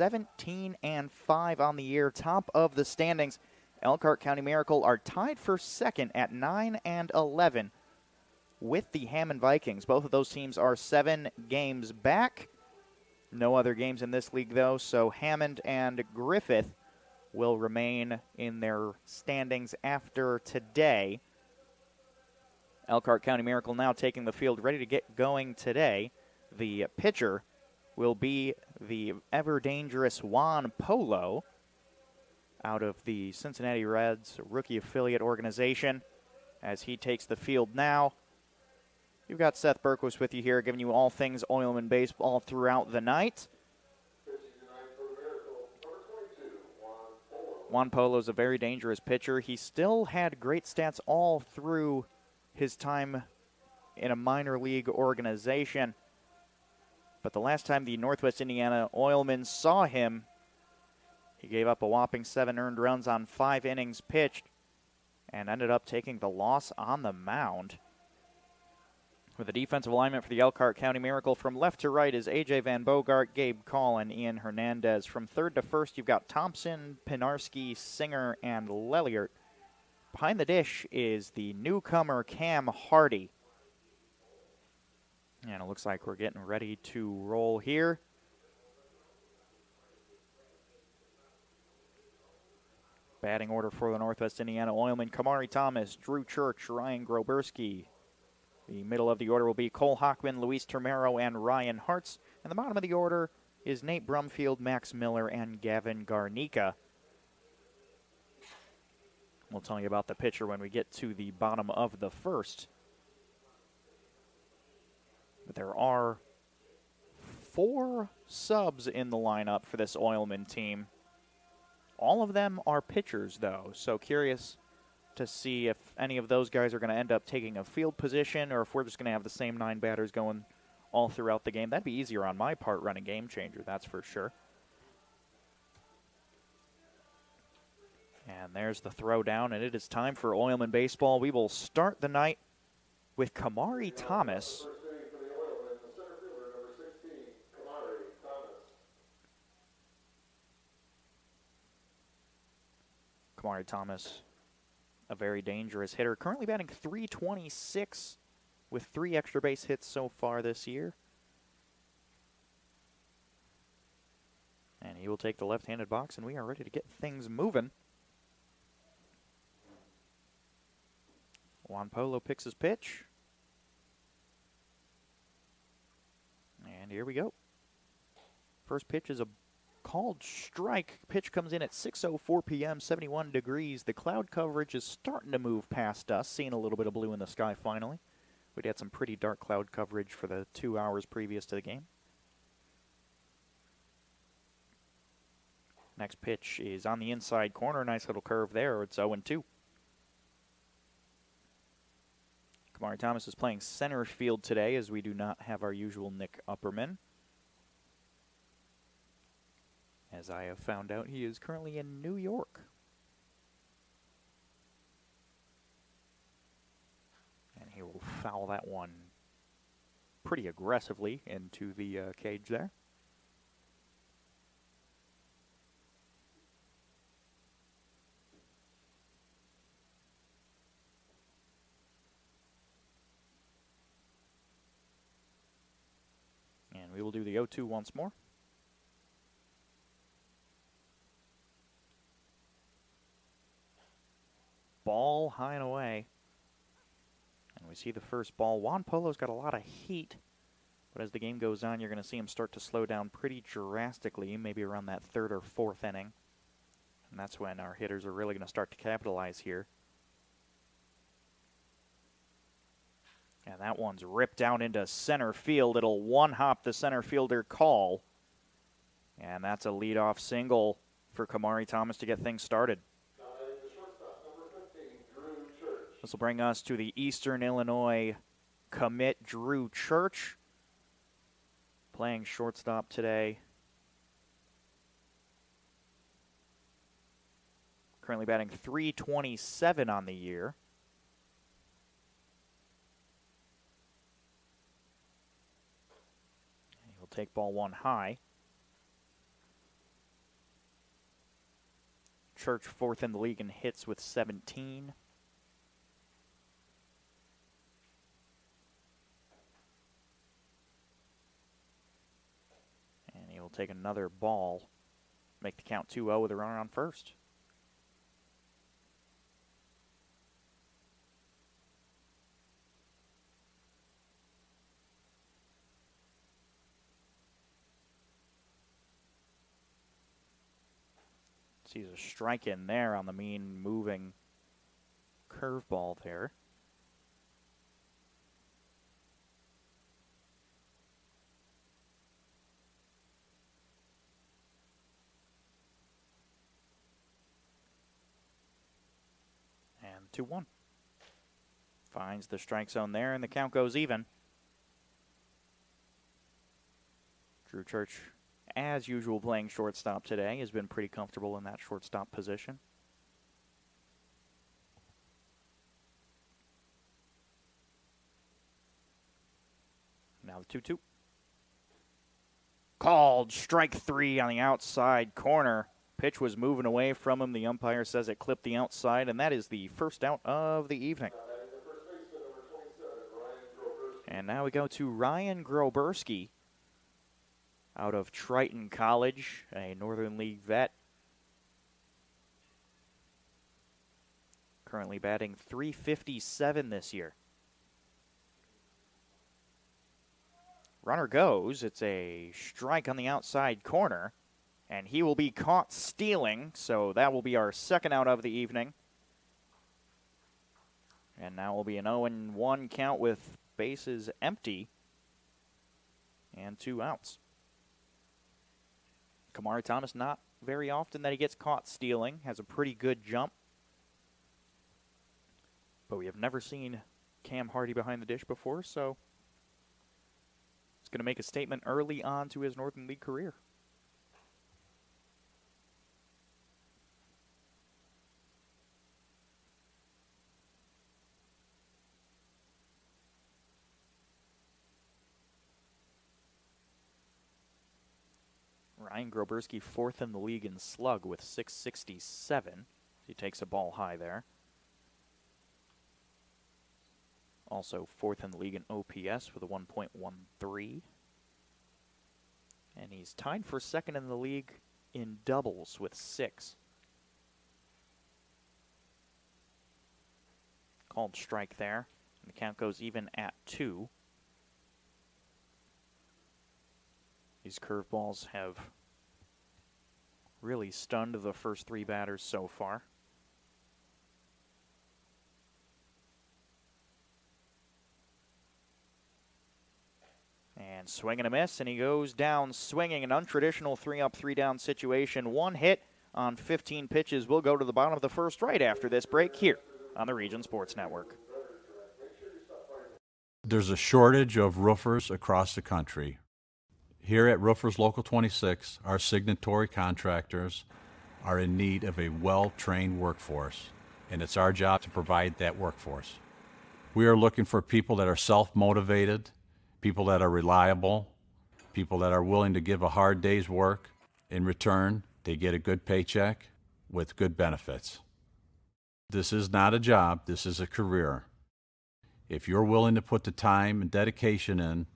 17-5 on the year, top of the standings. Elkhart County Miracle are tied for second at 9-11 with the Hammond Vikings. Both of those teams are 7 games back. No other games in this league, though, so Hammond and Griffith will remain in their standings after today. Elkhart County Miracle now taking the field, ready to get going today. The pitcher will be the ever-dangerous Juan Polo out of the Cincinnati Reds rookie affiliate organization as he takes the field now. You've got Seth Berquist with you here, giving you all things Oilman baseball throughout the night. Juan Polo's a very dangerous pitcher. He still had great stats all through his time in a minor league organization. But the last time the Northwest Indiana Oilmen saw him, he gave up a whopping 7 earned runs on 5 innings pitched and ended up taking the loss on the mound. With the defensive alignment for the Elkhart County Miracle, from left to right is A.J. Van Bogart, Gabe Collin, Ian Hernandez. From third to first, you've got Thompson, Pinarski, Singer, and Lelliert. Behind the dish is the newcomer Cam Hardy. And it looks like we're getting ready to roll here. Batting order for the Northwest Indiana Oilmen: Kamari Thomas, Drew Church, Ryan Groberski. The middle of the order will be Cole Hockman, Luis Termero, and Ryan Hartz. And the bottom of the order is Nate Brumfield, Max Miller, and Gavin Garnica. We'll tell you about the pitcher when we get to the bottom of the first. But there are 4 subs in the lineup for this Oilman team. All of them are pitchers, though, so curious to see if any of those guys are going to end up taking a field position or if we're just going to have the same 9 batters going all throughout the game. That'd be easier on my part running Game Changer, that's for sure. And there's the throw down, and it is time for Oilman baseball. We will start the night with Kamari Thomas. Kamari Thomas, a very dangerous hitter, currently batting .326 with 3 extra base hits so far this year. And he will take the left-handed box, and we are ready to get things moving. Juan Polo picks his pitch. And here we go. First pitch is a called strike. Pitch comes in at 6:04 p.m., 71 degrees. The cloud coverage is starting to move past us, seeing a little bit of blue in the sky finally. We'd had some pretty dark cloud coverage for the 2 hours previous to the game. Next pitch is on the inside corner. Nice little curve there. It's 0-2. Kamari Thomas is playing center field today, as we do not have our usual Nick Upperman. As I have found out, he is currently in New York. And he will foul that one pretty aggressively into the cage there. And we will do the 0-2 once more. Ball high and away. And we see the first ball. Juan Polo's got a lot of heat, but as the game goes on, you're going to see him start to slow down pretty drastically, maybe around that 3rd or 4th inning. And that's when our hitters are really going to start to capitalize here. And that one's ripped down into center field. It'll one-hop the center fielder Call. And that's a leadoff single for Kamari Thomas to get things started. This will bring us to the Eastern Illinois commit, Drew Church, playing shortstop today. Currently batting .327 on the year. He'll take ball 1 high. Church fourth in the league in hits with 17. And he will take another ball, make the count 2-0 with a runner on first. Sees a strike in there on the mean moving curveball there. And 2-1. Finds the strike zone there, and the count goes even. Drew Church, as usual, playing shortstop today, has been pretty comfortable in that shortstop position. Now the 2-2. Called strike 3 on the outside corner. Pitch was moving away from him. The umpire says it clipped the outside, and that is the first out of the evening. And now we go to Ryan Groberski out of Triton College, a Northern League vet. Currently batting .357 this year. Runner goes. It's a strike on the outside corner, and he will be caught stealing, so that will be our second out of the evening. And now will be an 0-1 count with bases empty and 2 outs. Kamari Thomas, not very often that he gets caught stealing, has a pretty good jump. But we have never seen Cam Hardy behind the dish before, so he's going to make a statement early on to his Northern League career. Ryan Groberski, fourth in the league in slug with .667. He takes a ball high there. Also fourth in the league in OPS with a 1.13. And he's tied for second in the league in doubles with 6. Called strike there. And the count goes even at 2. These curveballs have really stunned the first 3 batters so far. And swing and a miss, and he goes down swinging. An untraditional 3-up, 3-down situation. 1 hit on 15 pitches. We'll go to the bottom of the first right after this break here on the Region Sports Network. There's a shortage of roofers across the country. Here at Roofers Local 26, our signatory contractors are in need of a well-trained workforce, and it's our job to provide that workforce. We are looking for people that are self-motivated, people that are reliable, people that are willing to give a hard day's work. In return, they get a good paycheck with good benefits. This is not a job, this is a career. If you're willing to put the time and dedication in,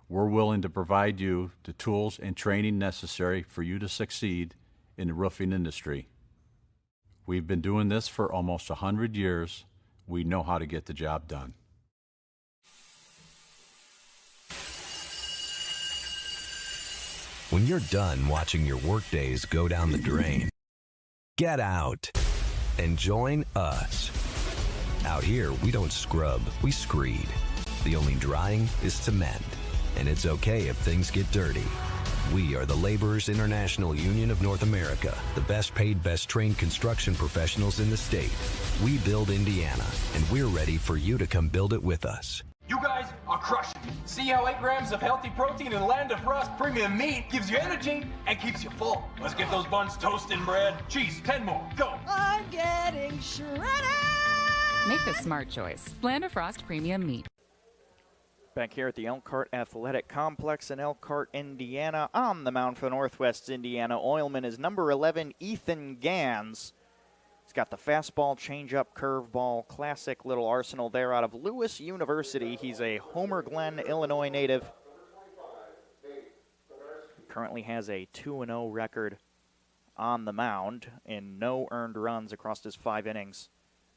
we're willing to provide you the tools and training necessary for you to succeed in the roofing industry. We've been doing this for almost 100 years. We know how to get the job done. When you're done watching your workdays go down the drain, get out and join us. Out here, we don't scrub, we screed. The only drying is cement. And it's okay if things get dirty. We are the Laborers International Union of North America, the best paid, best trained construction professionals in the state. We build Indiana, and we're ready for you to come build it with us. You guys are crushing it. See how 8 grams of healthy protein in Land of Frost premium meat gives you energy and keeps you full. Let's get those buns toasted and bread. Cheese, 10 more, go. I'm getting shredded. Make the smart choice. Land of Frost premium meat. Back here at the Elkhart Athletic Complex in Elkhart, Indiana. On the mound for the Northwest Indiana Oilmen is number 11, Ethan Gans. He's got the fastball, changeup, curveball, classic little arsenal there out of Lewis University. He's a Homer Glen, Illinois native. Currently has a 2-0 record on the mound and no earned runs across his 5 innings.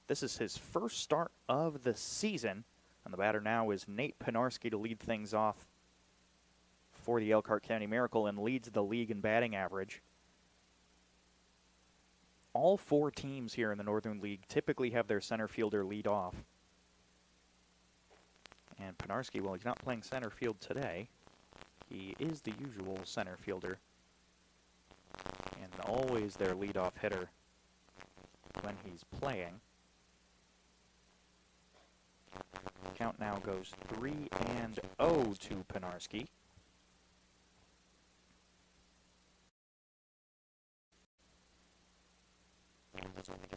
This is his first start of the season, and the batter now is Nate Penarski to lead things off for the Elkhart County Miracle and leads the league in batting average. All 4 teams here in the Northern League typically have their center fielder lead off. And Penarski, well, he's not playing center field today. He is the usual center fielder and always their leadoff hitter when he's playing. Count now goes 3-0 to Penarski.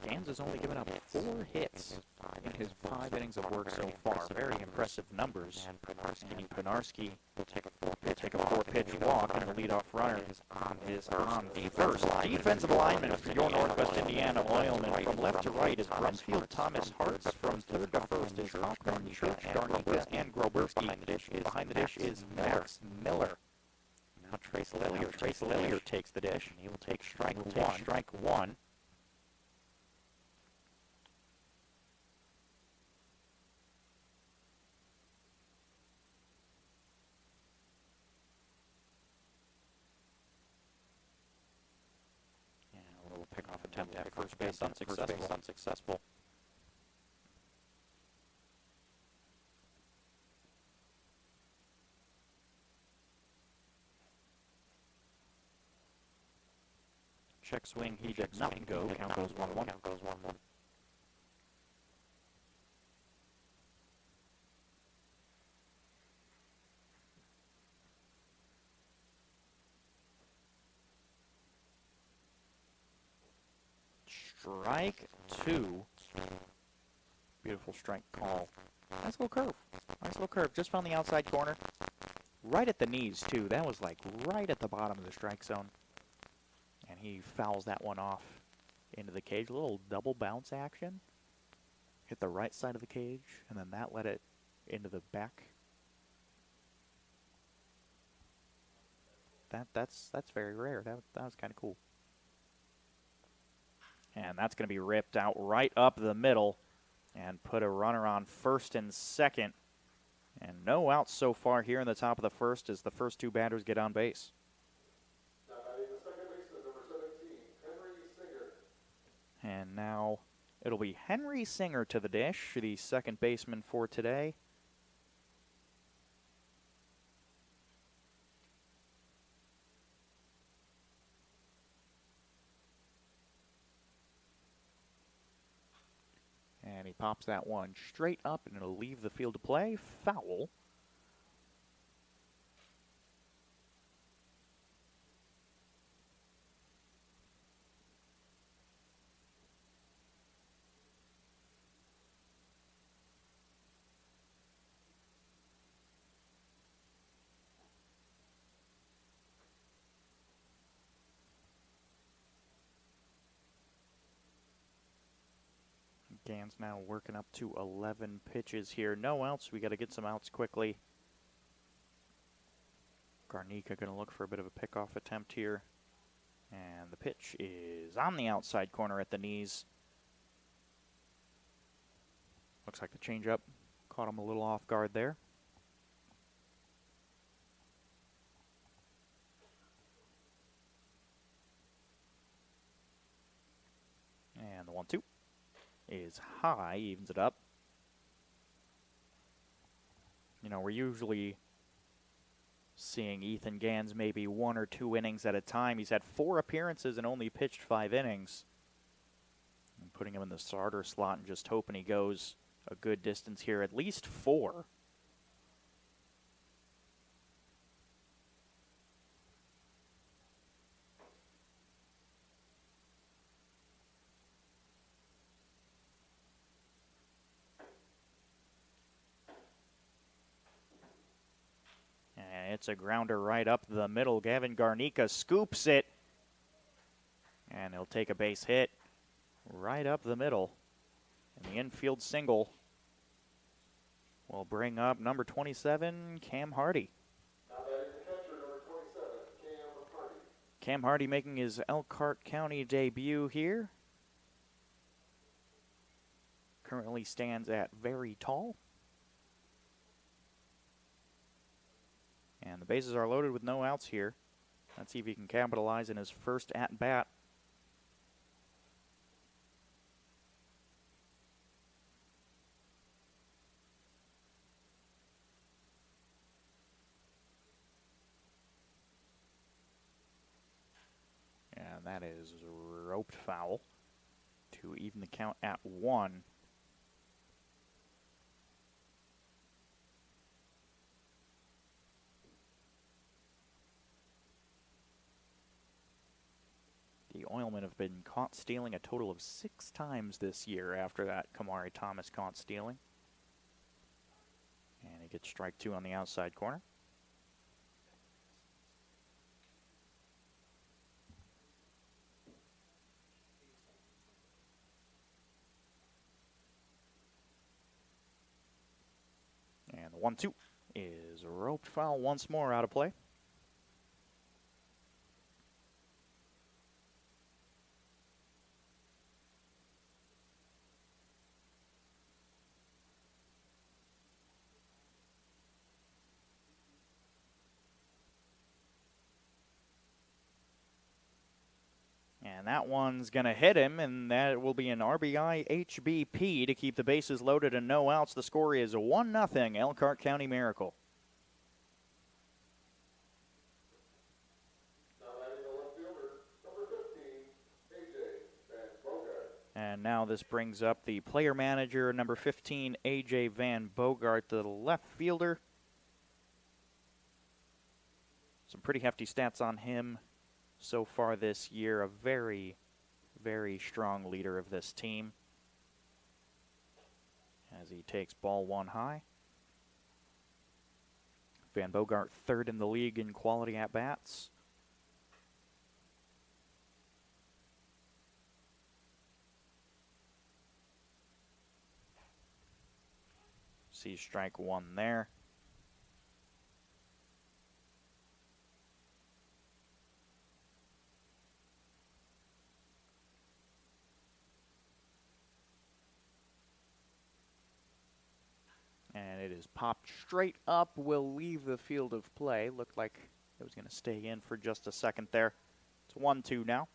Gans has only given up 4 hits in his 5 innings of work so far. Very impressive numbers. And Penarski will take a 4-pitch walk, and the leadoff runner is on the first. Defensive alignment for your Northwest Indiana Oilmen. From left to right is Brumfield, Thomas, Hartz. From third to first is Hoffman, Church, Garnica, and Groberski. Behind the dish is Max Miller. Now Trace Lillier takes the dish, and he will take strike one. Pickoff attempt at first base unsuccessful. Check swing, he did not go. Count goes 1-1. Strike 2. Beautiful strike call. Nice little curve. Just found the outside corner. Right at the knees, too. That was like right at the bottom of the strike zone. And he fouls that one off into the cage. A little double bounce action. Hit the right side of the cage, and then that let it into the back. That's very rare. That was kind of cool. And that's going to be ripped out right up the middle and put a runner on first and second. And no outs so far here in the top of the first as the first 2 batters get on base. And now it'll be Henry Singer to the dish, the second baseman for today. And he pops that one straight up, and it'll leave the field to play. Foul. Gans now working up to 11 pitches here. No outs. We got to get some outs quickly. Garnica going to look for a bit of a pickoff attempt here. And the pitch is on the outside corner at the knees. Looks like the changeup caught him a little off guard there. And the 1-2 is high, evens it up. You know, we're usually seeing Ethan Gans maybe 1 or 2 innings at a time. He's had 4 appearances and only pitched 5 innings. I'm putting him in the starter slot and just hoping he goes a good distance here, at least 4. It's a grounder right up the middle. Gavin Garnica scoops it, and he'll take a base hit right up the middle. And the infield single will bring up number 27, Cam Hardy. Now batting the catcher, number 27, Cam Hardy. Cam Hardy making his Elkhart County debut here. Currently stands at very tall. And the bases are loaded with no outs here. Let's see if he can capitalize in his first at-bat. And that is roped foul to even the count at 1. The Oilmen have been caught stealing a total of 6 times this year after that Kamari Thomas caught stealing. And he gets strike 2 on the outside corner. And the 1-2 is roped foul once more, out of play. And that one's going to hit him, and that will be an RBI HBP to keep the bases loaded and no outs. The score is 1-0 Elkhart County Miracle. Now batting the left fielder, number 15, A.J. Van Bogart. And now this brings up the player manager, number 15, A.J. Van Bogart, the left fielder. Some pretty hefty stats on him so far this year. A very, very strong leader of this team as he takes ball 1 high. Van Bogart third in the league in quality at-bats. See strike 1 there. And it is popped straight up, will leave the field of play. Looked like it was going to stay in for just a second there. It's 1-2 now.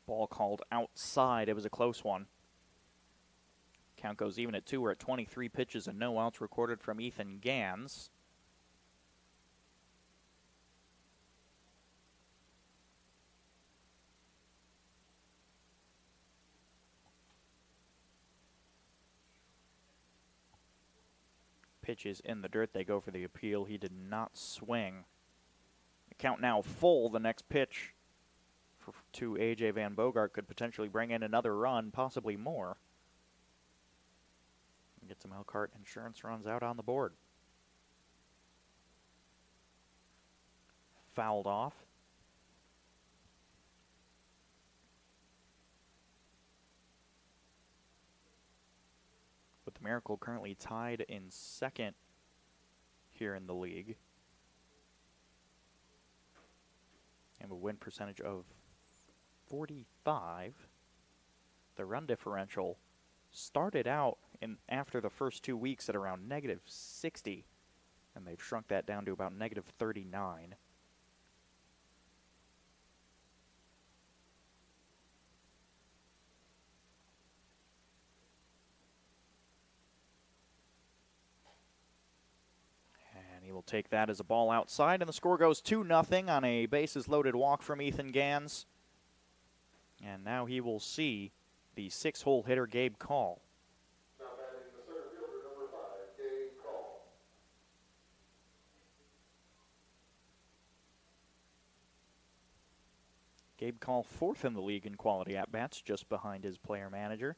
Ball called outside. It was a close one. Count goes even at 2. We're at 23 pitches and no outs recorded from Ethan Gans. Pitch is in the dirt. They go for the appeal. He did not swing. The count now full. The next pitch to A.J. Van Bogart could potentially bring in another run, possibly more. Get some Elkhart insurance runs out on the board. Fouled off. With the Miracle currently tied in second here in the league. And a win percentage of 45. The run differential started out after the first 2 weeks at around -60, and they've shrunk that down to about -39. And he will take that as a ball outside, and the score goes 2-0 on a bases-loaded walk from Ethan Gans. And now he will see the 6-hole hitter Gabe Call. Now batting the center fielder, number 5, Gabe Call. Gabe Call fourth in the league in quality at-bats, just behind his player manager.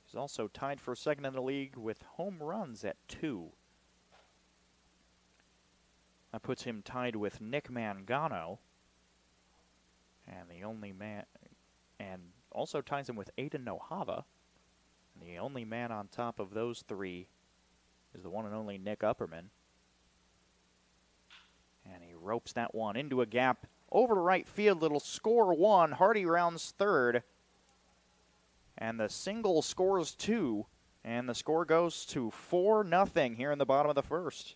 He's also tied for second in the league with home runs at 2. That puts him tied with Nick Mangano. And also ties him with Aiden Nohava. And the only man on top of those three is the one and only Nick Upperman. And he ropes that one into a gap over to right field. It'll score 1. Hardy rounds third. And the single scores 2. And the score goes to 4-0 here in the bottom of the first.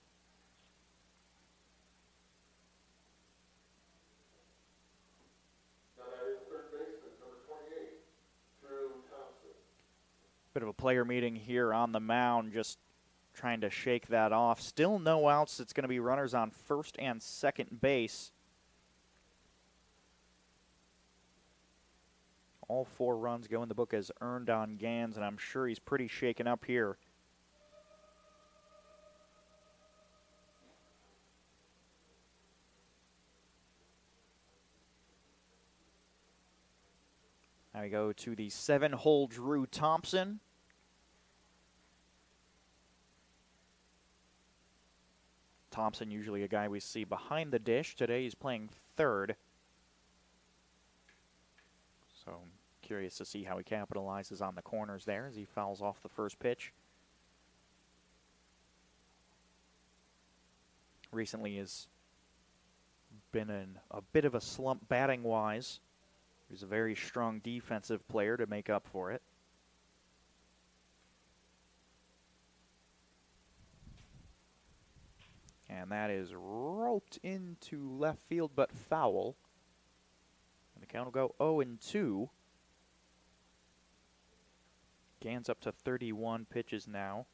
Bit of a player meeting here on the mound, just trying to shake that off. Still no outs. It's going to be runners on first and second base. All 4 runs go in the book as earned on Gans, and I'm sure he's pretty shaken up here. Now we go to the 7-hole Drew Thompson. Thompson, usually a guy we see behind the dish. Today he's playing third. So I'm curious to see how he capitalizes on the corners there as he fouls off the first pitch. Recently has been in a bit of a slump batting-wise. He's a very strong defensive player to make up for it. And that is roped into left field, but foul. And the count will go 0-2. Gans up to 31 pitches now.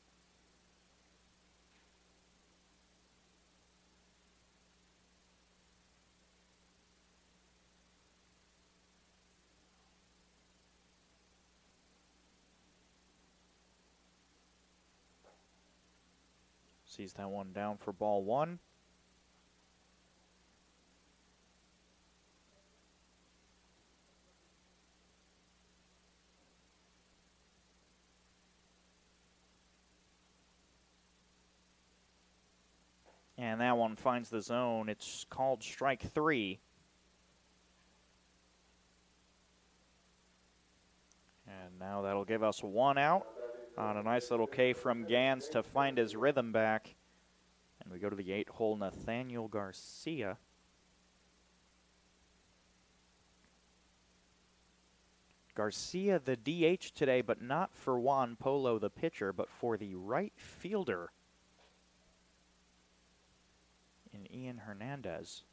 Sees that one down for ball 1. And that one finds the zone. It's called strike 3. And now that'll give us 1 out on a nice little K from Gans to find his rhythm back. And we go to the 8-hole Nathaniel Garcia. Garcia, the DH today, but not for Juan Polo, the pitcher, but for the right fielder in Ian Hernandez.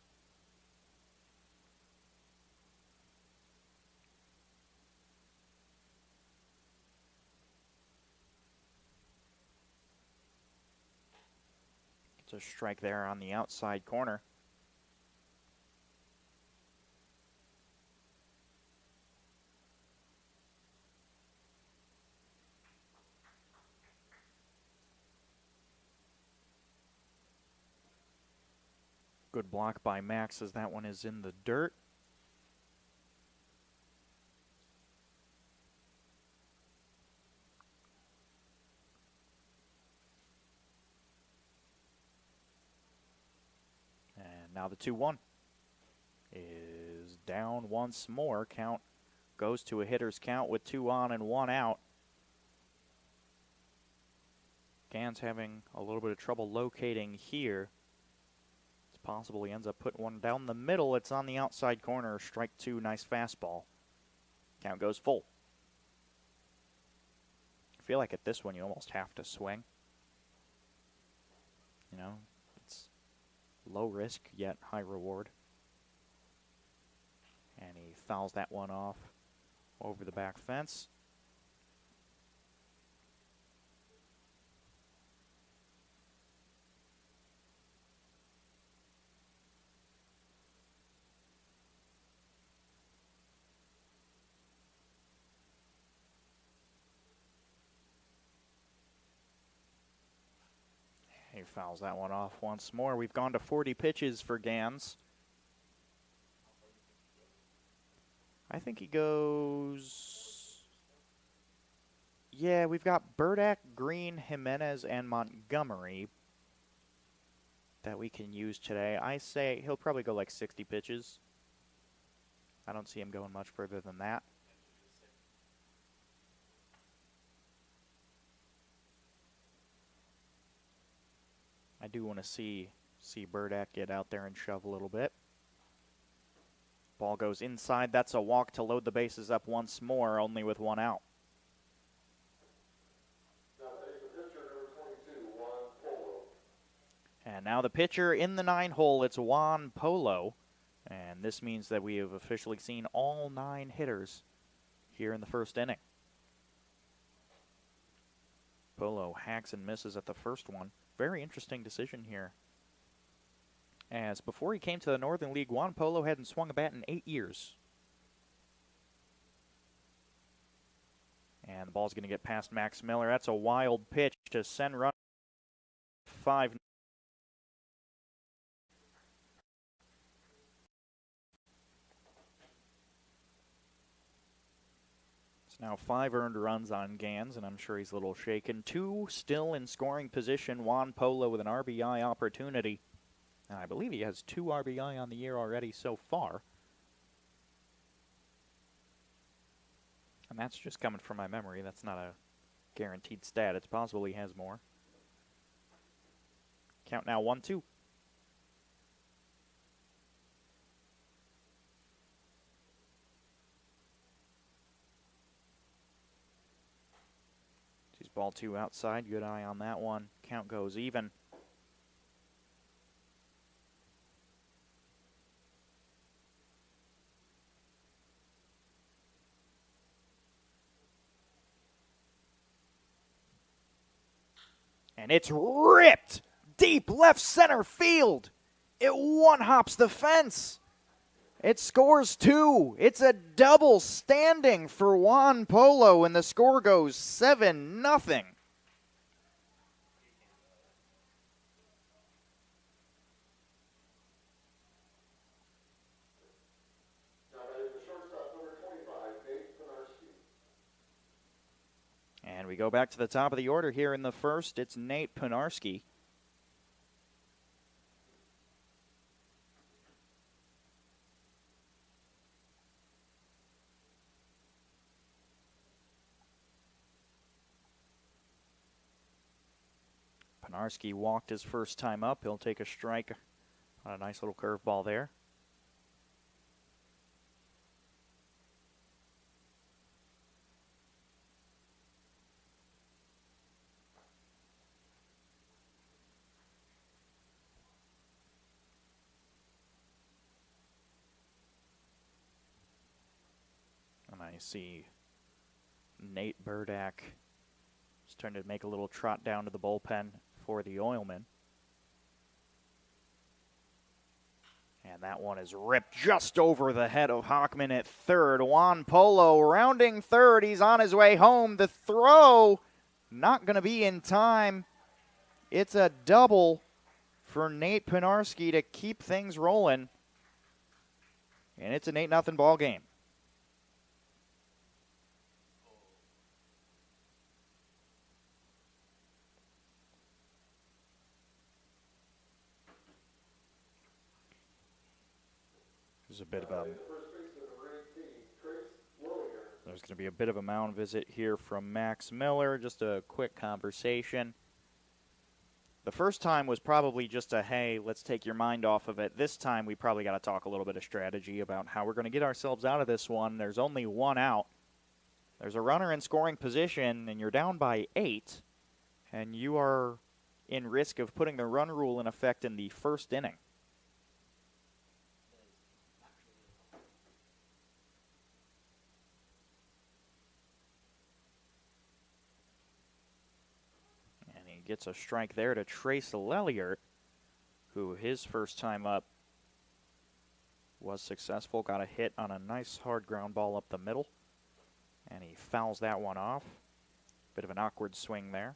It's a strike there on the outside corner. Good block by Max as that one is in the dirt. And now the 2-1 is down once more. Count goes to a hitter's count with 2 on and 1 out. Gans having a little bit of trouble locating here. It's possible he ends up putting one down the middle. It's on the outside corner. Strike 2, nice fastball. Count goes full. I feel like at this one you almost have to swing. You know, it's low risk yet high reward. And he fouls that one off over the back fence. fouls that one off once more. We've gone to 40 pitches for Gans. I think he goes... Yeah, we've got Burdack, Green, Jimenez, and Montgomery that we can use today. I say he'll probably go like 60 pitches. I don't see him going much further than that. I do want to see Burdack get out there and shove a little bit. Ball goes inside. That's a walk to load the bases up once more, only with one out. Now he's the pitcher, number 22, Juan Polo. And now the pitcher in the 9 hole, it's Juan Polo. And this means that we have officially seen all 9 hitters here in the first inning. Polo hacks and misses at the first one. Very interesting decision here. As before he came to the Northern League, Juan Polo hadn't swung a bat in 8 years. And the ball's going to get past Max Miller. That's a wild pitch to send run 5. It's now 5 earned runs on Gans, and I'm sure he's a little shaken. 2 still in scoring position. Juan Polo with an RBI opportunity. And I believe he has 2 RBI on the year already so far. And that's just coming from my memory. That's not a guaranteed stat. It's possible he has more. Count now 1-2. Sees ball 2 outside. Good eye on that one. Count goes even. And it's ripped deep left center field. It one-hops the fence. It scores 2. It's a double standing for Juan Polo, and the score goes 7-0. Now that is the shortstop, number 25, Nate Penarski. And we go back to the top of the order here in the first. It's Nate Penarski. Penarski walked his first time up. He'll take a strike on a nice little curveball there. And I see Nate Burdack is starting to make a little trot down to the bullpen for the Oilmen. And that one is ripped just over the head of Hockman at third. Juan Polo rounding third. He's on his way home. The throw not going to be in time. It's a double for Nate Penarski to keep things rolling. And it's an 8-0 ball game. There's going to be a bit of a mound visit here from Max Miller. Just a quick conversation. The first time was probably just a, hey, let's take your mind off of it. This time we probably got to talk a little bit of strategy about how we're going to get ourselves out of this one. There's only 1 out. There's a runner in scoring position, and you're down by 8, and you are in risk of putting the run rule in effect in the first inning. Gets a strike there to Trace Lelliert, who his first time up was successful. Got a hit on a nice hard ground ball up the middle, and he fouls that one off. Bit of an awkward swing there.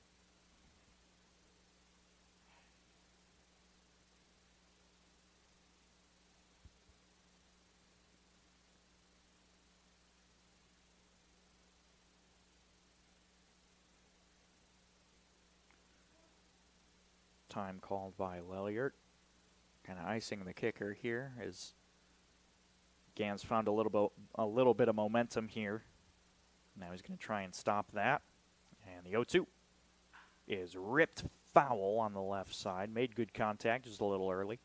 time called by Lelliert. Kind of icing the kicker here as Gans found a little bit of momentum here. Now he's going to try and stop that. And the 0-2 is ripped foul on the left side. Made good contact, just a little early.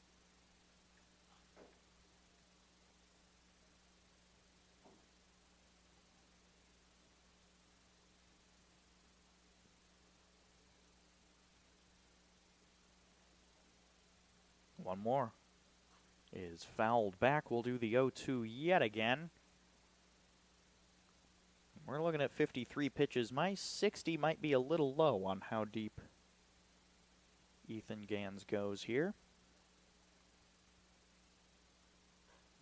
One more is fouled back. We'll do the 0-2 yet again. We're looking at 53 pitches. My 60 might be a little low on how deep Ethan Gans goes here.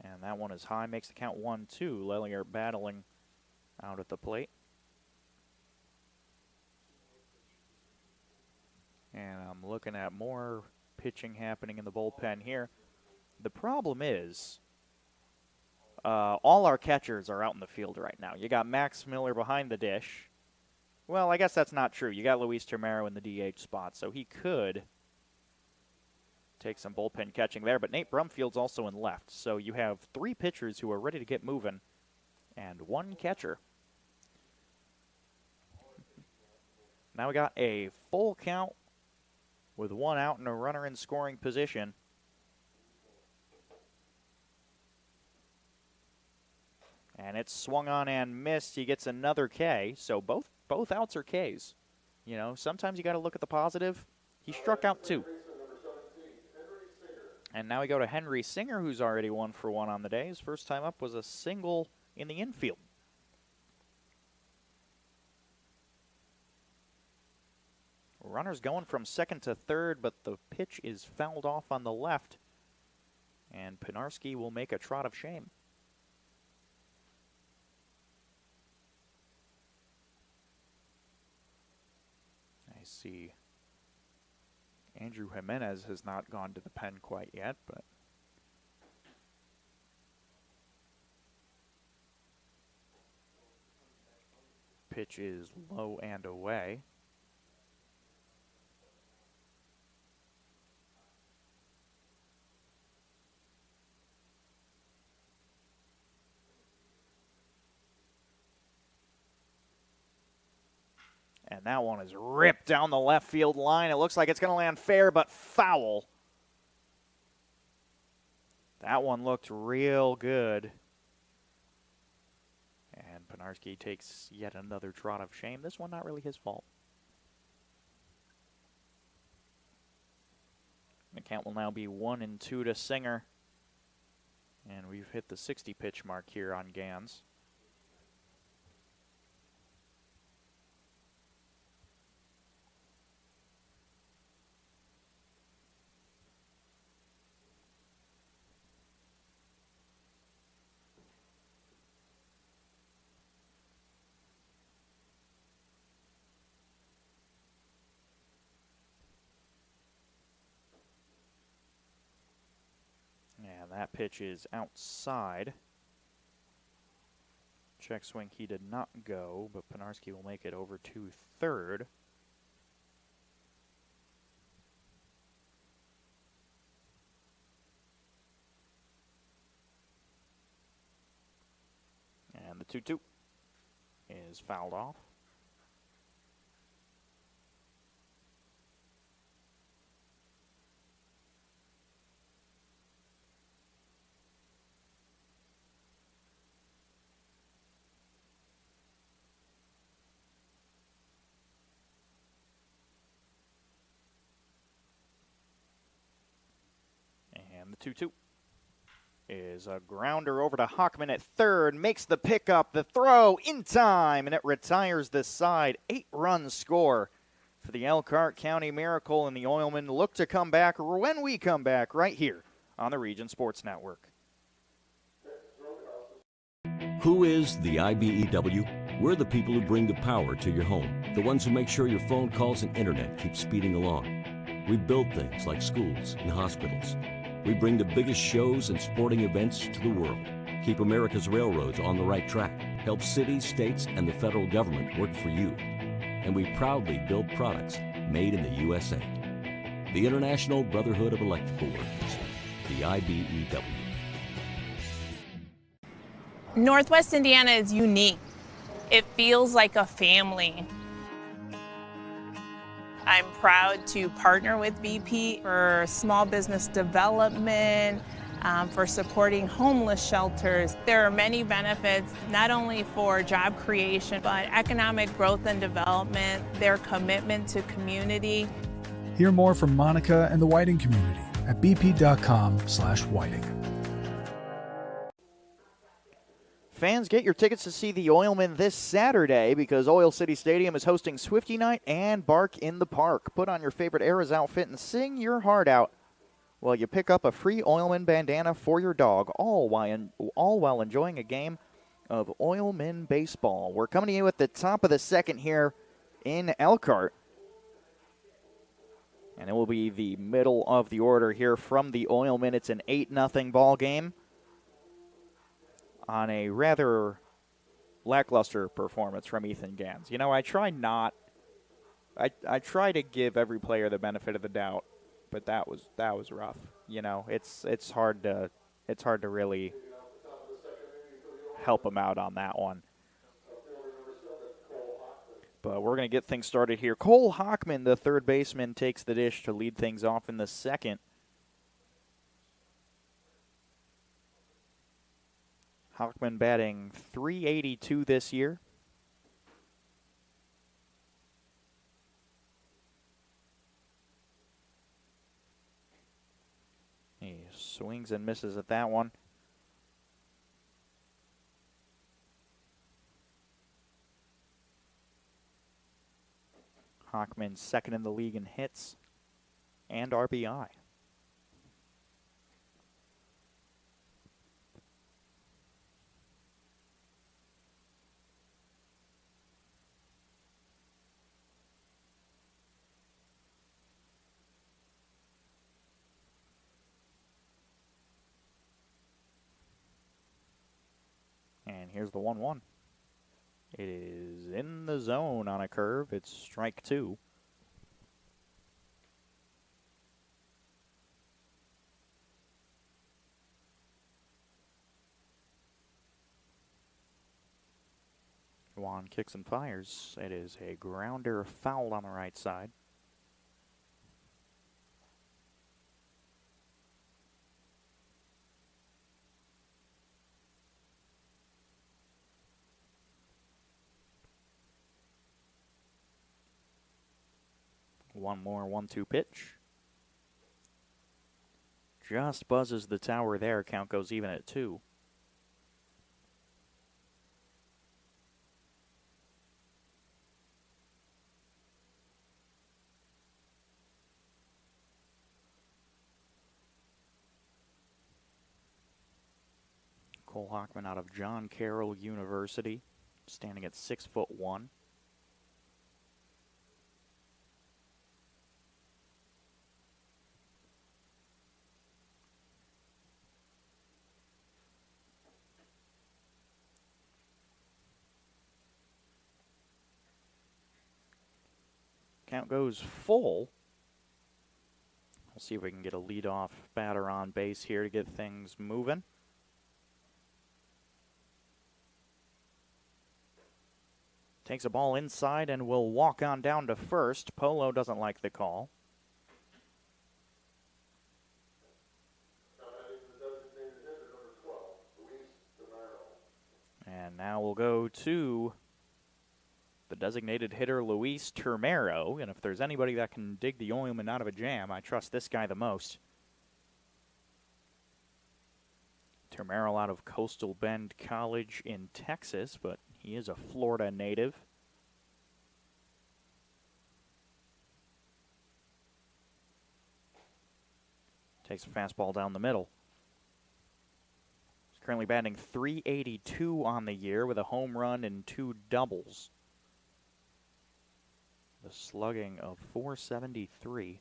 And that one is high, makes the count 1-2. Lelliert battling out at the plate. And I'm looking at more pitching happening in the bullpen here. The problem is all our catchers are out in the field right now. You got Max Miller behind the dish. Well, I guess that's not true. You got Luis Termero in the DH spot, so he could take some bullpen catching there. But Nate Brumfield's also in left, so you have 3 pitchers who are ready to get moving and 1 catcher. Now we got a full count with 1 out and a runner in scoring position. And it's swung on and missed. He gets another K, so both outs are Ks. You know, sometimes you got to look at the positive. He struck out 2. And now we go to Henry Singer, who's already 1 for 1 on the day. His first time up was a single in the infield. Runner's going from second to third, but the pitch is fouled off on the left. And Pinarski will make a trot of shame. I see Andrew Jimenez has not gone to the pen quite yet, but pitch is low and away. And that one is ripped down the left field line. It looks like it's going to land fair, but foul. That one looked real good. And Pinarski takes yet another trot of shame. This one not really his fault. The count will now be 1-2 to Singer. And we've hit the 60 pitch mark here on Gans. And that pitch is outside. Check swing, he did not go, but Pinarski will make it over to third. And the 2-2 is fouled off. And the 2-2 is a grounder over to Hockman at third, makes the pickup, the throw in time, and it retires this side. 8-run score for the Elkhart County Miracle, and the Oilmen look to come back when we come back right here on the Region Sports Network. Who is the IBEW? We're the people who bring the power to your home, the ones who make sure your phone calls and internet keep speeding along. We build things like schools and hospitals. We bring the biggest shows and sporting events to the world, keep America's railroads on the right track, help cities, states, and the federal government work for you. And we proudly build products made in the USA. the International Brotherhood of Electrical Workers, the IBEW. Northwest Indiana is unique. It feels like a family. I'm proud to partner with BP for small business development, for supporting homeless shelters. There are many benefits, not only for job creation, but economic growth and development, their commitment to community. Hear more from Monica and the Whiting community at bp.com/whiting. Fans, get your tickets to see the Oilmen this Saturday because Oil City Stadium is hosting Swifty Night and Bark in the Park. Put on your favorite Eras outfit and sing your heart out while you pick up a free Oilman bandana for your dog, all while enjoying a game of Oilman baseball. We're coming to you at the top of the second here in Elkhart. And it will be the middle of the order here from the Oilmen. It's an 8-0 ball game on a rather lackluster performance from Ethan Gans. You know, I try to give every player the benefit of the doubt, but that was rough. You know, it's hard to really help him out on that one. But we're going to get things started here. Cole Hockman, the third baseman, takes the dish to lead things off in the second. Hockman batting .382 this year. He swings and misses at that one. Hockman second in the league in hits and RBI. And here's the 1-1. It is in the zone on a curve. It's strike two. Juan kicks and fires. It is a grounder fouled on the right side. One more 1-2 pitch. Just buzzes the tower there. Count goes even at 2. Cole Hockman out of John Carroll University, standing at 6'1". Count goes full. We'll see if we can get a leadoff batter on base here to get things moving. Takes a ball inside and will walk on down to first. Polo doesn't like the call. And now we'll go to the designated hitter, Luis Termero. And if there's anybody that can dig the Oilmen out of a jam, I trust this guy the most. Termero out of Coastal Bend College in Texas, but he is a Florida native. Takes a fastball down the middle. He's currently batting .382 on the year with a home run and 2 doubles. The slugging of .473.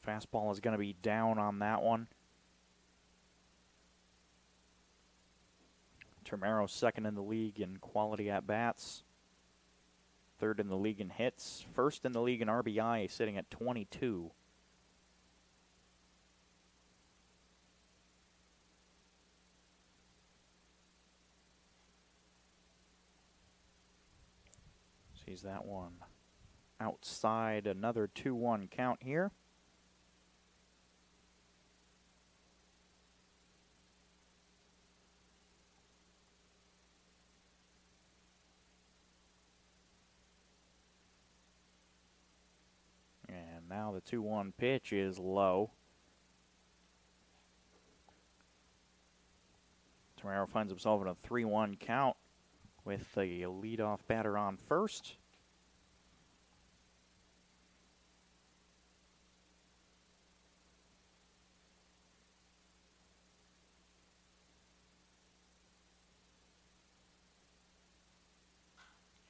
Fastball is going to be down on that one. Termero second in the league in quality at-bats. Third in the league in hits. First in the league in RBI, sitting at 22. Sees that one outside, another 2-1 count here. And now the 2-1 pitch is low. Termero finds himself in a 3-1 count with the leadoff batter on first.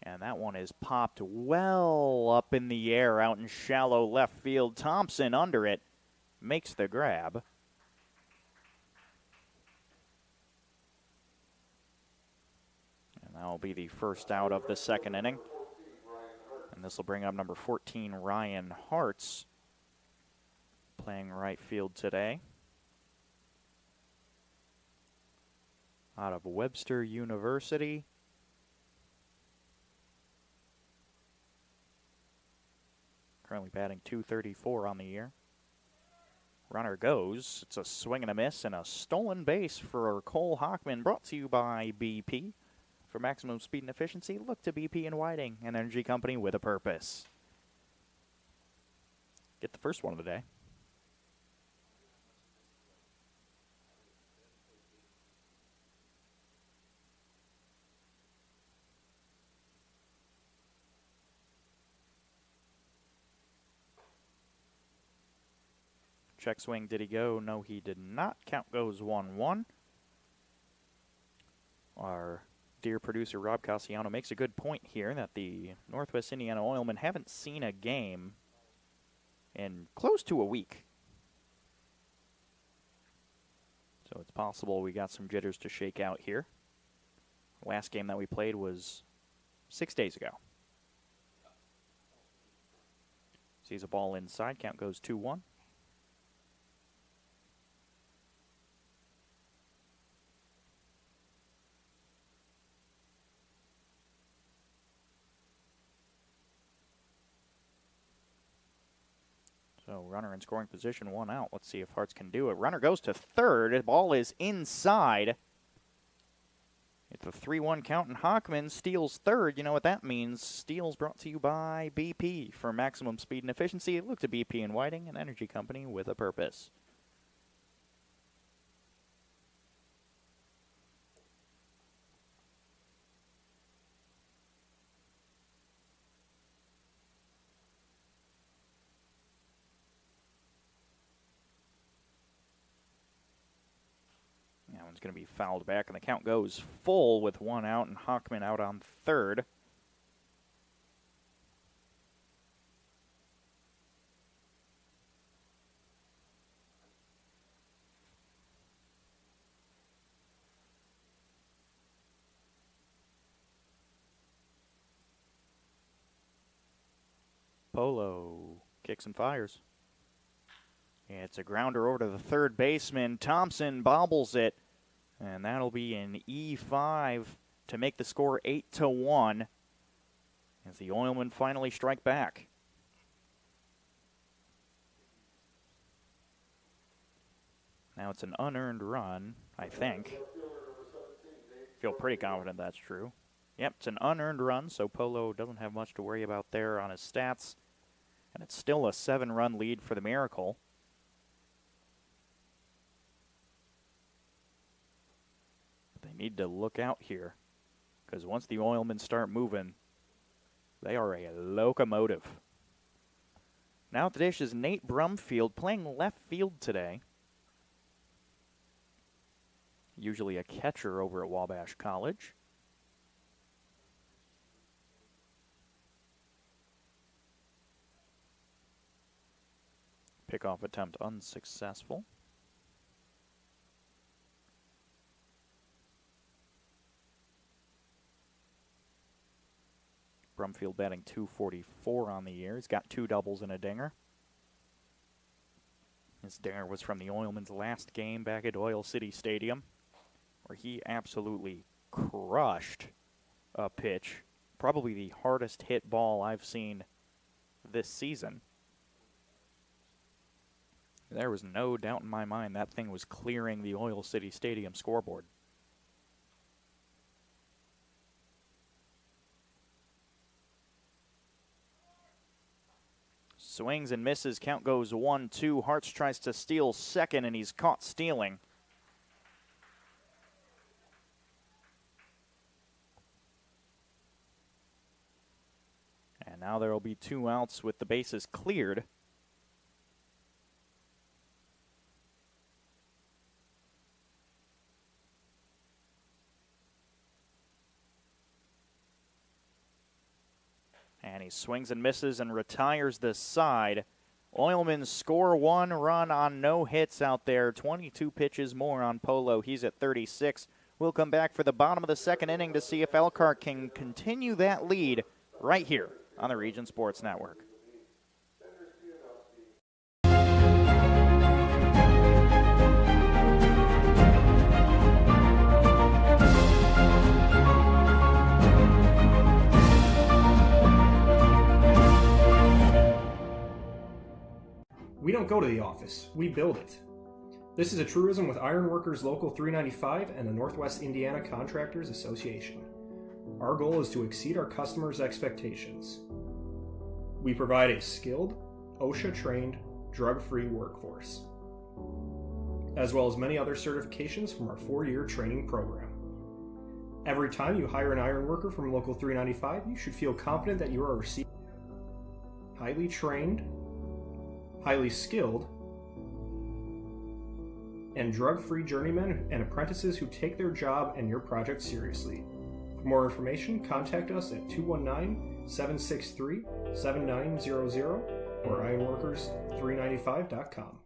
And that one is popped well up in the air out in shallow left field. Thompson under it makes the grab. And that will be the first out of the second inning. And this will bring up number 14, Ryan Hartz, playing right field today. Out of Webster University. Currently batting .234 on the year. Runner goes. It's a swing and a miss and a stolen base for Cole Hockman, brought to you by BP. For maximum speed and efficiency, look to BP and Whiting, an energy company with a purpose. Get the first one of the day. Check swing, did he go? No, he did not. Count goes 1-1. Our dear producer, Rob Cassiano, makes a good point here that the Northwest Indiana Oilmen haven't seen a game in close to a week. So it's possible we got some jitters to shake out here. Last game that we played was 6 days ago. Sees a ball inside. Count goes 2-1. So runner in scoring position, one out. Let's see if Hartz can do it. Runner goes to third. The ball is inside. It's a 3-1 count, and Hockman steals third. You know what that means. Steals brought to you by BP. For maximum speed and efficiency, look to BP and Whiting, an energy company with a purpose. One's going to be fouled back, and the count goes full with one out, and Hockman out on third. Polo kicks and fires. It's a grounder over to the third baseman. Thompson bobbles it. And that'll be an E5 to make the score 8-1 as the Oilmen finally strike back. Now it's an unearned run, I think. Feel pretty confident that's true. Yep, it's an unearned run, so Polo doesn't have much to worry about there on his stats. And it's still a 7-run lead for the Miracle. They need to look out here, because once the Oilmen start moving, they are a locomotive. Now at the dish is Nate Brumfield, playing left field today. Usually a catcher over at Wabash College. Pickoff attempt unsuccessful. Brumfield batting .244 on the year. He's got 2 doubles and a dinger. His dinger was from the Oilmen's last game back at Oil City Stadium, where he absolutely crushed a pitch. Probably the hardest hit ball I've seen this season. There was no doubt in my mind that thing was clearing the Oil City Stadium scoreboard. Swings and misses. Count goes 1-2. Hartz tries to steal second, and he's caught stealing. And now there will be 2 outs with the bases cleared. And he swings and misses and retires the side. Oilmen score 1 run on no hits out there. 22 pitches more on Polo. He's at 36. We'll come back for the bottom of the second inning to see if Elkhart can continue that lead right here on the Region Sports Network. We don't go to the office, we build it. This is a truism with Ironworkers Local 395 and the Northwest Indiana Contractors Association. Our goal is to exceed our customers' expectations. We provide a skilled, OSHA-trained, drug-free workforce, as well as many other certifications from our 4-year training program. Every time you hire an ironworker from Local 395, you should feel confident that you are receiving highly trained, highly skilled, and drug-free journeymen and apprentices who take their job and your project seriously. For more information, contact us at 219-763-7900 or ironworkers395.com.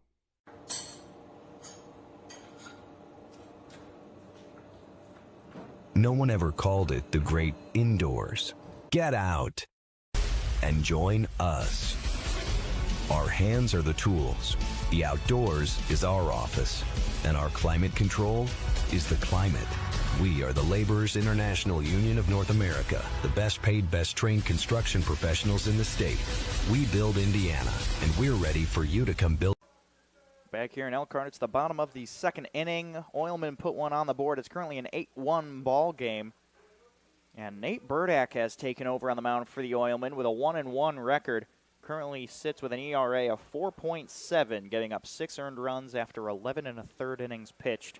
No one ever called it the great indoors. Get out and join us. Our hands are the tools, the outdoors is our office, and our climate control is the climate. We are the Laborers International Union of North America, the best paid, best trained construction professionals in the state. We build Indiana, and we're ready for you to come build. Back here in Elkhart, it's the bottom of the second inning. Oilmen put one on the board. It's currently an 8-1 ball game. And Nate Burdak has taken over on the mound for the Oilmen with a 1-1 record. Currently sits with an ERA of 4.7, giving up 6 earned runs after 11 1/3 innings pitched.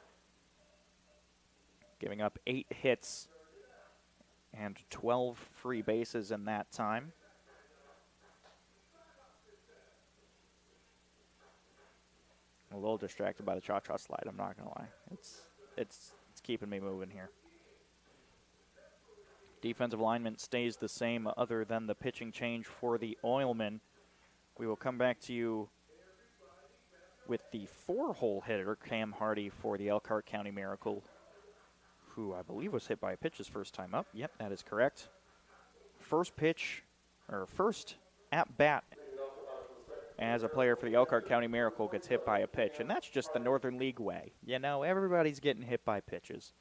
Giving up 8 hits and 12 free bases in that time. I'm a little distracted by the cha-cha slide, I'm not going to lie. It's keeping me moving here. Defensive alignment stays the same other than the pitching change for the Oilmen. We will come back to you with the 4-hole hitter, Cam Hardy, for the Elkhart County Miracle, who I believe was hit by a pitch his first time up. Yep, that is correct. First at-bat as a player for the Elkhart County Miracle gets hit by a pitch, and that's just the Northern League way. You know, everybody's getting hit by pitches.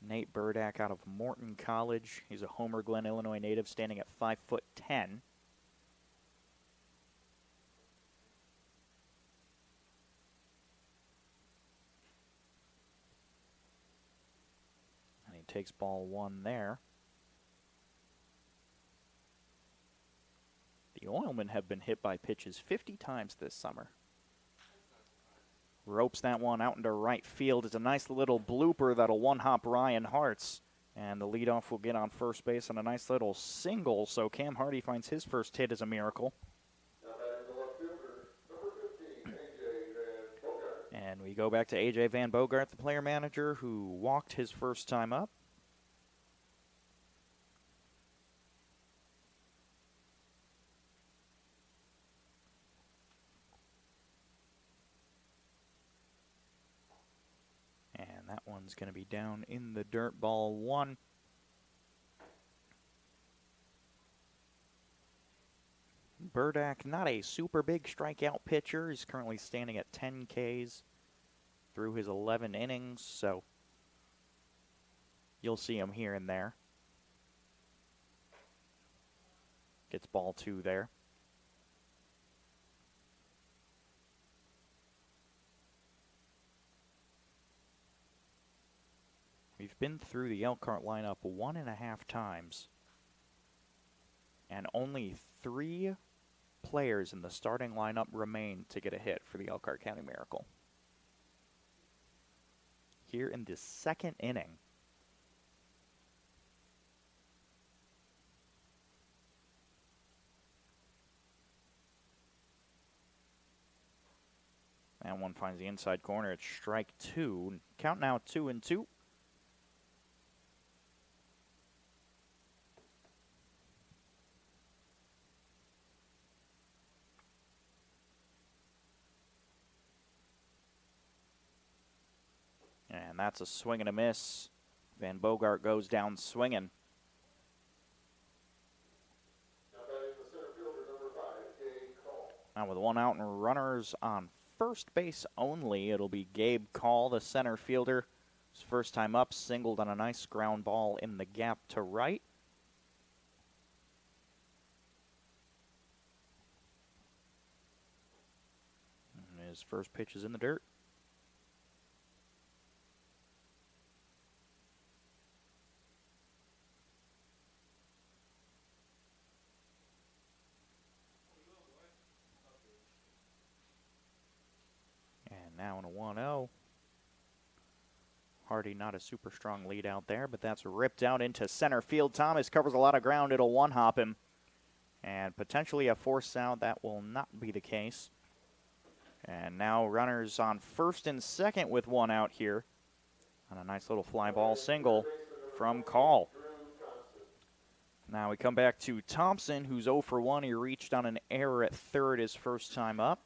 Nate Burdak out of Morton College. He's a Homer Glen, Illinois native, standing at 5'10". And he takes ball 1 there. The Oilmen have been hit by pitches 50 times this summer. Ropes that one out into right field. It's a nice little blooper that'll one-hop Ryan Hartz. And the leadoff will get on first base on a nice little single. So Cam Hardy finds his first hit as a miracle. And we go back to A.J. Van Bogart, the player manager, who walked his first time up. And that one's going to be down in the dirt, ball one. Burdak, not a super big strikeout pitcher. He's currently standing at 10 Ks through his 11 innings, so you'll see him here and there. Gets ball two there. We've been through the Elkhart lineup 1.5 times, and only 3 players in the starting lineup remain to get a hit for the Elkhart County Miracle. Here in the second inning, and one finds the inside corner. It's strike 2. Count now 2-2. And that's a swing and a miss. Van Bogart goes down swinging. Now with 1 out and runners on first base only, it'll be Gabe Call, the center fielder. His first time up, singled on a nice ground ball in the gap to right. And his first pitch is in the dirt. Now in a 1-0. Hardy not a super strong lead out there, but that's ripped out into center field. Thomas covers a lot of ground. It'll one-hop him. And potentially a force out. That will not be the case. And now runners on first and second with 1 out here. On a nice little fly ball single from Call. Now we come back to Thompson, who's 0 for 1. He reached on an error at third his first time up.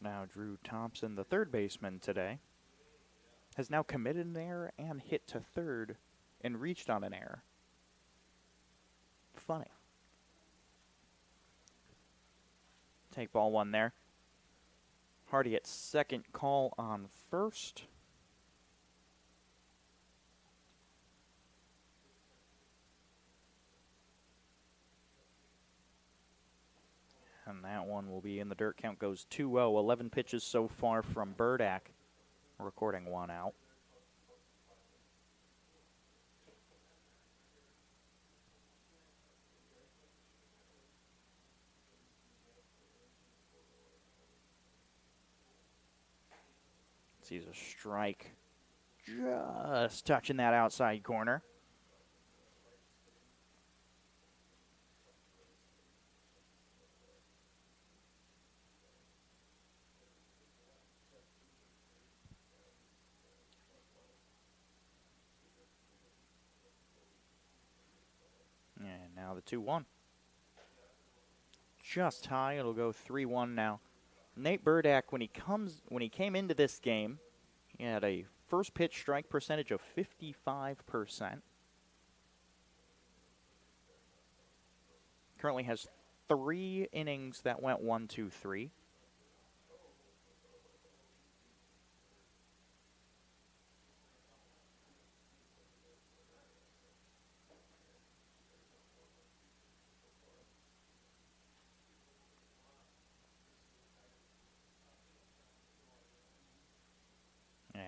Now Drew Thompson, the third baseman today, has now committed an error and hit to third and reached on an error. Funny. Take ball 1 there. Hardy at second, Call on first. And that one will be in the dirt. Count goes 2-0. 11 pitches so far from Burdak, recording 1 out. Sees a strike just touching that outside corner. And now the 2-1. Just high. It'll go 3-1 now. Nate Burdak, when he came into this game, he had a first pitch strike percentage of 55%. Currently has 3 innings that went 1, 2, 3.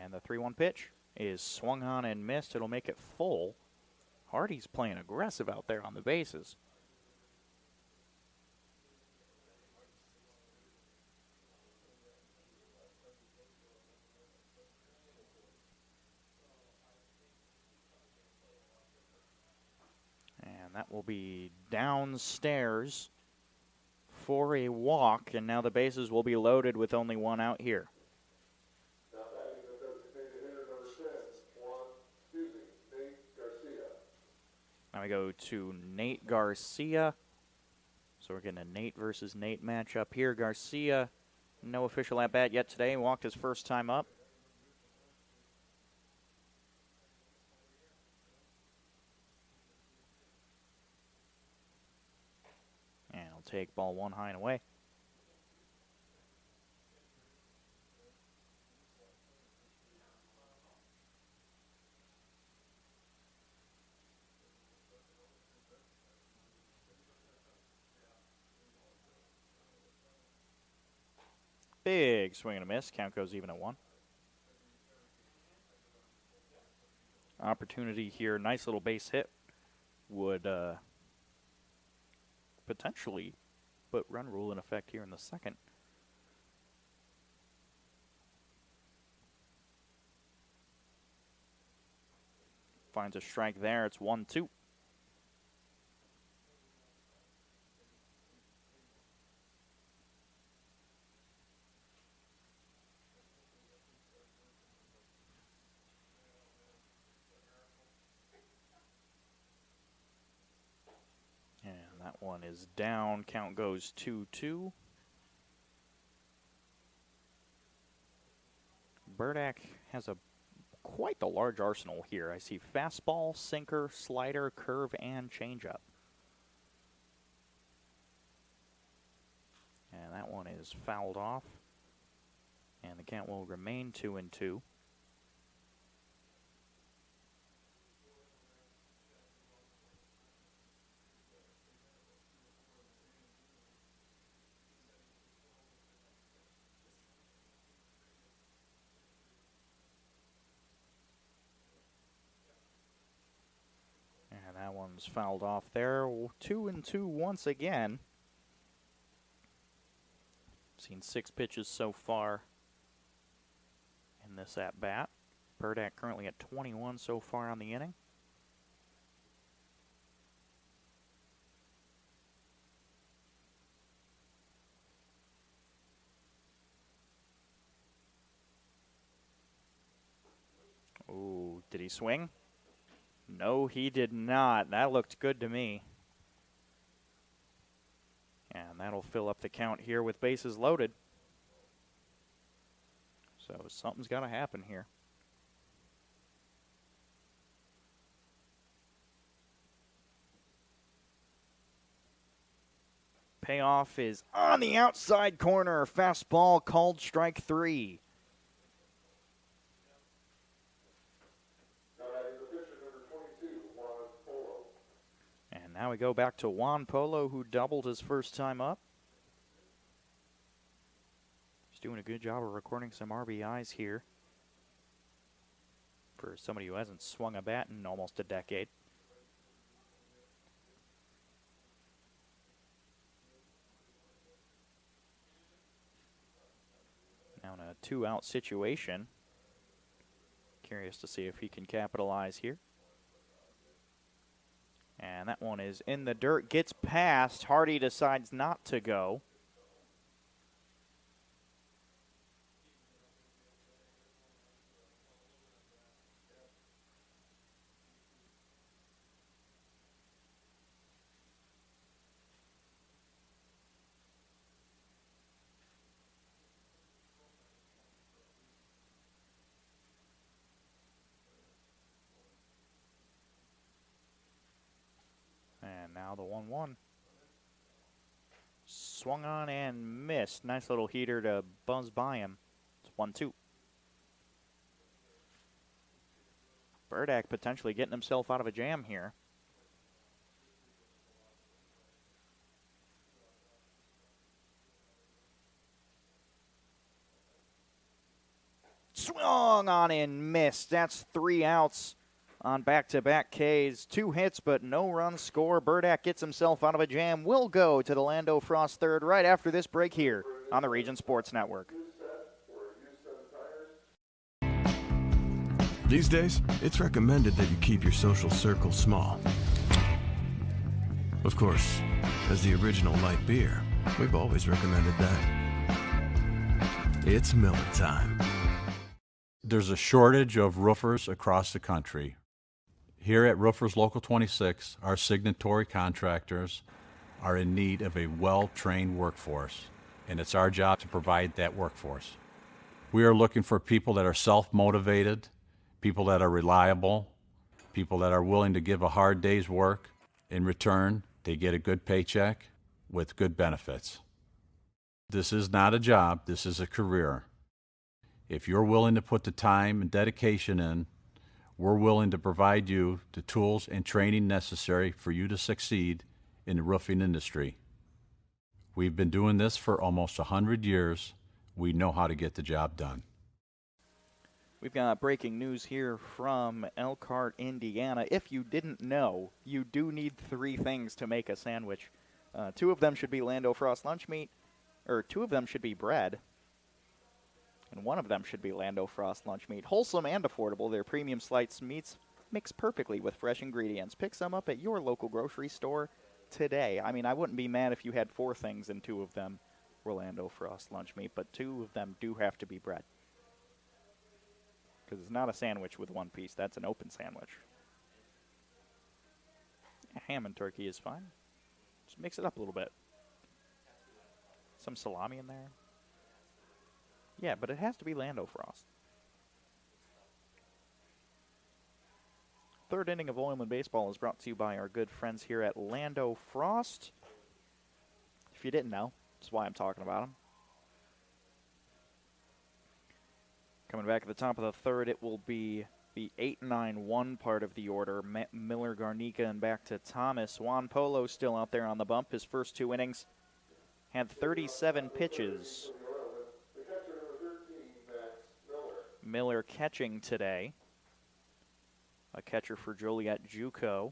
And the 3-1 pitch is swung on and missed. It'll make it full. Hardy's playing aggressive out there on the bases. And that will be downstairs for a walk, and now the bases will be loaded with only one out here. Now batting the designated hitter number 10, Nate Garcia. Now we go to Nate Garcia. So we're getting a Nate versus Nate matchup here. Garcia, no official at-bat yet today. Walked his first time up. And he'll take ball one high and away. Big swing and a miss. Count goes even at 1. Opportunity here. Nice little base hit. Would potentially put run rule in effect here in the second. Finds a strike there. It's 1-2. That one is down. Count goes 2-2. Burdak has quite the large arsenal here. I see fastball, sinker, slider, curve, and changeup. And that one is fouled off. And the count will remain 2-2. That one's fouled off there. 2-2 once again. Seen 6 pitches so far in this at-bat. Burdak currently at 21 so far on the inning. Ooh, did he swing? No, he did not. That looked good to me. And that'll fill up the count here with bases loaded. So something's got to happen here. Payoff is on the outside corner. Fastball called strike 3. Now we go back to Juan Polo, who doubled his first time up. He's doing a good job of recording some RBIs here for somebody who hasn't swung a bat in almost a decade. Now in a 2-out situation. Curious to see if he can capitalize here. And that one is in the dirt, gets past. Hardy decides not to go. And now the 1-1. Swung on and missed. Nice little heater to buzz by him. It's 1-2. Burdak potentially getting himself out of a jam here. Swung on and missed. That's 3 outs on back-to-back Ks. 2 hits, but no runs score. Burdak gets himself out of a jam. We'll go to the Lando Frost third right after this break here on the Region Sports Network. These days, it's recommended that you keep your social circle small. Of course, as the original light beer, We've always recommended that. It's Miller time. There's a shortage of roofers across the country. Here at Roofers Local 26, our signatory contractors are in need of a well-trained workforce, and it's our job to provide that workforce. We are looking for people that are self-motivated, people that are reliable, people that are willing to give a hard day's work. In return, they get a good paycheck with good benefits. This is not a job, this is a career. If you're willing to put the time and dedication in, we're willing to provide you the tools and training necessary for you to succeed in the roofing industry. We've been doing this for almost 100 years. We know how to get the job done. We've got breaking news here from Elkhart, Indiana. If you didn't know, you do need 3 things to make a sandwich. 2 of them should be Lando Frost lunch meat, or 2 of them should be bread, and 1 of them should be Lando Frost lunch meat. Wholesome and affordable, their premium sliced meats mix perfectly with fresh ingredients. Pick some up at your local grocery store today. I mean, I wouldn't be mad if you had 4 things and 2 of them were Lando Frost lunch meat, but 2 of them do have to be bread. Because it's not a sandwich with 1 piece. That's an open sandwich. Ham and turkey is fine. Just mix it up a little bit. Some salami in there. Yeah, but it has to be Lando Frost. Third inning of Oilmen Baseball is brought to you by our good friends here at Lando Frost. If you didn't know, that's why I'm talking about them. Coming back at the top of the third, it will be the 8-9-1 part of the order. Miller, Garnica, and back to Thomas. Juan Polo still out there on the bump. His first 2 innings had 37 pitches. Miller catching today. A catcher for Joliet JUCO.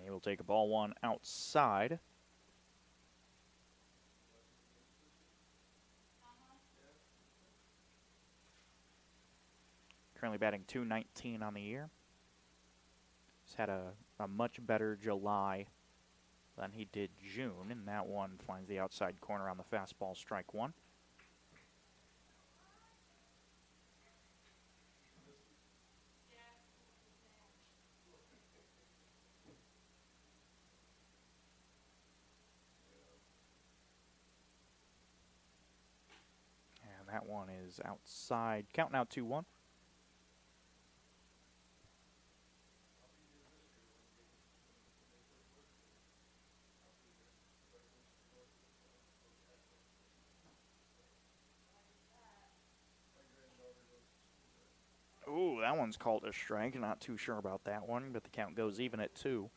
He will take a ball 1 outside. Currently batting .219 on the year. He's had a much better July than he did June, and that one finds the outside corner on the fastball, strike 1. That one is outside. Count now 2-1. Ooh, that one's called a strike. Not too sure about that one, but the count goes even at 2.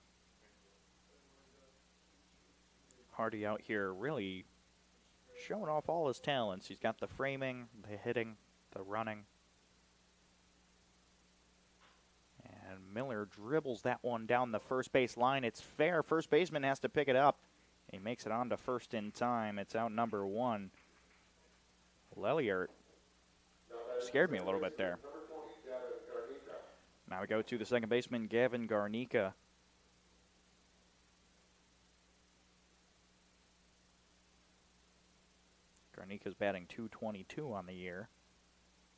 Hardy out here really showing off all his talents. He's got the framing, the hitting, the running. And Miller dribbles that one down the first base line. It's fair. First baseman has to pick it up. He makes it on to first in time. It's out number 1. Lelliert scared me a little bit there. Now we go to the second baseman, Gavin Garnica. Garnica's batting .222 on the year.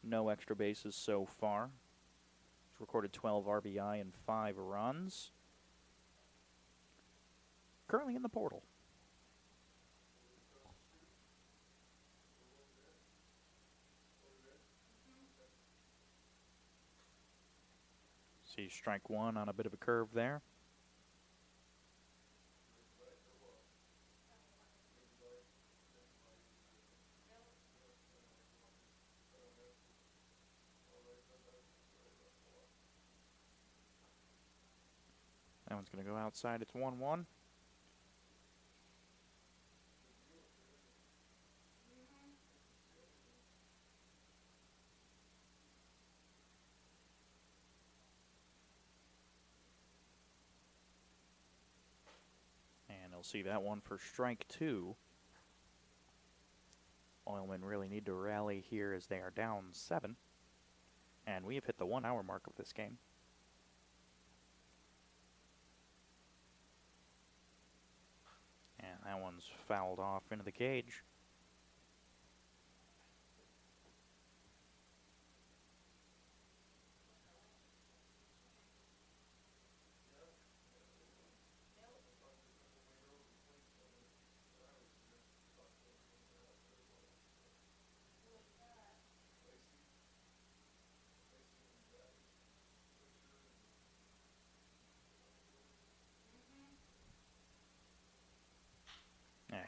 No extra bases so far. He's recorded 12 RBI and 5 runs. Currently in the portal. See strike 1 on a bit of a curve there. That one's going to go outside. It's 1-1. And he'll see that one for strike 2. Oilmen really need to rally here as they are down 7. And we have hit the 1 hour mark of this game. And that one's fouled off into the cage.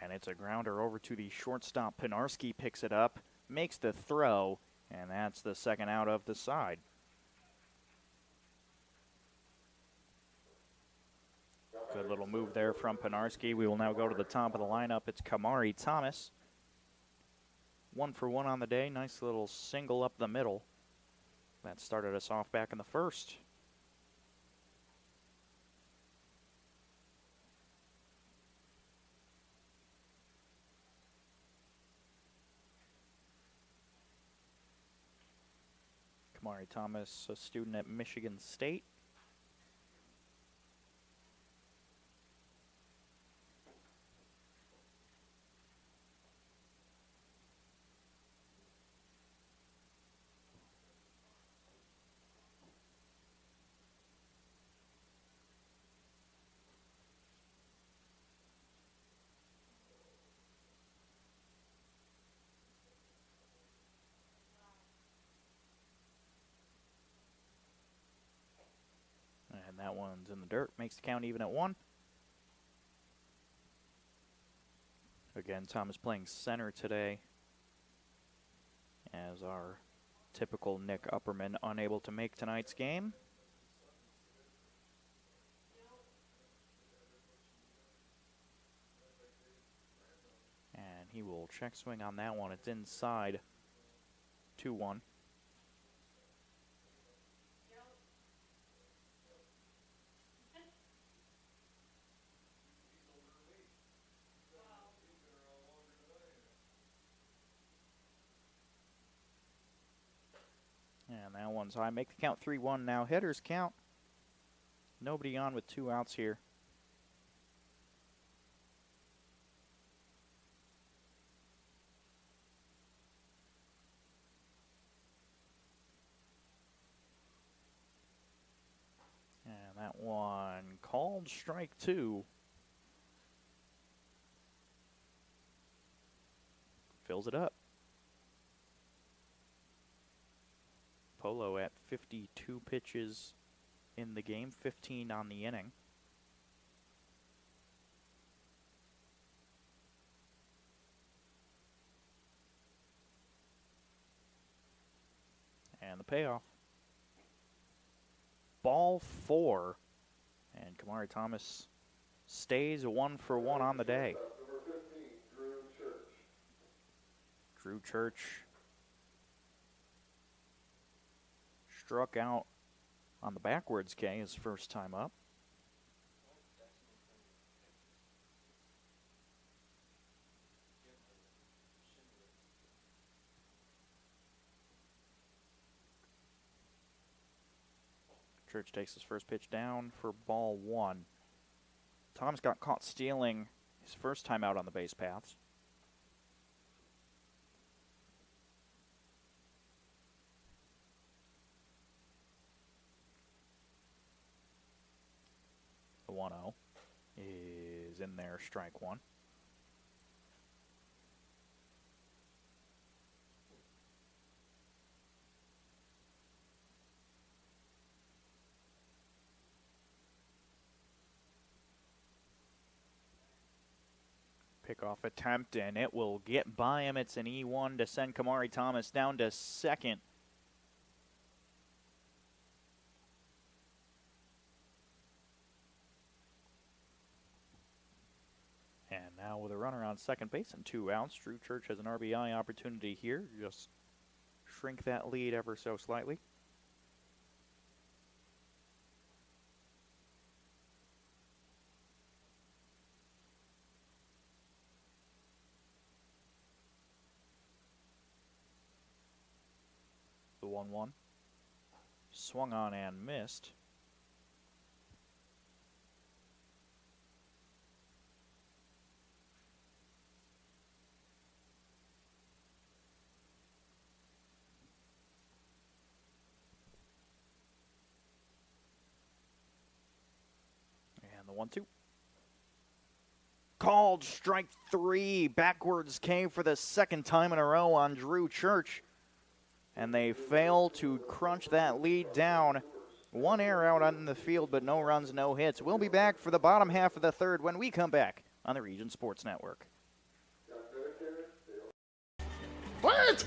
And it's a grounder over to the shortstop. Pinarski picks it up, makes the throw, and that's the second out of the side. Good little move there from Pinarski. We will now go to the top of the lineup. It's Kamari Thomas. 1 for 1 on the day. Nice little single up the middle. That started us off back in the first. Kamari Thomas, a student at Michigan State. And that one's in the dirt, makes the count even at 1. Again, Thomas playing center today, as our typical Nick Upperman unable to make tonight's game. And he will check swing on that one. It's inside 2-1. And that one's high. Make the count 3-1 now. Hitters count. Nobody on with 2 outs here. And that one called strike 2. Fills it up. Polo at 52 pitches in the game, 15 on the inning. And the payoff. Ball 4. And Kamari Thomas stays 1 for 1 on the day. Drew Church struck out on the backwards K his first time up. Church takes his first pitch down for ball 1. Thomas got caught stealing his first time out on the base paths. The 1-0 is in there, strike 1. Pickoff attempt, and it will get by him. It's an E1 to send Kamari Thomas down to second. And now with a runner on second base and 2 outs, Drew Church has an RBI opportunity here. Just shrink that lead ever so slightly. 1-1. Swung on and missed. And the 1-2. Called strike 3. Backwards came for the second time in a row on Drew Church. And they fail to crunch that lead down. One error out on the field, but no runs, no hits. We'll be back for the bottom half of the third when we come back on the Region Sports Network. Wait!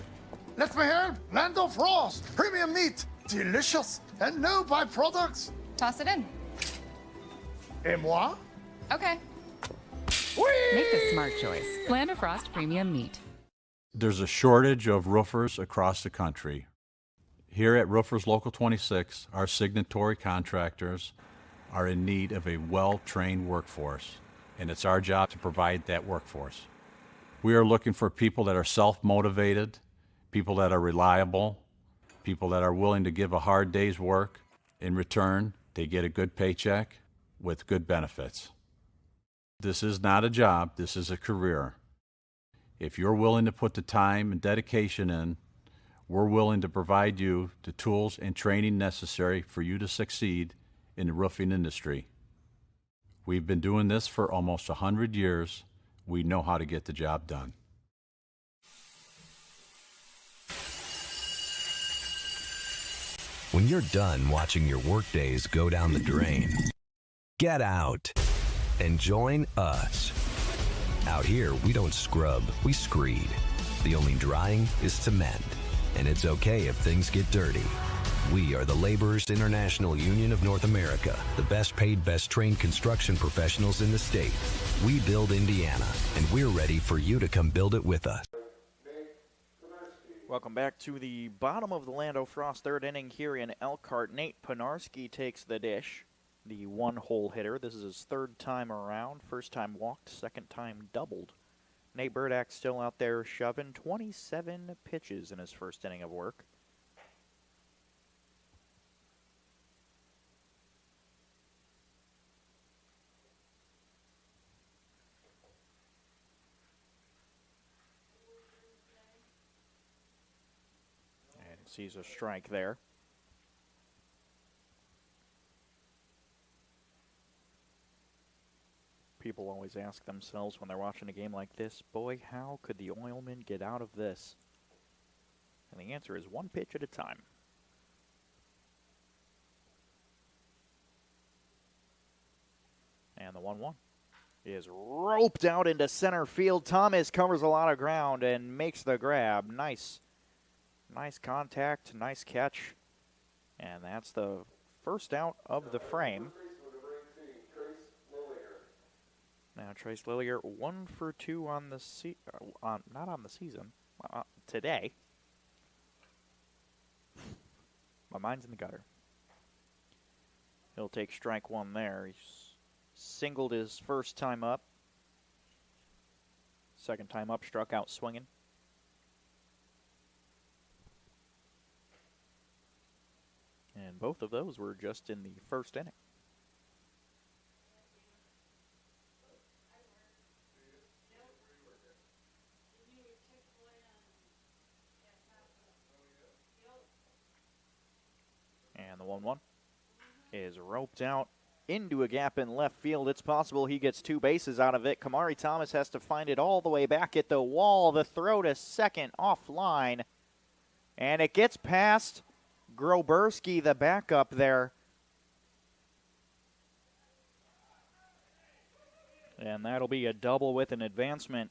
Let me help! Land of Frost! Premium meat! Delicious! And no byproducts! Toss it in. Et moi? Okay. Make the smart choice. Land of Frost Premium Meat. There's a shortage of roofers across the country. Here at Roofers Local 26, our signatory contractors are in need of a well-trained workforce, and it's our job to provide that workforce. We are looking for people that are self-motivated, people that are reliable, people that are willing to give a hard day's work. In return, they get a good paycheck with good benefits. This is not a job, this is a career. If you're willing to put the time and dedication in, we're willing to provide you the tools and training necessary for you to succeed in the roofing industry. We've been doing this for almost 100 years. We know how to get the job done. When you're done watching your workdays go down the drain, get out and join us. Out here, we don't scrub, we screed. The only drying is cement, and it's okay if things get dirty. We are the Laborers International Union of North America, the best paid, best trained construction professionals in the state. We build Indiana, and we're ready for you to come build it with us. Welcome back to the bottom of the Land of Frost third inning here in Elkhart. Nate Panarski takes the dish, the one-hole hitter. This is his third time around. First time walked, second time doubled. Nate Burdack still out there shoving 27 pitches in his first inning of work. And sees a strike there. People always ask themselves when they're watching a game like this, boy, how could the Oilmen get out of this? And the answer is one pitch at a time. And the 1-1 is roped out into center field. Thomas covers a lot of ground and makes the grab. Nice contact, nice catch. And that's the first out of the frame. Now Trace Lillier 1 for 2 on the not on the season, today. My mind's in the gutter. He'll take strike one there. He's singled his first time up. Second time up, struck out swinging. And both of those were just in the first inning. And the 1-1 is roped out into a gap in left field. It's possible he gets two bases out of it. Kamari Thomas has to find it all the way back at the wall. The throw to second offline. And it gets past Groberski, the backup there. And that'll be a double with an advancement.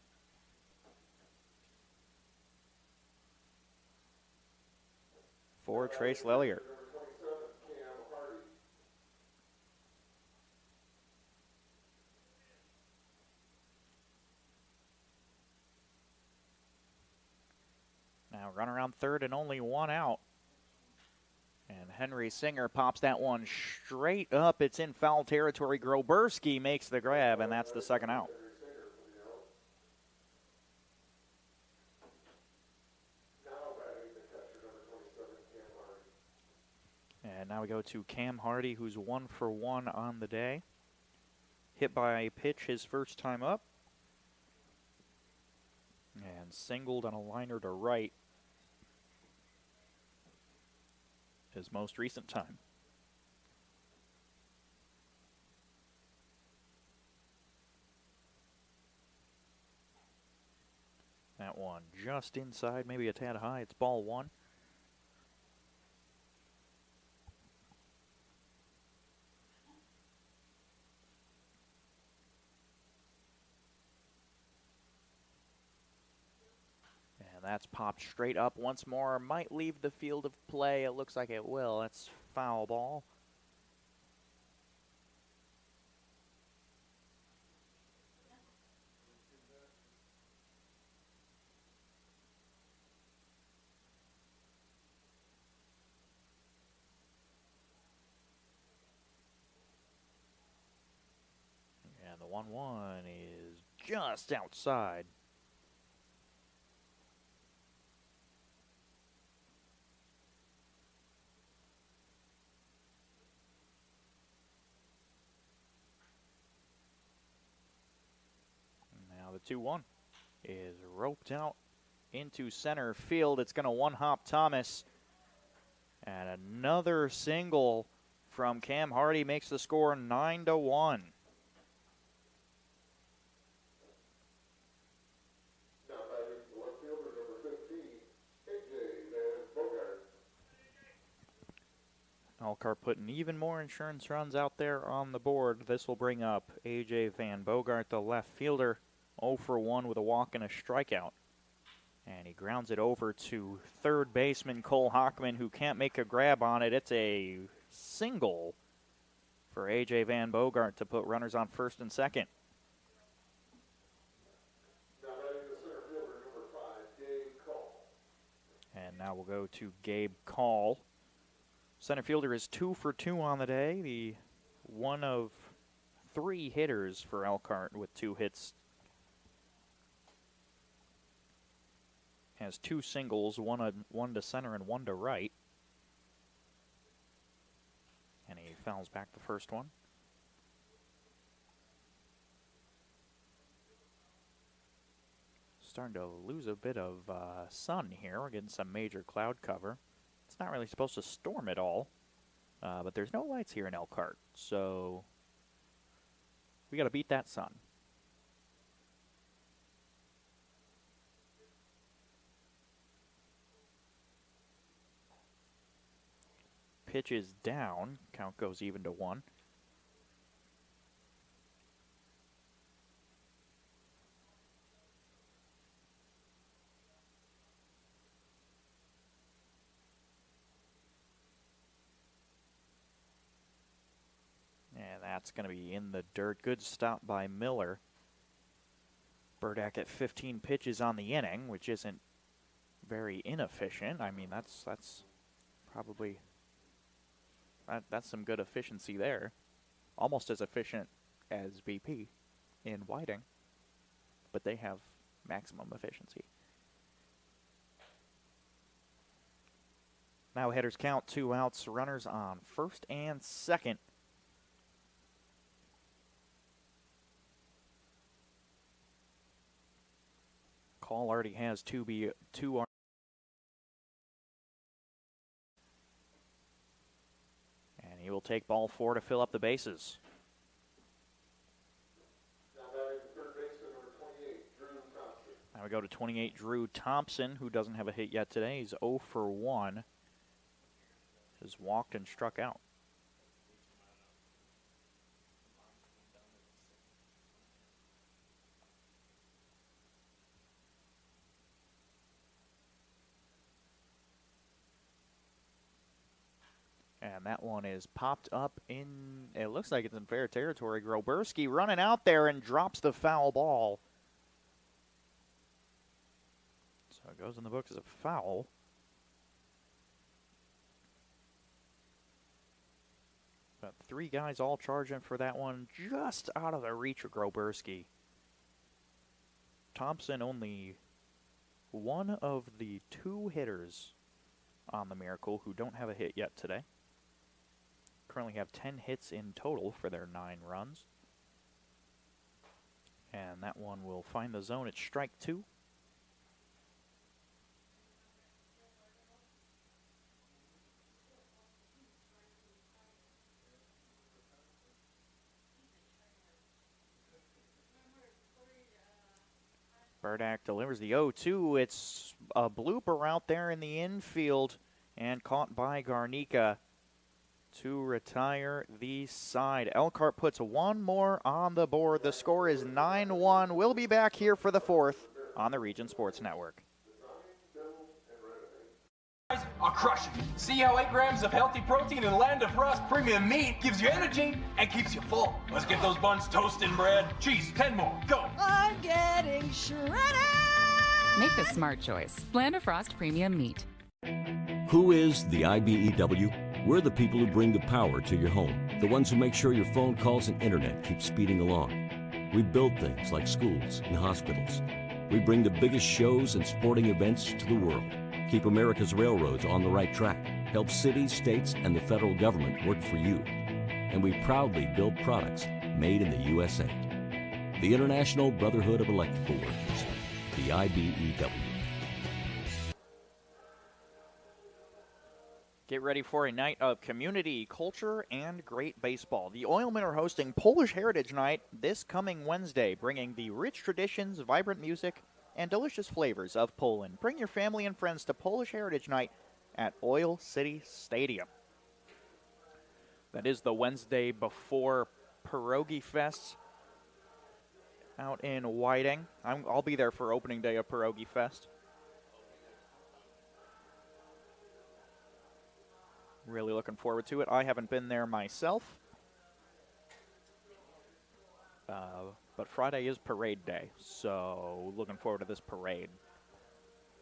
For Trace Lillier. Now run around third and only one out. And Henry Singer pops that one straight up. It's in foul territory. Groberski makes the grab, and that's the second out. And now we go to Cam Hardy, who's 1 for 1 on the day. Hit by a pitch his first time up. And singled on a liner to right his most recent time. That one just inside, maybe a tad high. It's ball 1. And that's popped straight up once more. Might leave the field of play. It looks like it will. That's foul ball. And the 1-1 is just outside. Now the 2-1 is roped out into center field. It's going to one-hop Thomas. And another single from Cam Hardy makes the score 9-1. Elkhart putting even more insurance runs out there on the board. This will bring up A.J. Van Bogart, the left fielder, 0 for 1 with a walk and a strikeout. And he grounds it over to third baseman Cole Hockman, who can't make a grab on it. It's a single for A.J. Van Bogart to put runners on first and second. And now we'll go to Gabe Call. Center fielder is 2 for 2 on the day. The one of 3 hitters for Elkhart with 2 hits. Has 2 singles, one to center and 1 to right. And he fouls back the first one. Starting to lose a bit of sun here. We're getting some major cloud cover. It's not really supposed to storm at all, but there's no lights here in Elkhart, so we got to beat that sun. Pitch is down. Count goes even to 1. And that's going to be in the dirt. Good stop by Miller. Burdak at 15 pitches on the inning, which isn't very inefficient. I mean, that's probably that's some good efficiency there. Almost as efficient as BP in Whiting, but they have maximum efficiency. Now hitters count, 2 outs, runners on first and second. Call already has 2 and he will take ball 4 to fill up the bases. Now we go to 28, Drew Thompson, who doesn't have a hit yet today. He's 0 for 1. Has walked and struck out. And that one is popped up in, it looks like it's in fair territory. Groberski running out there and drops the foul ball. So it goes in the books as a foul. But 3 guys all charging for that one, just out of the reach of Groberski. Thompson only one of the 2 hitters on the Miracle who don't have a hit yet today. currently have 10 hits in total for their 9 runs. And that one will find the zone at strike 2. Bardak delivers the 0-2. It's a blooper out there in the infield and caught by Garnica to retire the side. Elkhart puts one more on the board. The score is 9-1. We'll be back here for the 4th on the Region Sports Network. Are crushing. See how 8 grams of healthy protein in Land of Frost premium meat gives you energy and keeps you full. Let's get those buns toasting, bread. Cheese, 10 more. Go. I'm getting shredded. Make the smart choice. Land of Frost Premium Meat. Who is the IBEW? We're the people who bring the power to your home. The ones who make sure your phone calls and internet keep speeding along. We build things like schools and hospitals. We bring the biggest shows and sporting events to the world. Keep America's railroads on the right track. Help cities, states, and the federal government work for you. And we proudly build products made in the USA. The International Brotherhood of Electrical Workers, the IBEW. Get ready for a night of community, culture, and great baseball. The Oilmen are hosting Polish Heritage Night this coming Wednesday, bringing the rich traditions, vibrant music, and delicious flavors of Poland. Bring your family and friends to Polish Heritage Night at Oil City Stadium. That is the Wednesday before Pierogi Fest out in Whiting. I'll be there for opening day of Pierogi Fest. Really looking forward to it. I haven't been there myself. But Friday is parade day, so looking forward to this parade.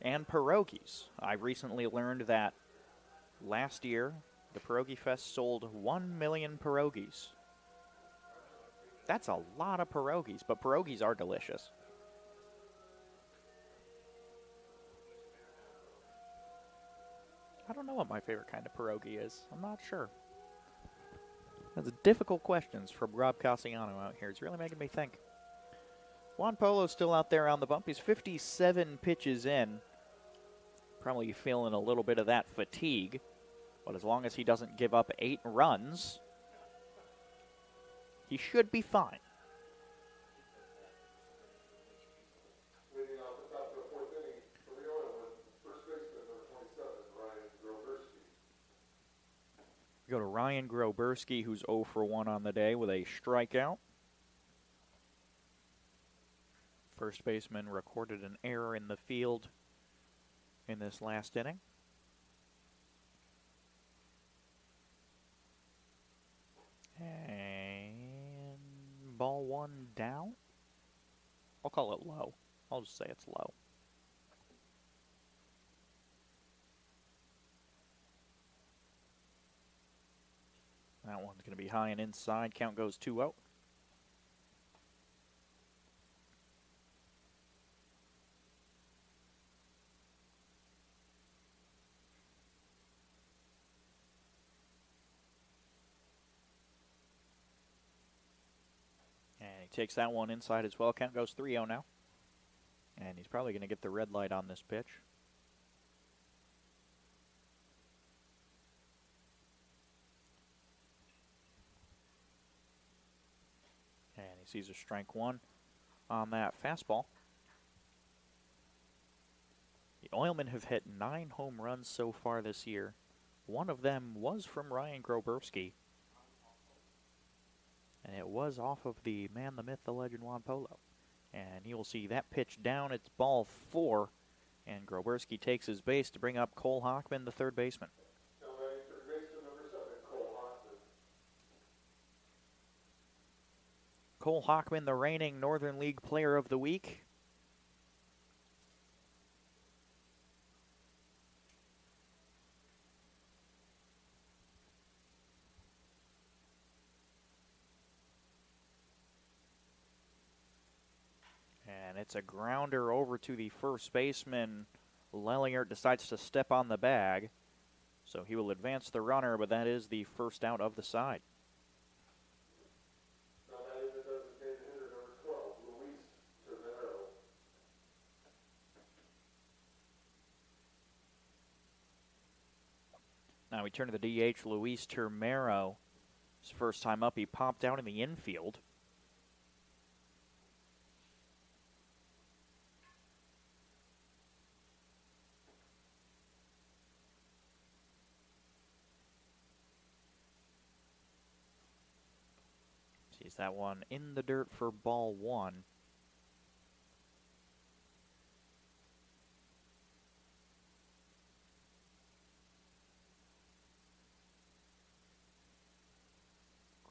And pierogies. I recently learned that last year, the Pierogi Fest sold 1 million pierogies. That's a lot of pierogies, but pierogies are delicious. I don't know what my favorite kind of pierogi is. I'm not sure. That's difficult questions from Rob Cassiano out here. It's really making me think. Juan Polo's still out there on the bump. He's 57 pitches in. Probably feeling a little bit of that fatigue. But as long as he doesn't give up 8 runs, he should be fine. Leading off the top of the 4th inning for the Oilmen, first baseman number 27, Ryan Groberski. We go to Ryan Groberski, who's 0 for 1 on the day with a strikeout. First baseman recorded an error in the field in this last inning. And ball 1 down. I'll call it low. I'll just say it's low. That one's going to be high and inside. Count goes 2-0. And he takes that one inside as well. Count goes 3-0 now. And he's probably going to get the red light on this pitch. And he sees a strike 1 on that fastball. The Oilmen have hit 9 home runs so far this year. One of them was from Ryan Groberski. And it was off of the man, the myth, the legend, Juan Polo. And you will see that pitch down. It's ball 4. And Groberski takes his base to bring up Cole Hockman, the third baseman. Now batting third baseman number 7, Cole Hockman. Cole Hockman, the reigning Northern League Player of the Week. And it's a grounder over to the first baseman. Lellinger decides to step on the bag. So he will advance the runner, but that is the first out of the side. Now that is the designated hitter number 12, Luis Termero. Now we turn to the DH, Luis Termero. His first time up, he popped out in the infield. Sees that one in the dirt for ball one.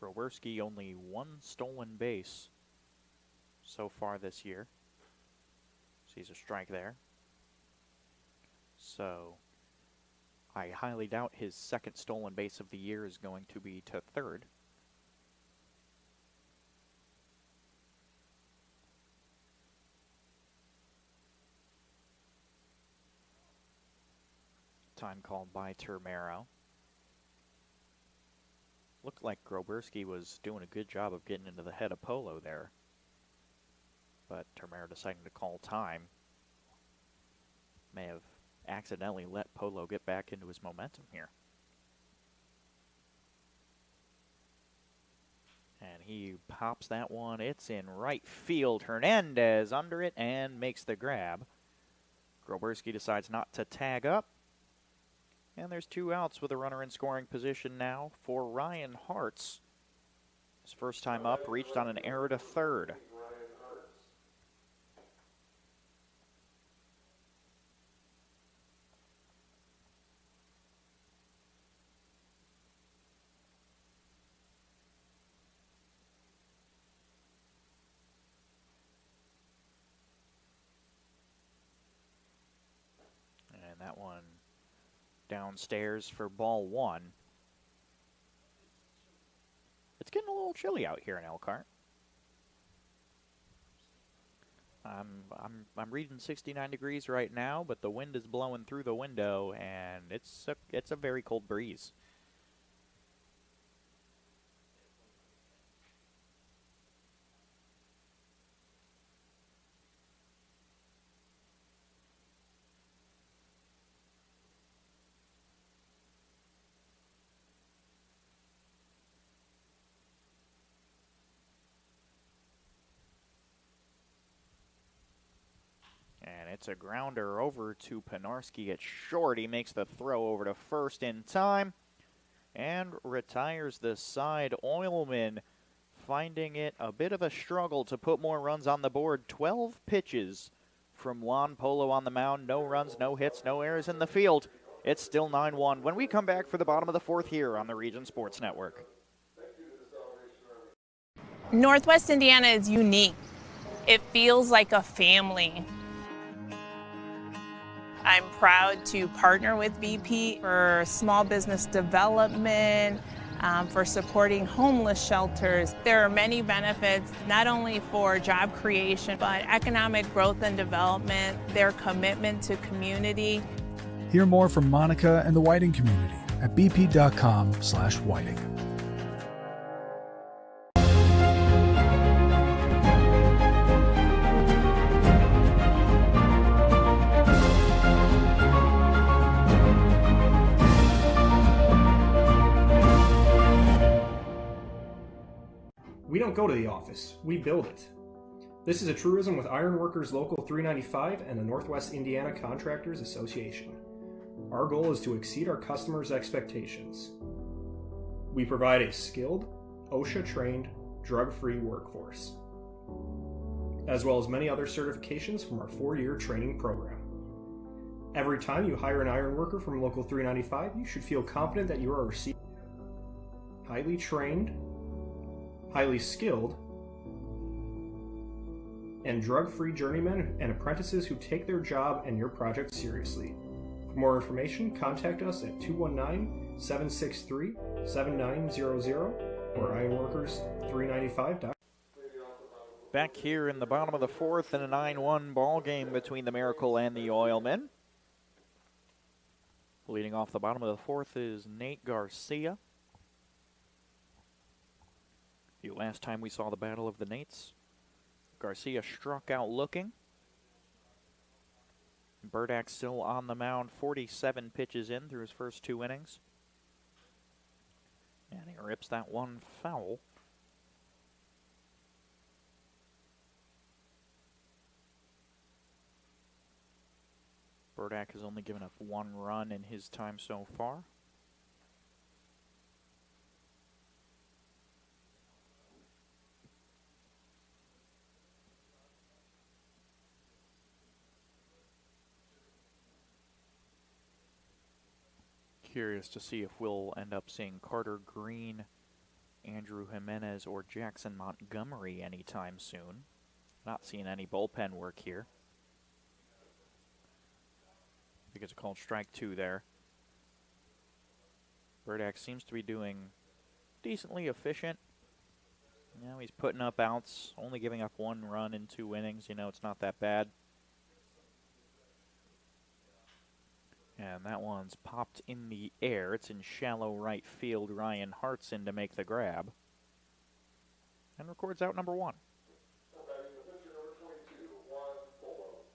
Groberski only one stolen base so far this year. Sees a strike there. So I highly doubt his second stolen base of the year is going to be to third. Time called by Termero. Looked like Groberski was doing a good job of getting into the head of Polo there. But Termero deciding to call time. May have accidentally let Polo get back into his momentum here. And he pops that one. It's in right field. Hernandez under it and makes the grab. Groberski decides not to tag up. And there's two outs with a runner in scoring position now for Ryan Hartz. His first time up, reached on an error to third. And that one downstairs for ball one. It's getting a little chilly out here in Elkhart. I'm reading 69 degrees right now, but the wind is blowing through the window, and it's a very cold breeze. And it's a grounder over to Penarski at short. He makes the throw over to first in time and retires the side. Oilmen finding it a bit of a struggle to put more runs on the board. 12 pitches from Juan Polo on the mound. No runs, no hits, no errors in the field. It's still 9-1 when we come back for the bottom of the fourth here on the Region Sports Network. Northwest Indiana is unique. It feels like a family. I'm proud to partner with BP for small business development, for supporting homeless shelters. There are many benefits, not only for job creation, but economic growth and development, their commitment to community. Hear more from Monica and the Whiting community at bp.com/whiting. We don't go to the office, we build it. This is a truism with Ironworkers Local 395 and the Northwest Indiana Contractors Association. Our goal is to exceed our customers' expectations. We provide a skilled, OSHA-trained, drug-free workforce, as well as many other certifications from our 4-year training program. Every time you hire an ironworker from Local 395, you should feel confident that you are receiving highly trained, highly skilled, and drug-free journeymen and apprentices who take their job and your project seriously. For more information, contact us at 219-763-7900 or ironworkers395.com. Back here in the bottom of the fourth in a 9-1 ball game between the Miracle and the Oilmen. Leading off the bottom of the fourth is Nate Garcia. The last time we saw the battle of the Nates, Garcia struck out looking. Burdak still on the mound, 47 pitches in through his first 2 innings. And he rips that one foul. Burdak has only given up 1 run in his time so far. Curious to see if we'll end up seeing Carter Green, Andrew Jimenez, or Jackson Montgomery anytime soon. Not seeing any bullpen work here. I think it's a called strike 2 there. Burdak seems to be doing decently efficient. You know, he's putting up outs, only giving up 1 run in 2 innings. You know, it's not that bad. And that one's popped in the air. It's in shallow right field. Ryan Hart's in to make the grab. And records out number 1.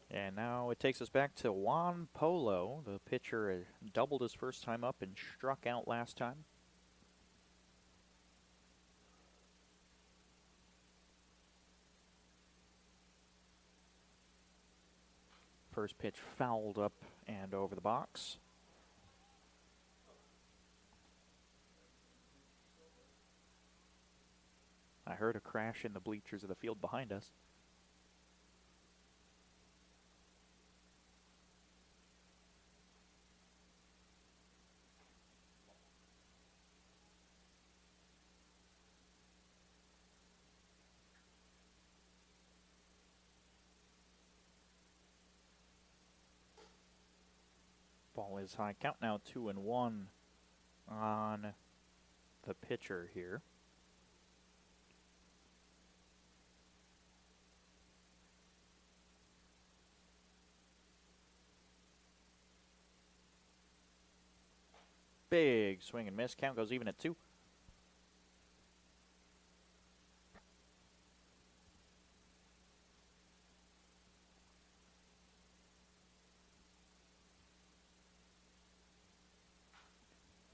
And now it takes us back to Juan Polo. The pitcher doubled his first time up and struck out last time. First pitch fouled up and over the box. I heard a crash in the bleachers of the field behind us. Ball is high. Count now 2-1 on the pitcher here. Big swing and miss. Count goes even at 2.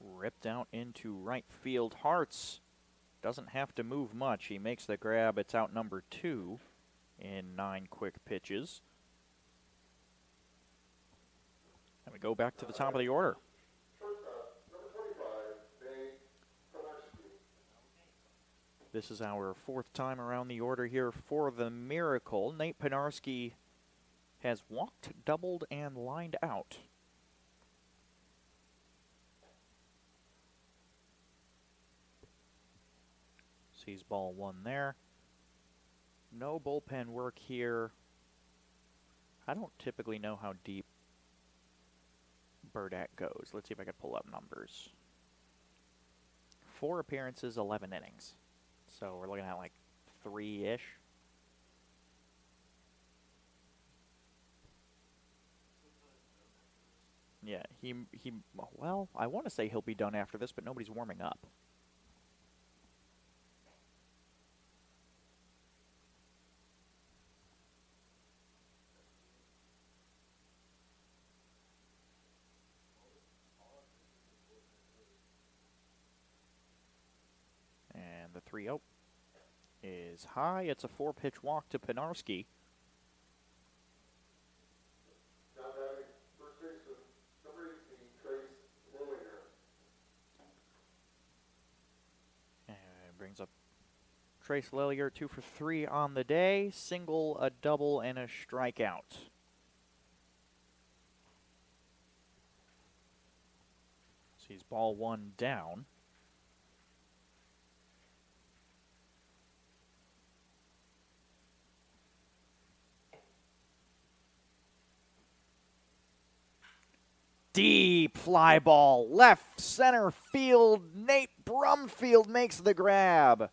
Ripped out into right field. Hartz doesn't have to move much. He makes the grab. It's out number 2 in 9 quick pitches. And we go back to the top of the order. This is our 4th time around the order here for the Miracle. Nate Penarski has walked, doubled, and lined out. Sees ball 1 there. No bullpen work here. I don't typically know how deep Burdak goes. Let's see if I can pull up numbers. 4 appearances, 11 innings. So we're looking at like 3-ish. Yeah, well, I want to say he'll be done after this, but nobody's warming up. And the 3-0 is high. It's a 4-pitch walk to Penarski. And brings up Trace Lillier, 2 for 3 on the day. Single, a double, and a strikeout. Sees ball 1 down. Deep fly ball, left center field. Nate Brumfield makes the grab.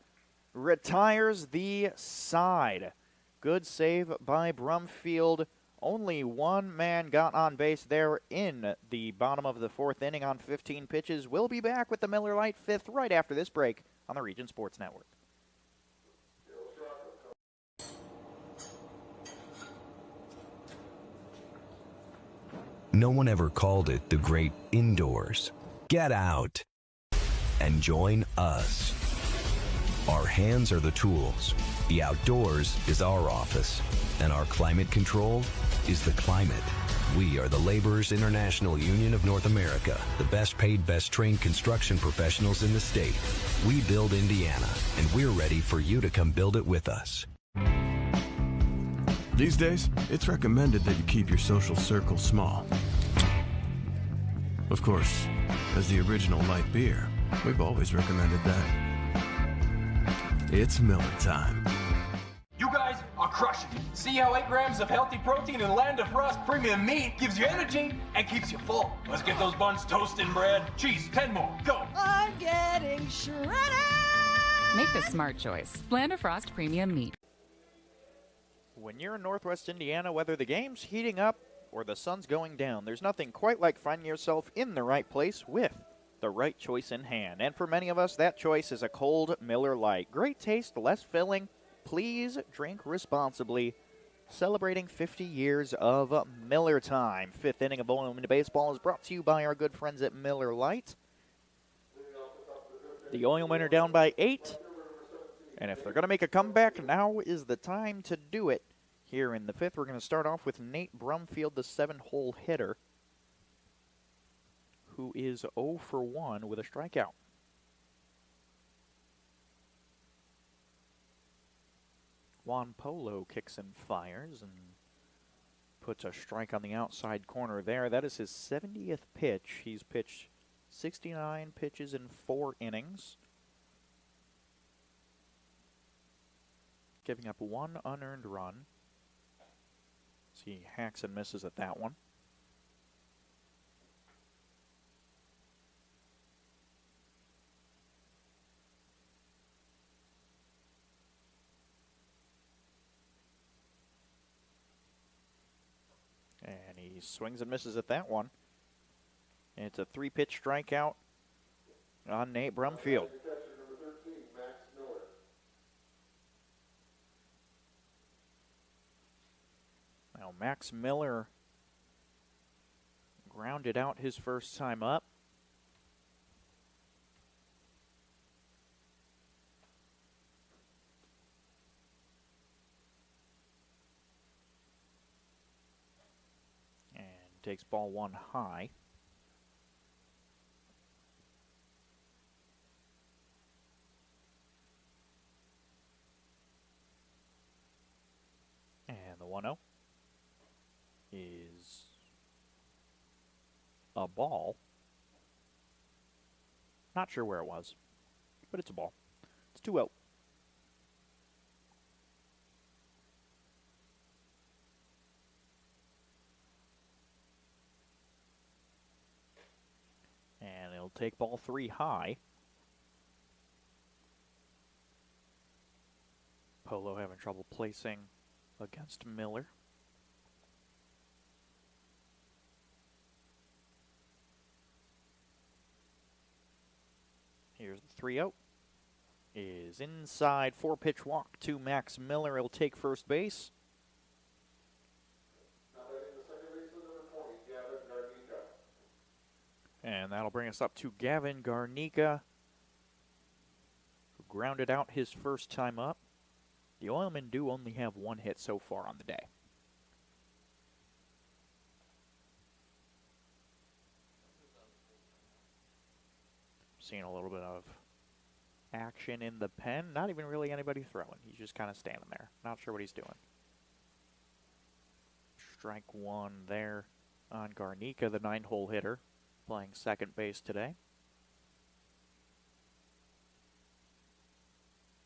Retires the side. Good save by Brumfield Only one man got on base there in the bottom of the fourth inning on 15 pitches. We'll be back with the Miller Lite fifth right after this break on the Region Sports Network. No one ever called it the great indoors. Get out and join us. Our hands are the tools. The outdoors is our office. And our climate control is the climate. We are the Laborers International Union of North America, the best paid, best trained construction professionals in the state. We build Indiana, and we're ready for you to come build it with us. These days, it's recommended that you keep your social circle small. Of course, as the original light beer, we've always recommended that. It's Miller time. You guys are crushing it. See how 8 grams of healthy protein in Land of Frost premium meat gives you energy and keeps you full. Let's get those buns toasting, bread. Cheese, 10 more. Go. I'm getting shredded. Make the smart choice. Land of Frost Premium Meat. When you're in Northwest Indiana, whether the game's heating up or the sun's going down, there's nothing quite like finding yourself in the right place with the right choice in hand. And for many of us, that choice is a cold Miller Lite. Great taste, less filling. Please drink responsibly. Celebrating 50 years of Miller time. Fifth inning of Oilmen baseball is brought to you by our good friends at Miller Lite. The Oilmen are down by 8. And if they're going to make a comeback, now is the time to do it. Here in the fifth, we're going to start off with Nate Brumfield, the 7-hole hitter, who is 0 for 1 with a strikeout. Juan Polo kicks and fires and puts a strike on the outside corner there. That is his 70th pitch. He's pitched 69 pitches in 4 innings, giving up 1 unearned run. So he hacks and misses at that one. And he swings and misses at that one. And it's a 3-pitch strikeout on Nate Brumfield. Now Max Miller grounded out his first time up. And takes ball 1 high. And the 1-0 is a ball. Not sure where it was, but it's a ball. It's 2-0. And it'll take ball 3 high. Polo having trouble placing against Miller. Here's the 3-0. Is inside, 4-pitch walk to Max Miller. He'll take first base. And that'll bring us up to Gavin Garnica, who grounded out his first time up. The Oilmen do only have 1 hit so far on the day. Seeing a little bit of action in the pen. Not even really anybody throwing. He's just kind of standing there. Not sure what he's doing. Strike 1 there on Garnica, the 9-hole hitter, playing second base today.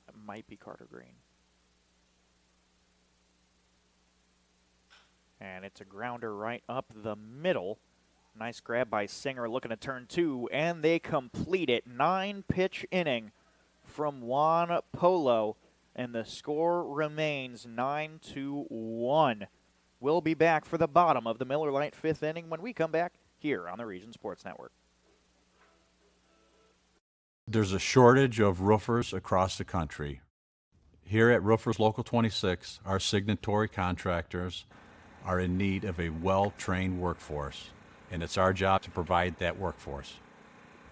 That might be Carter Green. And it's a grounder right up the middle. Nice grab by Singer, looking to turn 2, and they complete it. 9-pitch inning from Juan Polo, and the score remains 9-1. We'll be back for the bottom of the Miller Lite fifth inning when we come back here on the Region Sports Network. There's a shortage of roofers across the country. Here at Roofers Local 26, our signatory contractors are in need of a well-trained workforce, and it's our job to provide that workforce.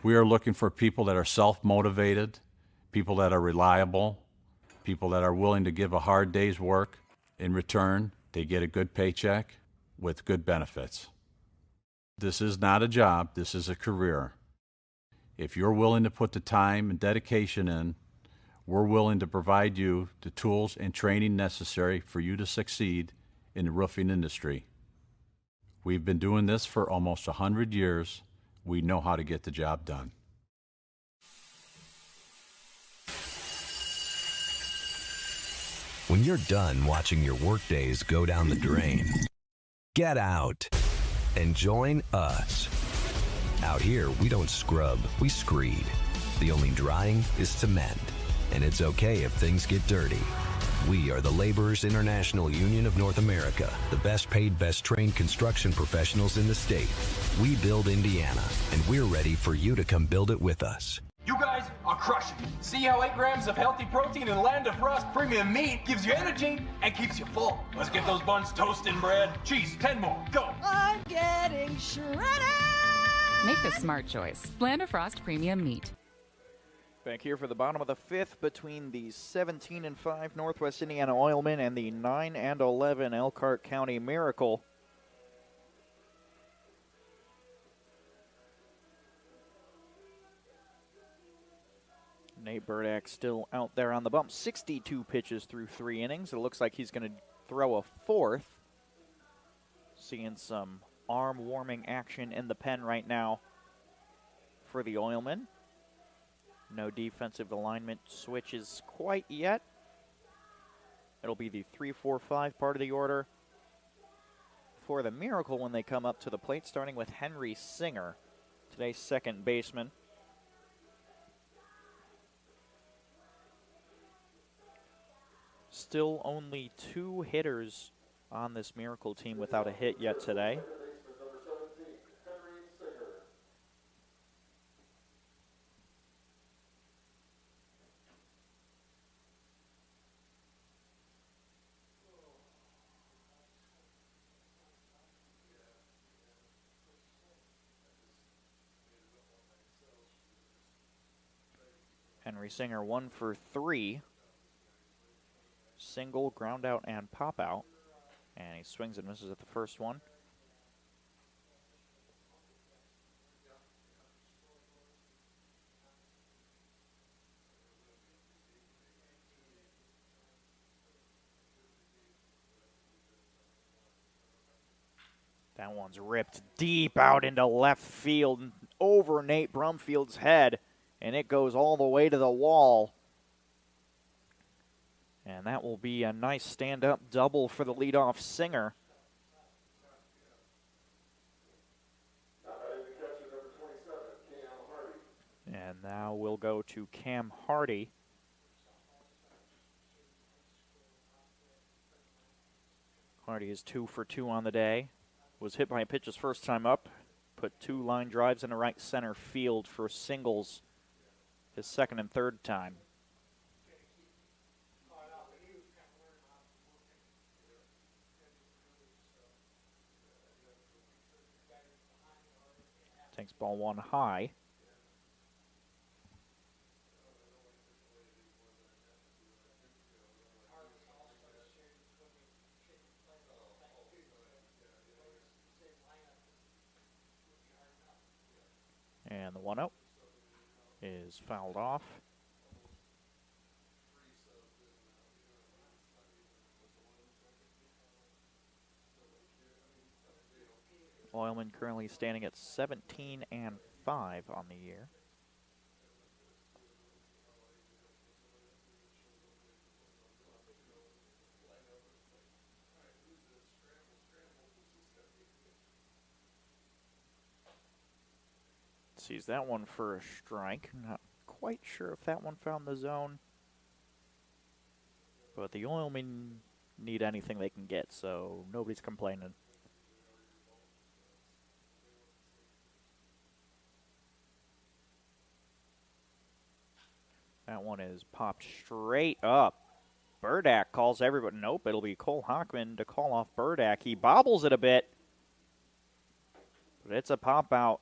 We are looking for people that are self-motivated, people that are reliable, people that are willing to give a hard day's work. In return, they get a good paycheck with good benefits. This is not a job, this is a career. If you're willing to put the time and dedication in, we're willing to provide you the tools and training necessary for you to succeed in the roofing industry. We've been doing this for almost 100 years. We know how to get the job done. When you're done watching your workdays go down the drain, get out and join us. Out here, we don't scrub, we screed. The only drying is cement, and it's okay if things get dirty. We are the Laborers International Union of North America, the best paid, best trained construction professionals in the state. We build Indiana, and we're ready for you to come build it with us. You guys are crushing it. See how 8 grams of healthy protein and Land of Frost premium meat gives you energy and keeps you full. Let's get those buns toasted and bread. Cheese, 10 more. Go. I'm getting shredded. Make the smart choice. Land of Frost Premium Meat. Back here for the bottom of the fifth between the 17-5 Northwest Indiana Oilmen and the 9-11 Elkhart County Miracle. Nate Burdack still out there on the bump. 62 pitches through 3 innings. It looks like he's going to throw a fourth. Seeing some arm-warming action in the pen right now for the Oilmen. No defensive alignment switches quite yet. It'll be the 3-4-5 part of the order for the Miracle when they come up to the plate, starting with Henry Singer, today's second baseman. Still only 2 hitters on this Miracle team without a hit yet today. Henry Singer 1 for 3. Single, ground out, and pop out. And he swings and misses at the first one. That one's ripped deep out into left field, over Nate Brumfield's head, and it goes all the way to the wall. And that will be a nice stand-up double for the leadoff Singer. And now we'll go to Cam Hardy. Hardy is 2 for 2 on the day. Was hit by a pitch his first time up. Put 2 line drives into right center field for singles his second and third time. Takes ball 1 high. And the 1-0 is fouled off. Oilmen currently standing at 17-5 on the year. Sees that one for a strike. Not quite sure if that one found the zone. But the Oilmen need anything they can get, so nobody's complaining. That one is popped straight up. Burdak calls everybody. Nope, it'll be Cole Hockman to call off Burdak. He bobbles it a bit, but it's a pop out.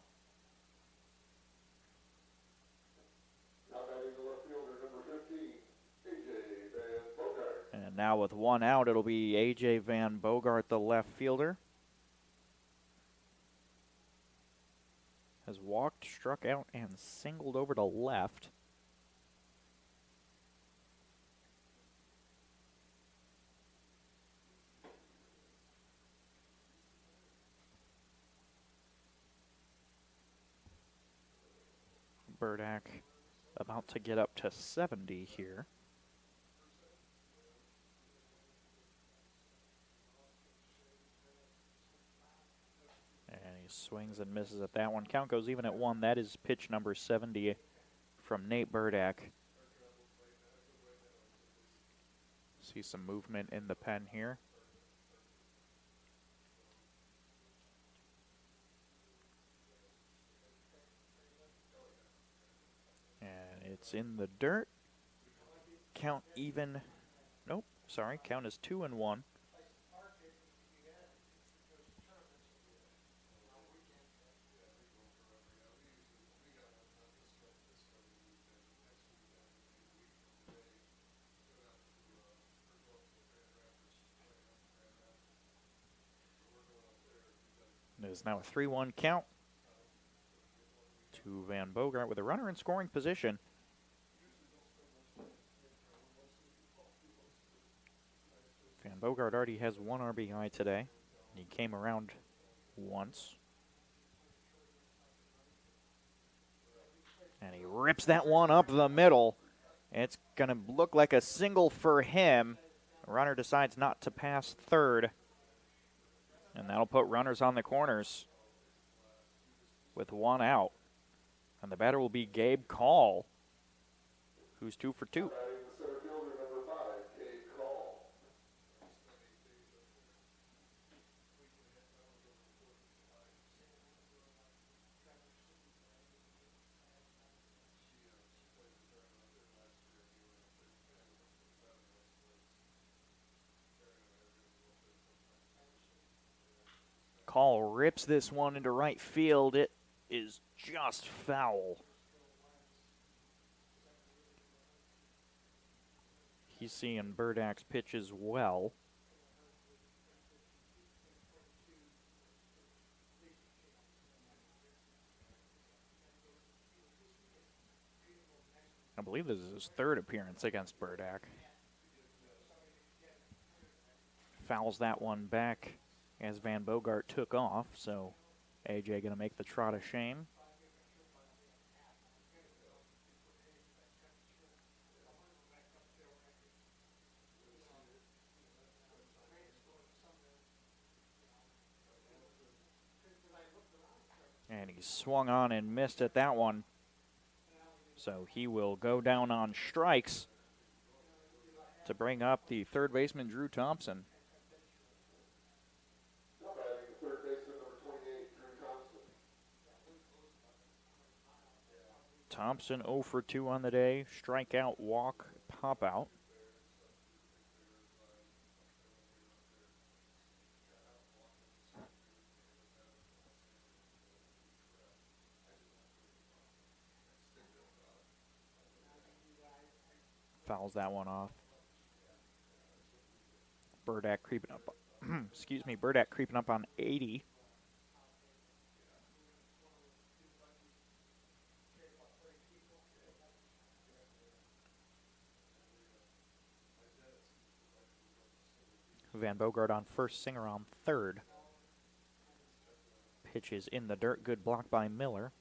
And now with one out, it'll be A.J. Van Bogart, the left fielder. Has walked, struck out, and singled over to left. Burdak about to get up to 70 here. And he swings and misses at that one. Count goes even at 1. That is pitch number 70 from Nate Burdak. See some movement in the pen here. And it's in the dirt. Count even. Nope, sorry. Count is 2-1. It is now a 3-1 count to Van Bogart with a runner in scoring position. Van Bogart already has 1 RBI today. He came around once. And he rips that one up the middle. It's going to look like a single for him. The runner decides not to pass third. And that'll put runners on the corners with 1 out. And the batter will be Gabe Call, who's 2 for 2. Call rips this one into right field. It is just foul. He's seeing Burdak's pitch as well. I believe this is his 3rd appearance against Burdak. Fouls that one back as Van Bogart took off, so AJ going to make the trot a shame. And he swung on and missed at that one. So he will go down on strikes to bring up the third baseman, Drew Thompson. Thompson 0 for 2 on the day. Strikeout, walk, pop out. Fouls that one off. Burdak creeping up. Excuse me, Burdak creeping up on 80. Van Bogart on first, Singer on third. Pitch is in the dirt. Good block by Miller.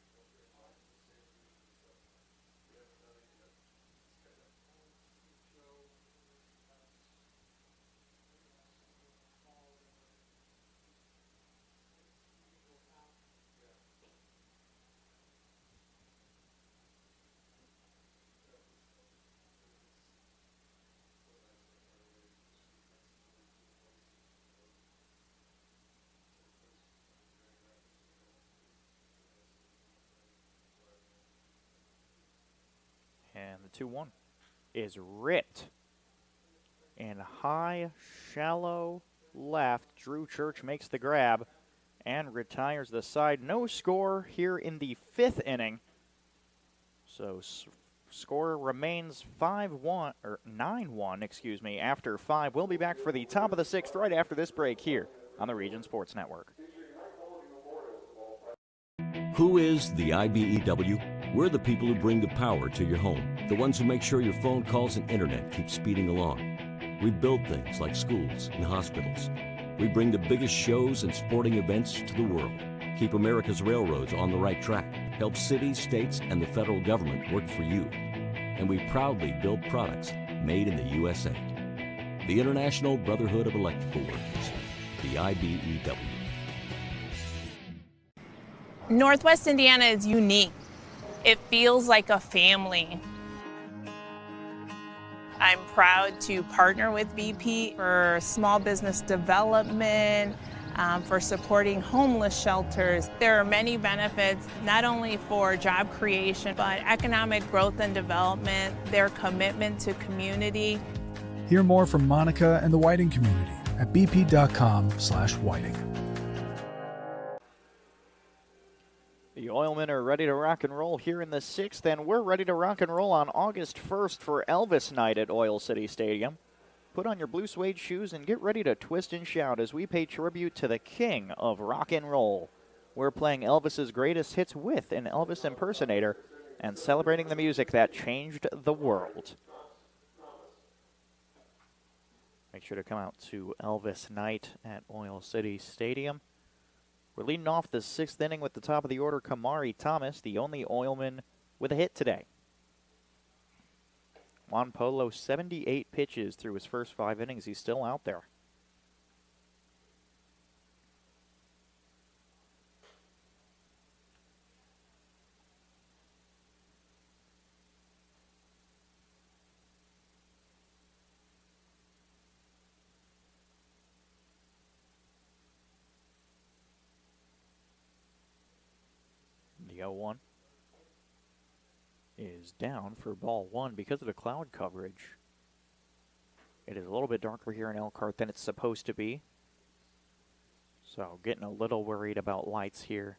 And the 2-1 is ripped. In high, shallow left, Drew Church makes the grab and retires the side. No score here in the 5th inning. So score remains 5-1 or 9-1, excuse me, after 5. We'll be back for the top of the 6th right after this break here on the Region Sports Network. Who is the IBEW? We're the people who bring the power to your home, the ones who make sure your phone calls and internet keep speeding along. We build things like schools and hospitals. We bring the biggest shows and sporting events to the world, keep America's railroads on the right track, help cities, states, and the federal government work for you. And we proudly build products made in the USA. The International Brotherhood of Electrical Workers, the IBEW. Northwest Indiana is unique. It feels like a family. I'm proud to partner with BP for small business development, for supporting homeless shelters. There are many benefits, not only for job creation, but economic growth and development, their commitment to community. Hear more from Monica and the Whiting community at bp.com/whiting. The Oilmen are ready to rock and roll here in the 6th, and we're ready to rock and roll on August 1st for Elvis Night at Oil City Stadium. Put on your blue suede shoes and get ready to twist and shout as we pay tribute to the king of rock and roll. We're playing Elvis's greatest hits with an Elvis impersonator and celebrating the music that changed the world. Make sure to come out to Elvis Night at Oil City Stadium. We're leading off the 6th inning with the top of the order, Kamari Thomas, the only Oilman with a hit today. Juan Polo, 78 pitches through his first 5 innings. He's still out there. The 0-1 is down for ball 1 because of the cloud coverage. It is a little bit darker here in Elkhart than it's supposed to be. So getting a little worried about lights here.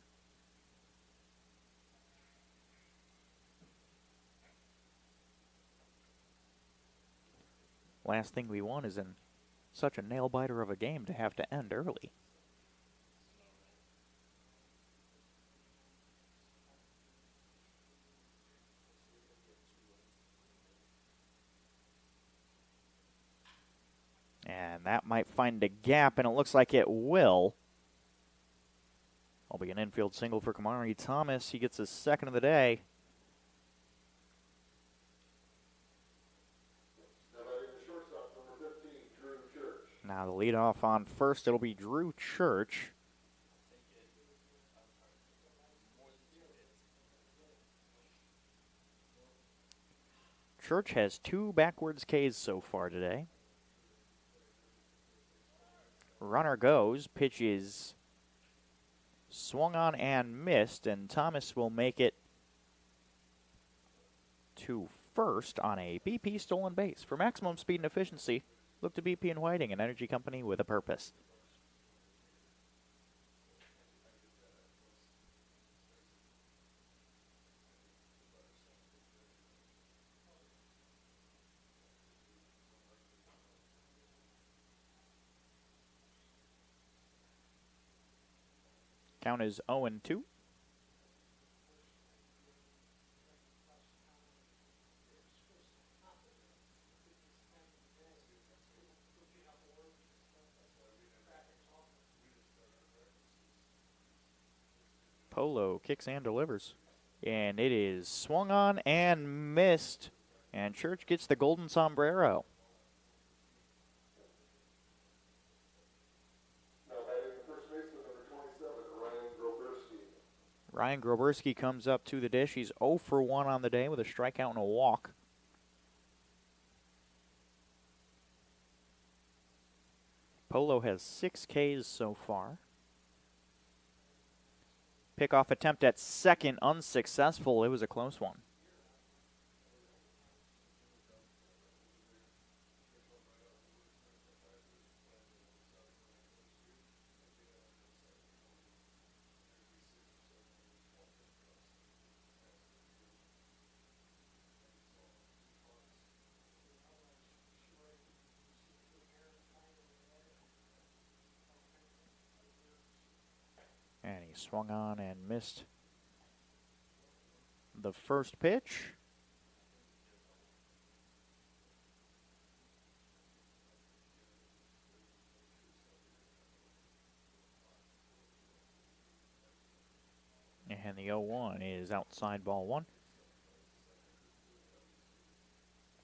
Last thing we want is in such a nail-biter of a game to have to end early. And that might find a gap, and it looks like it will. Will be an infield single for Kamari Thomas. He gets his 2nd of the day. Now the leadoff on first, it'll be Drew Church. Church has 2 backwards Ks so far today. Runner goes, pitch is swung on and missed, and Thomas will make it to first on a BP stolen base. For maximum speed and efficiency, look to BP and Whiting, an energy company with a purpose. Count is 0-2. Polo kicks and delivers. And it is swung on and missed. And Church gets the golden sombrero. Ryan Groberski comes up to the dish. He's 0 for 1 on the day with a strikeout and a walk. Polo has 6 Ks so far. Pickoff attempt at second, unsuccessful. It was a close one. swung on and missed the first pitch. And the 0-1 is outside ball one.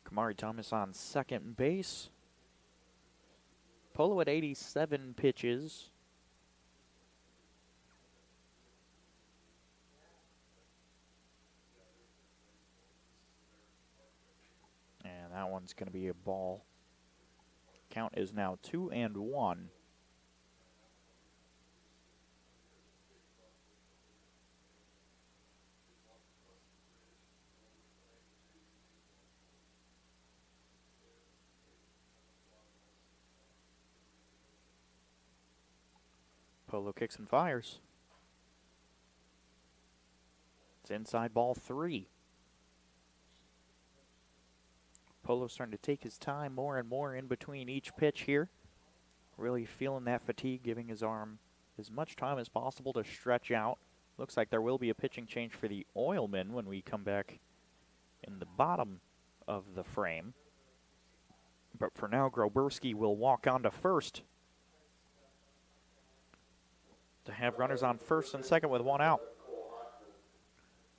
Kamari Thomas on second base. Polo at 87 pitches. And that one's going to be a ball. Count is now 2-1. Polo kicks and fires. It's inside ball three. Polo starting to take his time more and more in between each pitch here. Really feeling that fatigue, giving his arm as much time as possible to stretch out. Looks like there will be a pitching change for the Oilmen when we come back in the bottom of the frame. But for now, Groberski will walk on to first to have runners on first and second with one out.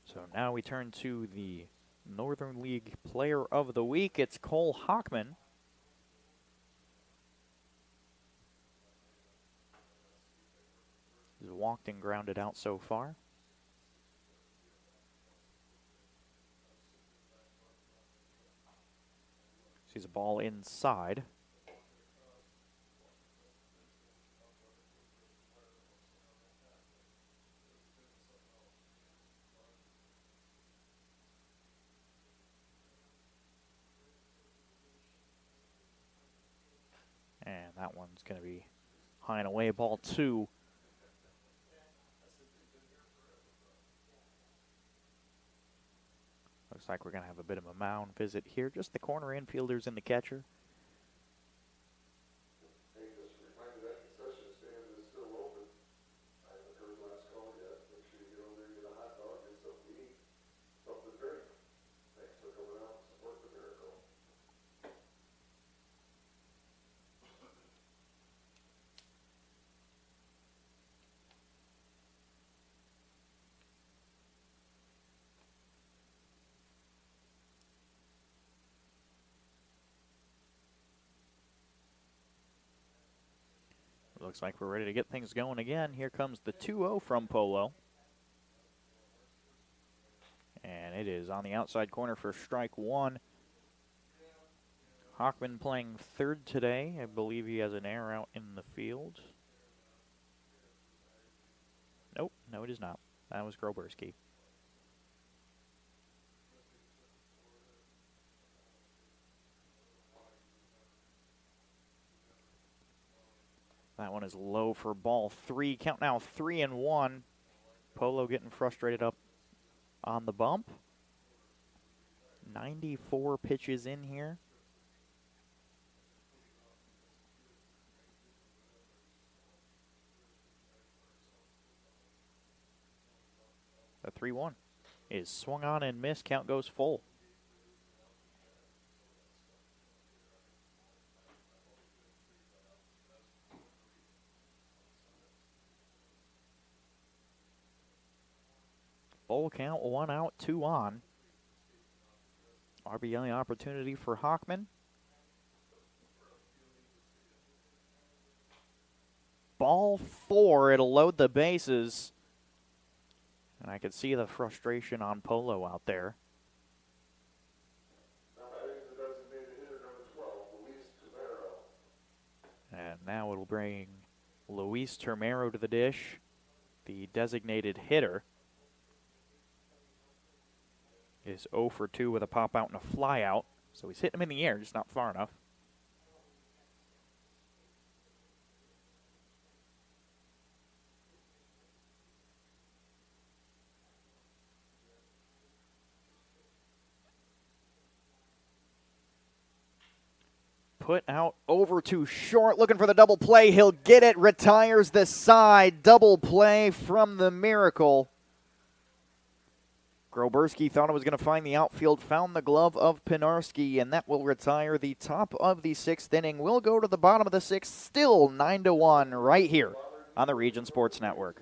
So now we turn to the Northern League Player of the Week. It's Cole Hockman. He's walked and grounded out so far. Sees a ball inside. And that one's going to be high and away, ball two. Looks like we're going to have a bit of a mound visit here. Just the corner infielders and the catcher. Looks like we're ready to get things going again. Here comes the 2-0 from Polo. And it is on the outside corner for strike one. Hockman playing third today. I believe he has an error out in the field. Nope, no it is not. That was Groberski. That one is low for ball three. Count now 3-1. Polo getting frustrated up on the bump. 94 pitches in here. The 3-1 is swung on and missed. Count goes full. Full count, 1 out, 2 on. RBI opportunity for Hockman. Ball four, it'll load the bases. And I can see the frustration on Polo out there. And now it'll bring Luis Termero to the dish, the designated hitter. Is 0 for 2 with a pop out and a fly out. So he's hitting him in the air, just not far enough. put out over to short, looking for the double play. He'll get it, retires the side. Double play from the Miracle. Groberski thought it was going to find the outfield, found the glove of Pinarski, and that will retire the top of the 6th inning. We'll go to the bottom of the 6th, still 9-1 right here on the Region Sports Network.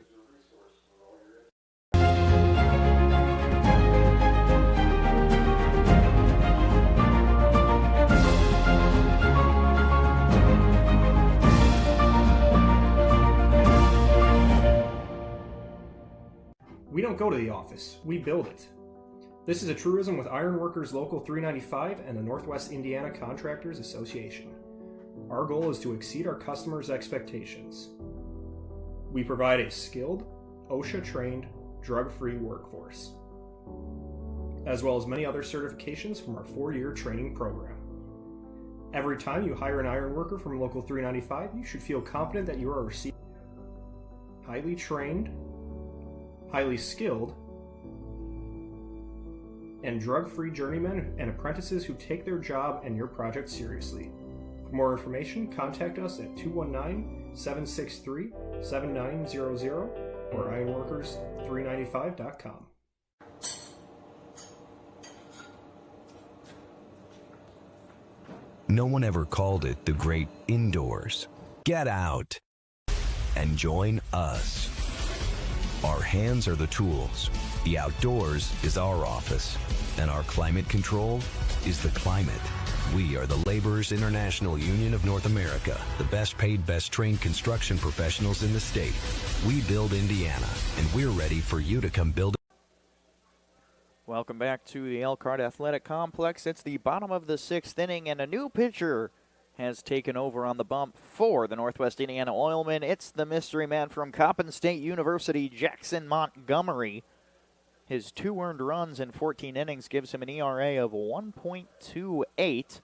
We don't go to the office, we build it. This is a truism with Ironworkers Local 395 and the Northwest Indiana Contractors Association. Our goal is to exceed our customers' expectations. We provide a skilled, OSHA-trained, drug-free workforce, as well as many other certifications from our 4-year training program. Every time you hire an ironworker from Local 395, you should feel confident that you are receiving highly trained, highly skilled, and drug-free journeymen and apprentices who take their job and your project seriously. For more information, contact us at 219-763-7900 or ironworkers395.com. No one ever called it the great indoors. Get out and join us. Our hands are the tools. The outdoors is our office. And our climate control is the climate. We are the Laborers International Union of North America, the best paid, best trained construction professionals in the state. We build Indiana, and we're ready for you to come build. Welcome back to the Elkhart Athletic Complex. It's the bottom of the 6th inning, and a new pitcher has taken over on the bump for the Northwest Indiana Oilmen. It's the mystery man from Coppin State University, Jackson Montgomery. His 2 earned runs in 14 innings gives him an ERA of 1.28.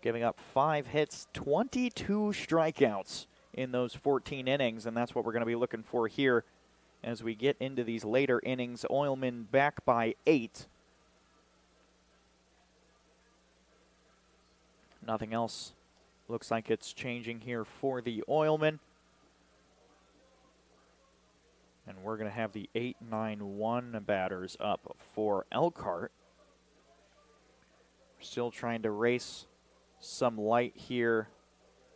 Giving up 5 hits, 22 strikeouts in those 14 innings, and that's what we're going to be looking for here as we get into these later innings. Oilmen back by 8. Nothing else looks like it's changing here for the Oilmen. And we're going to have the 8-9-1 batters up for Elkhart. We're still trying to race some light here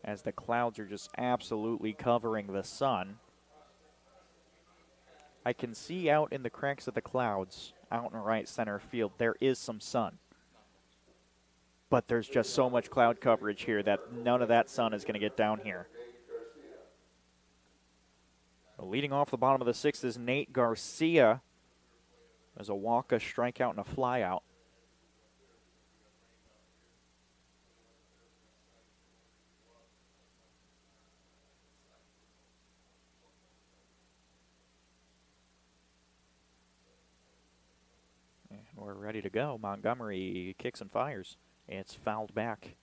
as the clouds are just absolutely covering the sun. I can see out in the cracks of the clouds, out in right center field, there is some sun. But there's just so much cloud coverage here that none of that sun is going to get down here. Leading off the bottom of the 6th is Nate Garcia. There's a walk, a strikeout, and a flyout. And we're ready to go. Montgomery kicks and fires. It's fouled back.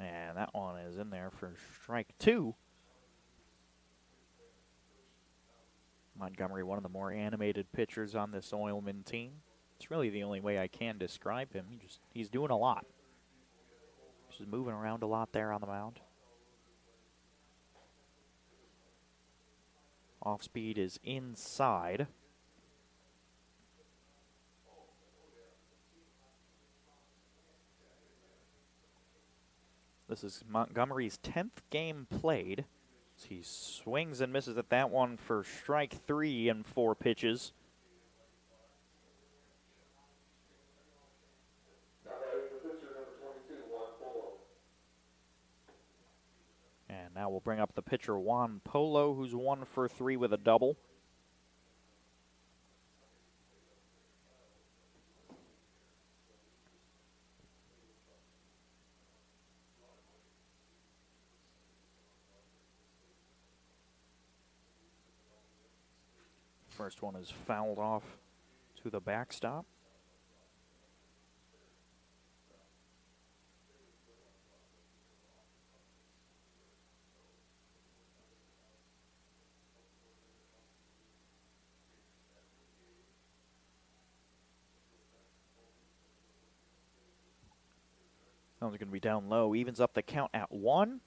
And that one is in there for strike 2. Montgomery, one of the more animated pitchers on this Oilman team. It's really the only way I can describe him. He's doing a lot. He's moving around a lot there on the mound. Off speed is inside. This is Montgomery's 10th game played. He swings and misses at that one for strike 3 and 4 pitches. And now we'll bring up the pitcher Juan Polo, who's 1 for 3 with a double. First one is fouled off to the backstop. That one's going to be down low. Evens up the count at 1.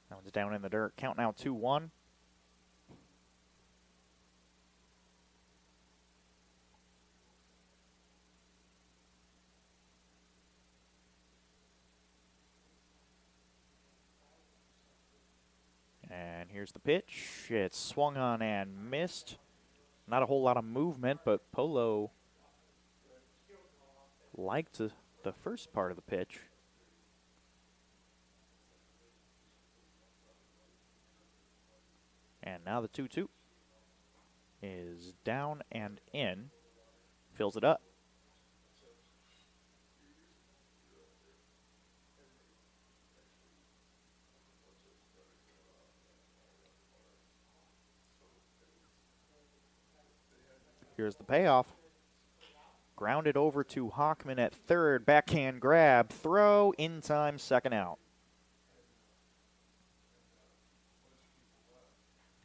That one's down in the dirt. Count now 2-1. And here's the pitch. It's swung on and missed. Not a whole lot of movement, but Polo liked the first part of the pitch. And now the 2-2 is down and in. Fills it up. Here's the payoff. Grounded over to Hockman at third. Backhand grab. Throw in time. Second out.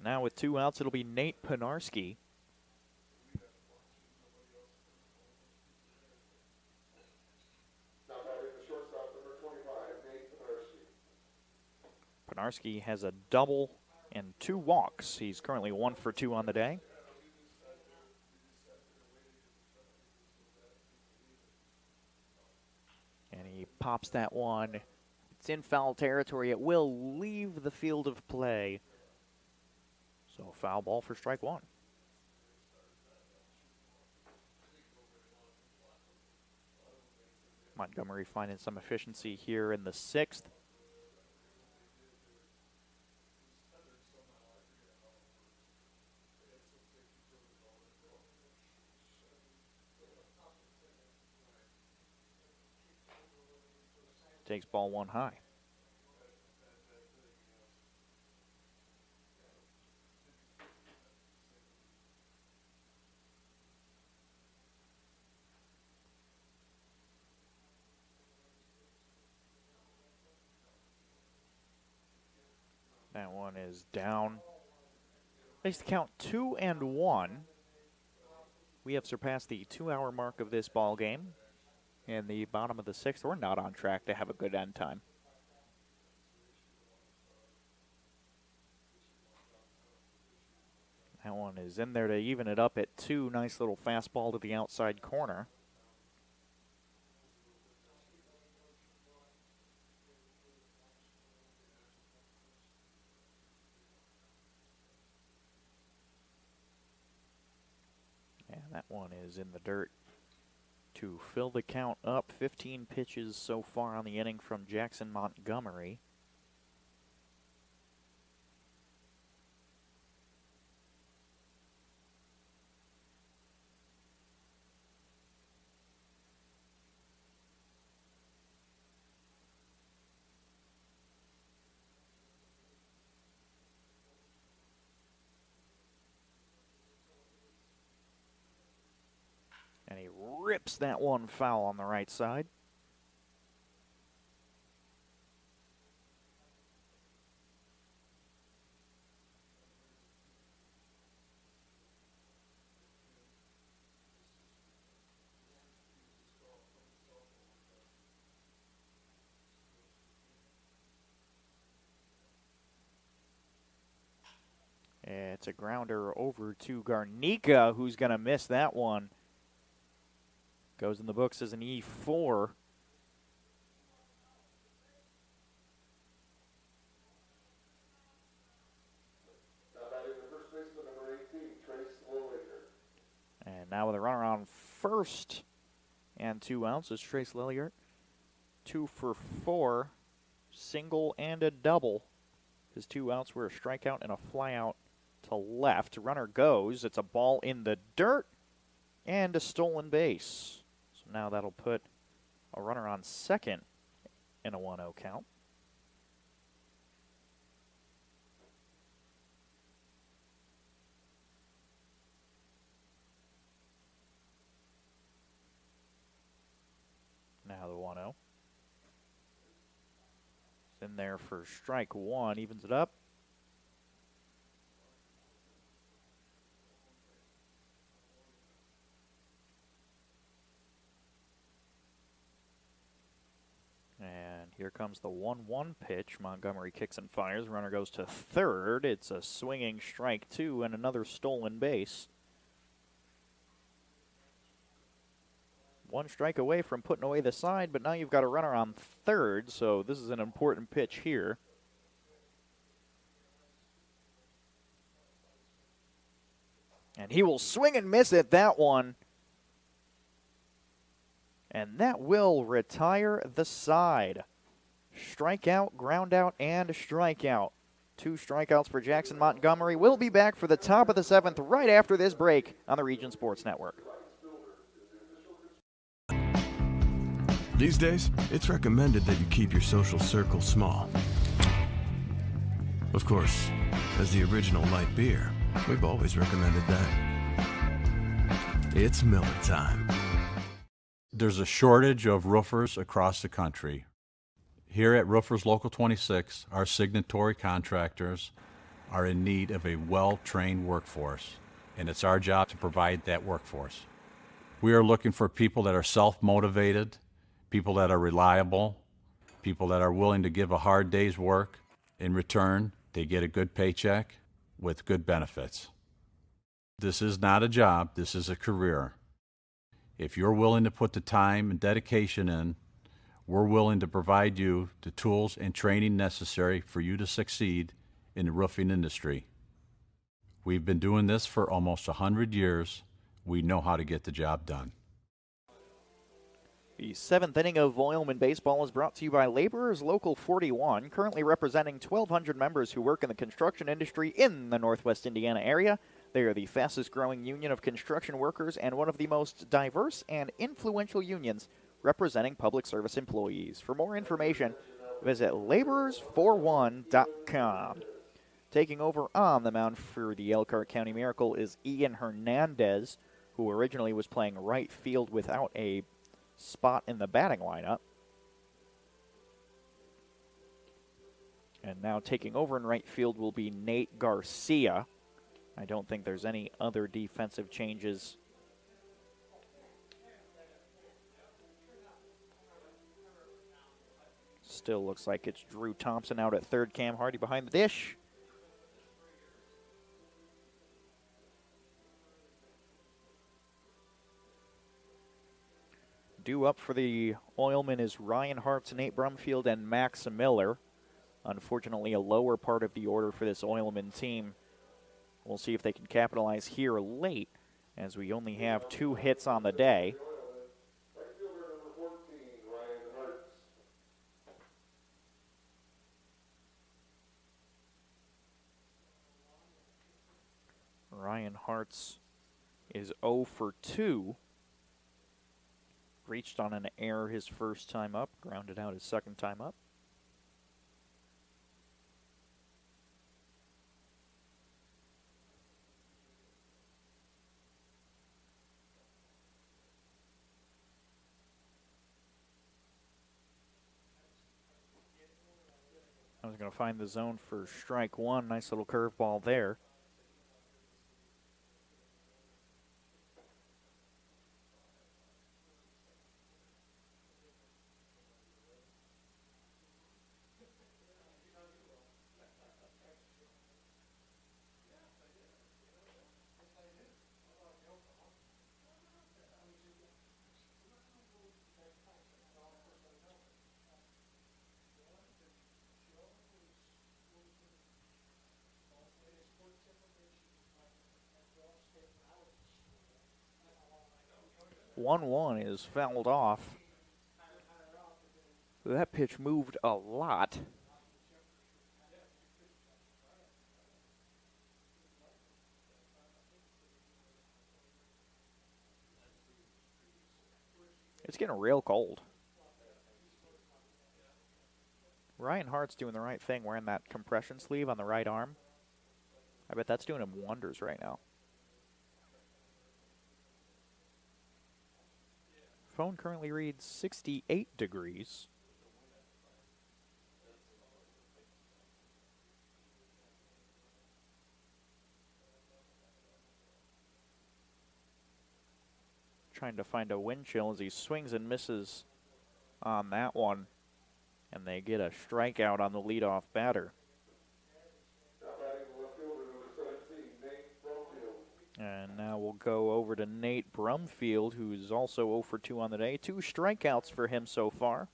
Now with 2 outs, it'll be Nate Penarski. Now batting the shortstop, number 25, Nate Penarski. Penarski has a double and 2 walks. He's currently 1 for 2 on the day. And he pops that one. It's in foul territory. It will leave the field of play. So foul ball for strike 1. Montgomery finding some efficiency here in the 6th. Takes ball 1 high. That one is down. Makes the count 2-1. We have surpassed the 2-hour mark of this ball game. In the bottom of the 6th, we're not on track to have a good end time. That one is in there to even it up at 2. Nice little fastball to the outside corner. And that one is in the dirt to fill the count up. 15 pitches so far on the inning from Jackson Montgomery. And he rips that one foul on the right side. It's a grounder over to Garnica, who's going to miss that one. Goes in the books as an E4. Now batting the first baseman, number 18, Trace Lilliger. And now with a runner on first and 2 outs is Trace Lilliger. 2 for 4, single and a double. His 2 outs were a strikeout and a flyout to left. Runner goes. It's a ball in the dirt and a stolen base. So now that'll put a runner on second in a 1-0 count. Now the 1-0. It's in there for strike one, evens it up. And here comes the 1-1 pitch. Montgomery kicks and fires. Runner goes to third. It's a swinging strike two and another stolen base. One strike away from putting away the side, but now you've got a runner on third, so this is an important pitch here. And he will swing and miss at that one. And that will retire the side. Strikeout, ground out, and strikeout. 2 strikeouts for Jackson Montgomery. We'll be back for the top of the 7th right after this break on the Region Sports Network. These days, it's recommended that you keep your social circle small. Of course, as the original light beer, we've always recommended that. It's Miller time. There's a shortage of roofers across the country. Here at Roofers Local 26, our signatory contractors are in need of a well-trained workforce, and it's our job to provide that workforce. We are looking for people that are self-motivated, people that are reliable, people that are willing to give a hard day's work. In return, they get a good paycheck with good benefits. This is not a job, this is a career. If you're willing to put the time and dedication in, we're willing to provide you the tools and training necessary for you to succeed in the roofing industry. We've been doing this for almost 100 years. We know how to get the job done. The 7th inning of Oilmen baseball is brought to you by Laborers Local 41, currently representing 1,200 members who work in the construction industry in the Northwest Indiana area. They are the fastest growing union of construction workers and one of the most diverse and influential unions representing public service employees. For more information, visit laborers41.com. Taking over on the mound for the Elkhart County Miracle is Ian Hernandez, who originally was playing right field without a spot in the batting lineup. And now taking over in right field will be Nate Garcia. I don't think there's any other defensive changes. Still looks like it's Drew Thompson out at third, Cam Hardy behind the dish. Due up for the Oilmen is Ryan Hartz, Nate Brumfield, and Max Miller. Unfortunately, a lower part of the order for this Oilmen team. We'll see if they can capitalize here late, as we only have 2 hits on the day. Ryan Hartz is 0 for 2. Reached on an error his first time up, grounded out his second time up. I was going to find the zone for strike one. Nice little curveball there. One is fouled off. That pitch moved a lot. It's getting real cold. Ryan Hart's doing the right thing wearing that compression sleeve on the right arm. I bet that's doing him wonders right now. Phone currently reads 68 degrees. Trying to find a wind chill as he swings and misses on that one. And they get a strikeout on the leadoff batter. And now we'll go over to Nate Brumfield, who's also 0 for 2 on the day. 2 strikeouts for him so far.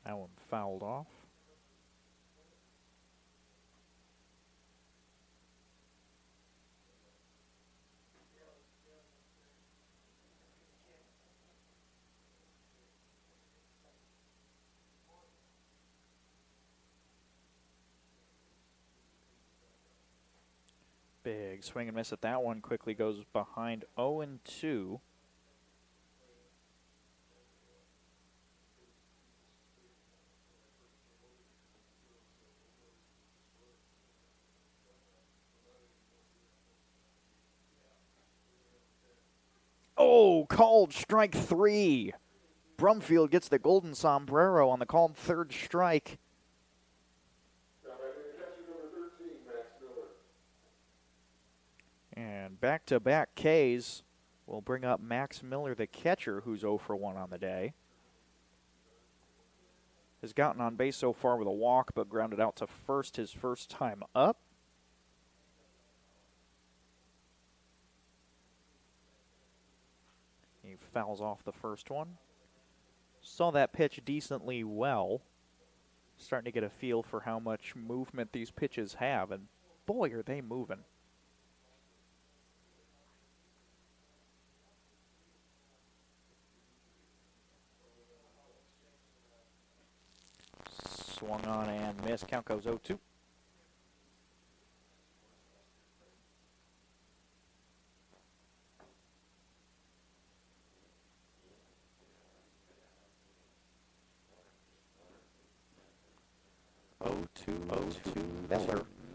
That one fouled off. Big swing and miss at that one. Quickly goes behind 0-2. Oh, called strike 3. Brumfield gets the golden sombrero on the called third strike. And back-to-back Ks will bring up Max Miller, the catcher, who's 0 for 1 on the day. Has gotten on base so far with a walk, but grounded out to first his first time up. He fouls off the first one. Saw that pitch decently well. Starting to get a feel for how much movement these pitches have, and boy, are they moving. Swung on and missed. Count goes 0-2.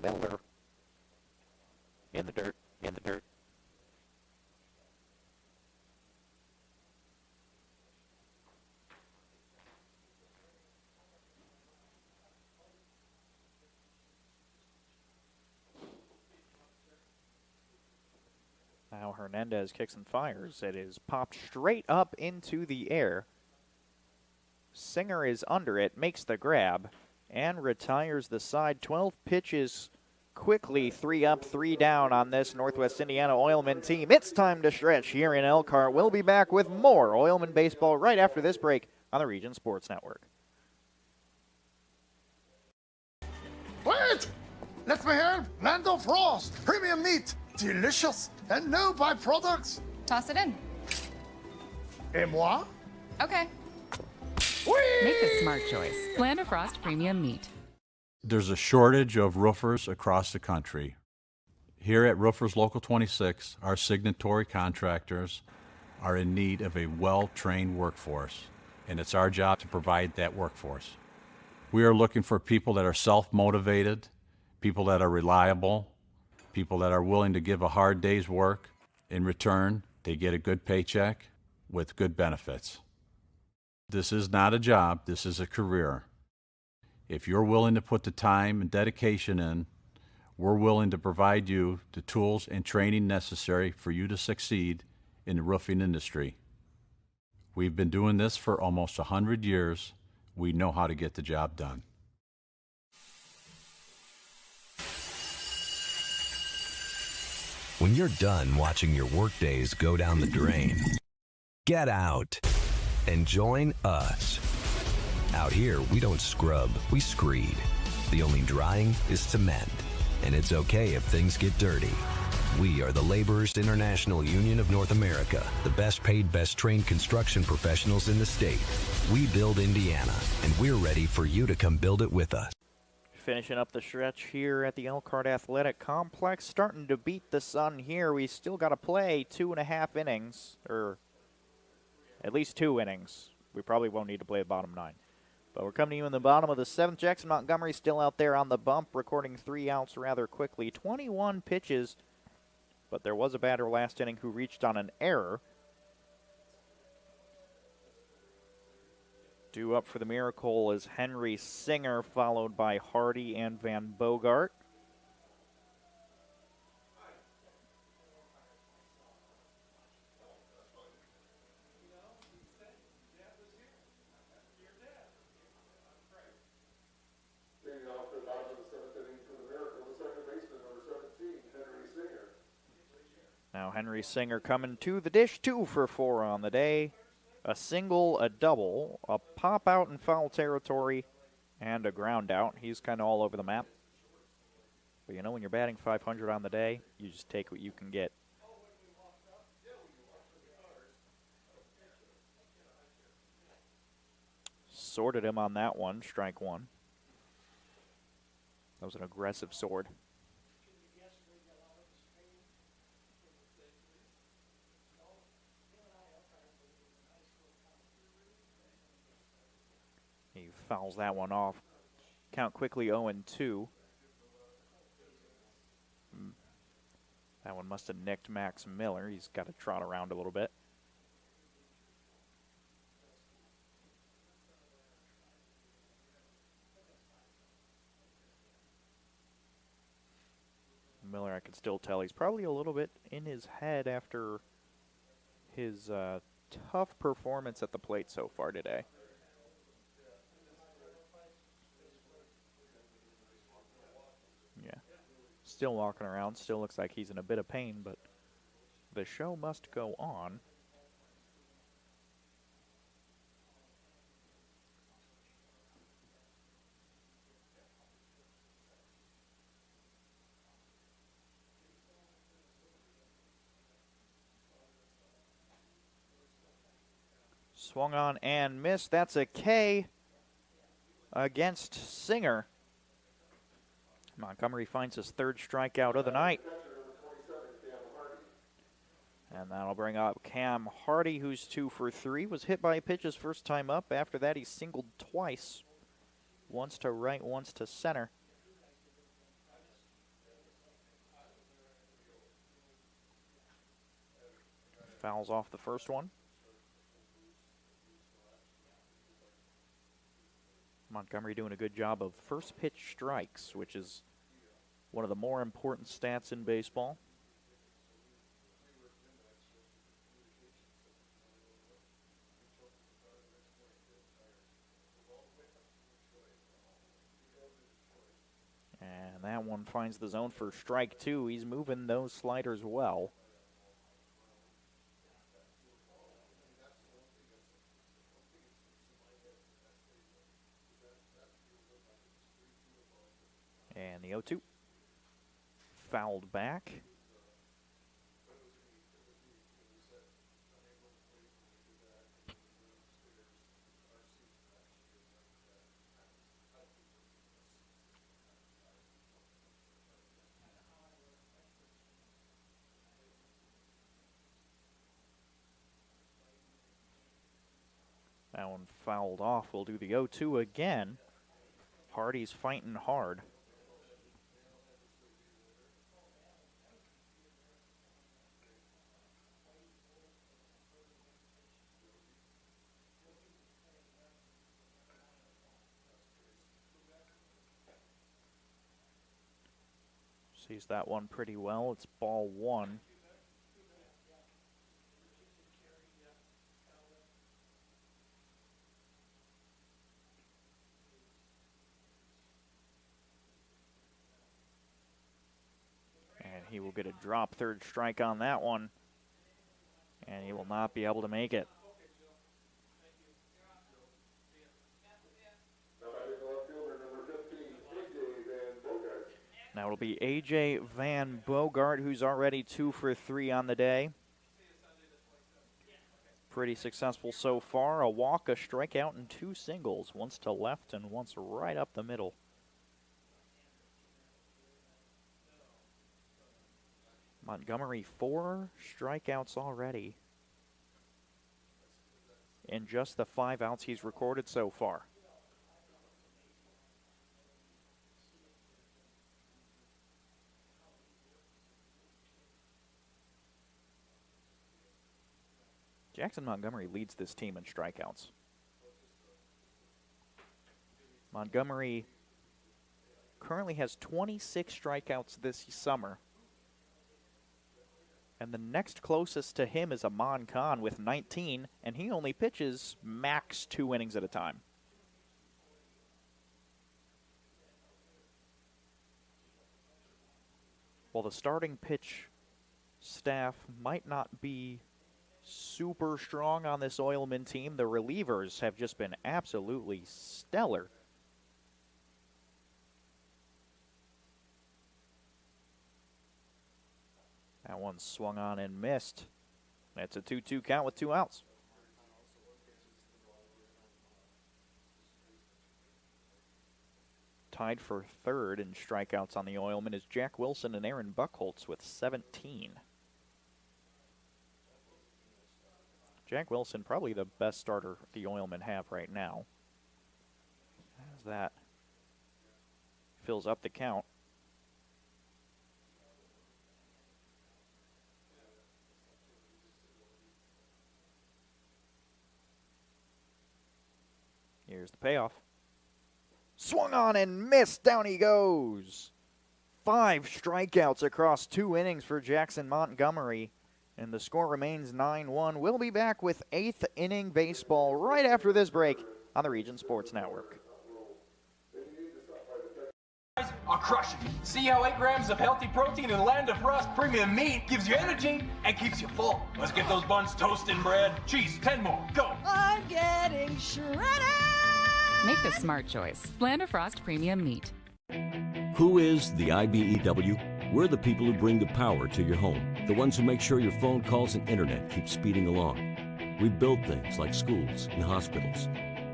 Miller. In the dirt. Now Hernandez kicks and fires. It is popped straight up into the air. Singer is under it, makes the grab, and retires the side. 12 pitches quickly, 3 up, 3 down on this Northwest Indiana Oilmen team. It's time to stretch here in Elkhart. We'll be back with more Oilmen baseball right after this break on the Region Sports Network. Wait! Let me help! Lando Frost! Premium meat! Delicious! And no byproducts! Toss it in. Et moi? Okay. Whee! Make a smart choice. Land of Frost Premium Meat. There's a shortage of roofers across the country. Here at Roofers Local 26, our signatory contractors are in need of a well-trained workforce, and it's our job to provide that workforce. We are looking for people that are self-motivated, people that are reliable, people that are willing to give a hard day's work. In return, they get a good paycheck with good benefits. This is not a job, this is a career. If you're willing to put the time and dedication in, we're willing to provide you the tools and training necessary for you to succeed in the roofing industry. We've been doing this for almost 100 years. We know how to get the job done. When you're done watching your workdays go down the drain, get out and join us. Out here, we don't scrub, we screed. The only drying is cement, and it's okay if things get dirty. We are the Laborers International Union of North America, the best paid, best trained construction professionals in the state. We build Indiana, and we're ready for you to come build it with us. Finishing up the stretch here at the Elkhart Athletic Complex, starting to beat the sun here. We still got to play 2.5 innings, or at least 2 innings. We probably won't need to play the bottom 9. But we're coming to you in the bottom of the 7th. Jackson Montgomery still out there on the bump, recording 3 outs rather quickly. 21 pitches, but there was a batter last inning who reached on an error. Due up for the miracle is Henry Singer, followed by Hardy and Van Bogart. Leading off the bottom of the 7th inning for the Miracle, the second baseman, number 17, Henry Singer. Now Henry Singer coming to the dish, 2 for 4 on the day. A single, a double, a pop out in foul territory, and a ground out. He's kind of all over the map. But you know, when you're batting 500 on the day, you just take what you can get. Sorted him on that one, strike 1. That was an aggressive sword. He fouls that one off. Count quickly 0-2. That one must have nicked Max Miller. He's got to trot around a little bit. Miller, I can still tell he's probably a little bit in his head after his tough performance at the plate so far today. Yeah, still walking around, still looks like he's in a bit of pain, but the show must go on. Swung on and missed. That's a K against Singer. Montgomery finds his 3rd strikeout of the night. And that'll bring up Cam Hardy, who's 2 for 3. Was hit by a pitch his first time up. After that, he singled twice. Once to right, once to center. Fouls off the first one. Montgomery doing a good job of first pitch strikes, which is one of the more important stats in baseball. And that one finds the zone for strike 2. He's moving those sliders well. And the 0-2. Fouled back. That one fouled off. We'll do the 0-2 again. Hardy's fighting hard. Sees that one pretty well. It's ball 1. And he will get a drop 3rd strike on that one. And he will not be able to make it. Now it'll be A.J. Van Bogart, who's already 2 for 3 on the day. Pretty successful so far. A walk, a strikeout, and 2 singles. Once to left and once right up the middle. Montgomery, 4 strikeouts already in just the 5 outs he's recorded so far. Jackson Montgomery leads this team in strikeouts. Montgomery currently has 26 strikeouts this summer. And the next closest to him is Amon Khan with 19, and he only pitches max 2 innings at a time. While the starting pitch staff might not be super strong on this Oilmen team, the relievers have just been absolutely stellar. That one swung on and missed. That's a 2-2 count with 2 outs. Tied for 3rd in strikeouts on the Oilmen is Jack Wilson and Aaron Buchholz with 17. Jack Wilson, probably the best starter the Oilmen have right now, as that fills up the count. Here's the payoff. Swung on and missed. Down he goes. 5 strikeouts across 2 innings for Jackson Montgomery. And the score remains 9-1. We'll be back with 8th inning baseball right after this break on the Region Sports Network. Are crushing it. See how 8 grams of healthy protein in Land of Frost premium meat gives you energy and keeps you full. Let's get those buns toasted, bread. Cheese, 10 more. Go. I'm getting shredded. Make the smart choice. Land of Frost Premium Meat. Who is the IBEW? We're the people who bring the power to your home, the ones who make sure your phone calls and internet keep speeding along. We build things like schools and hospitals.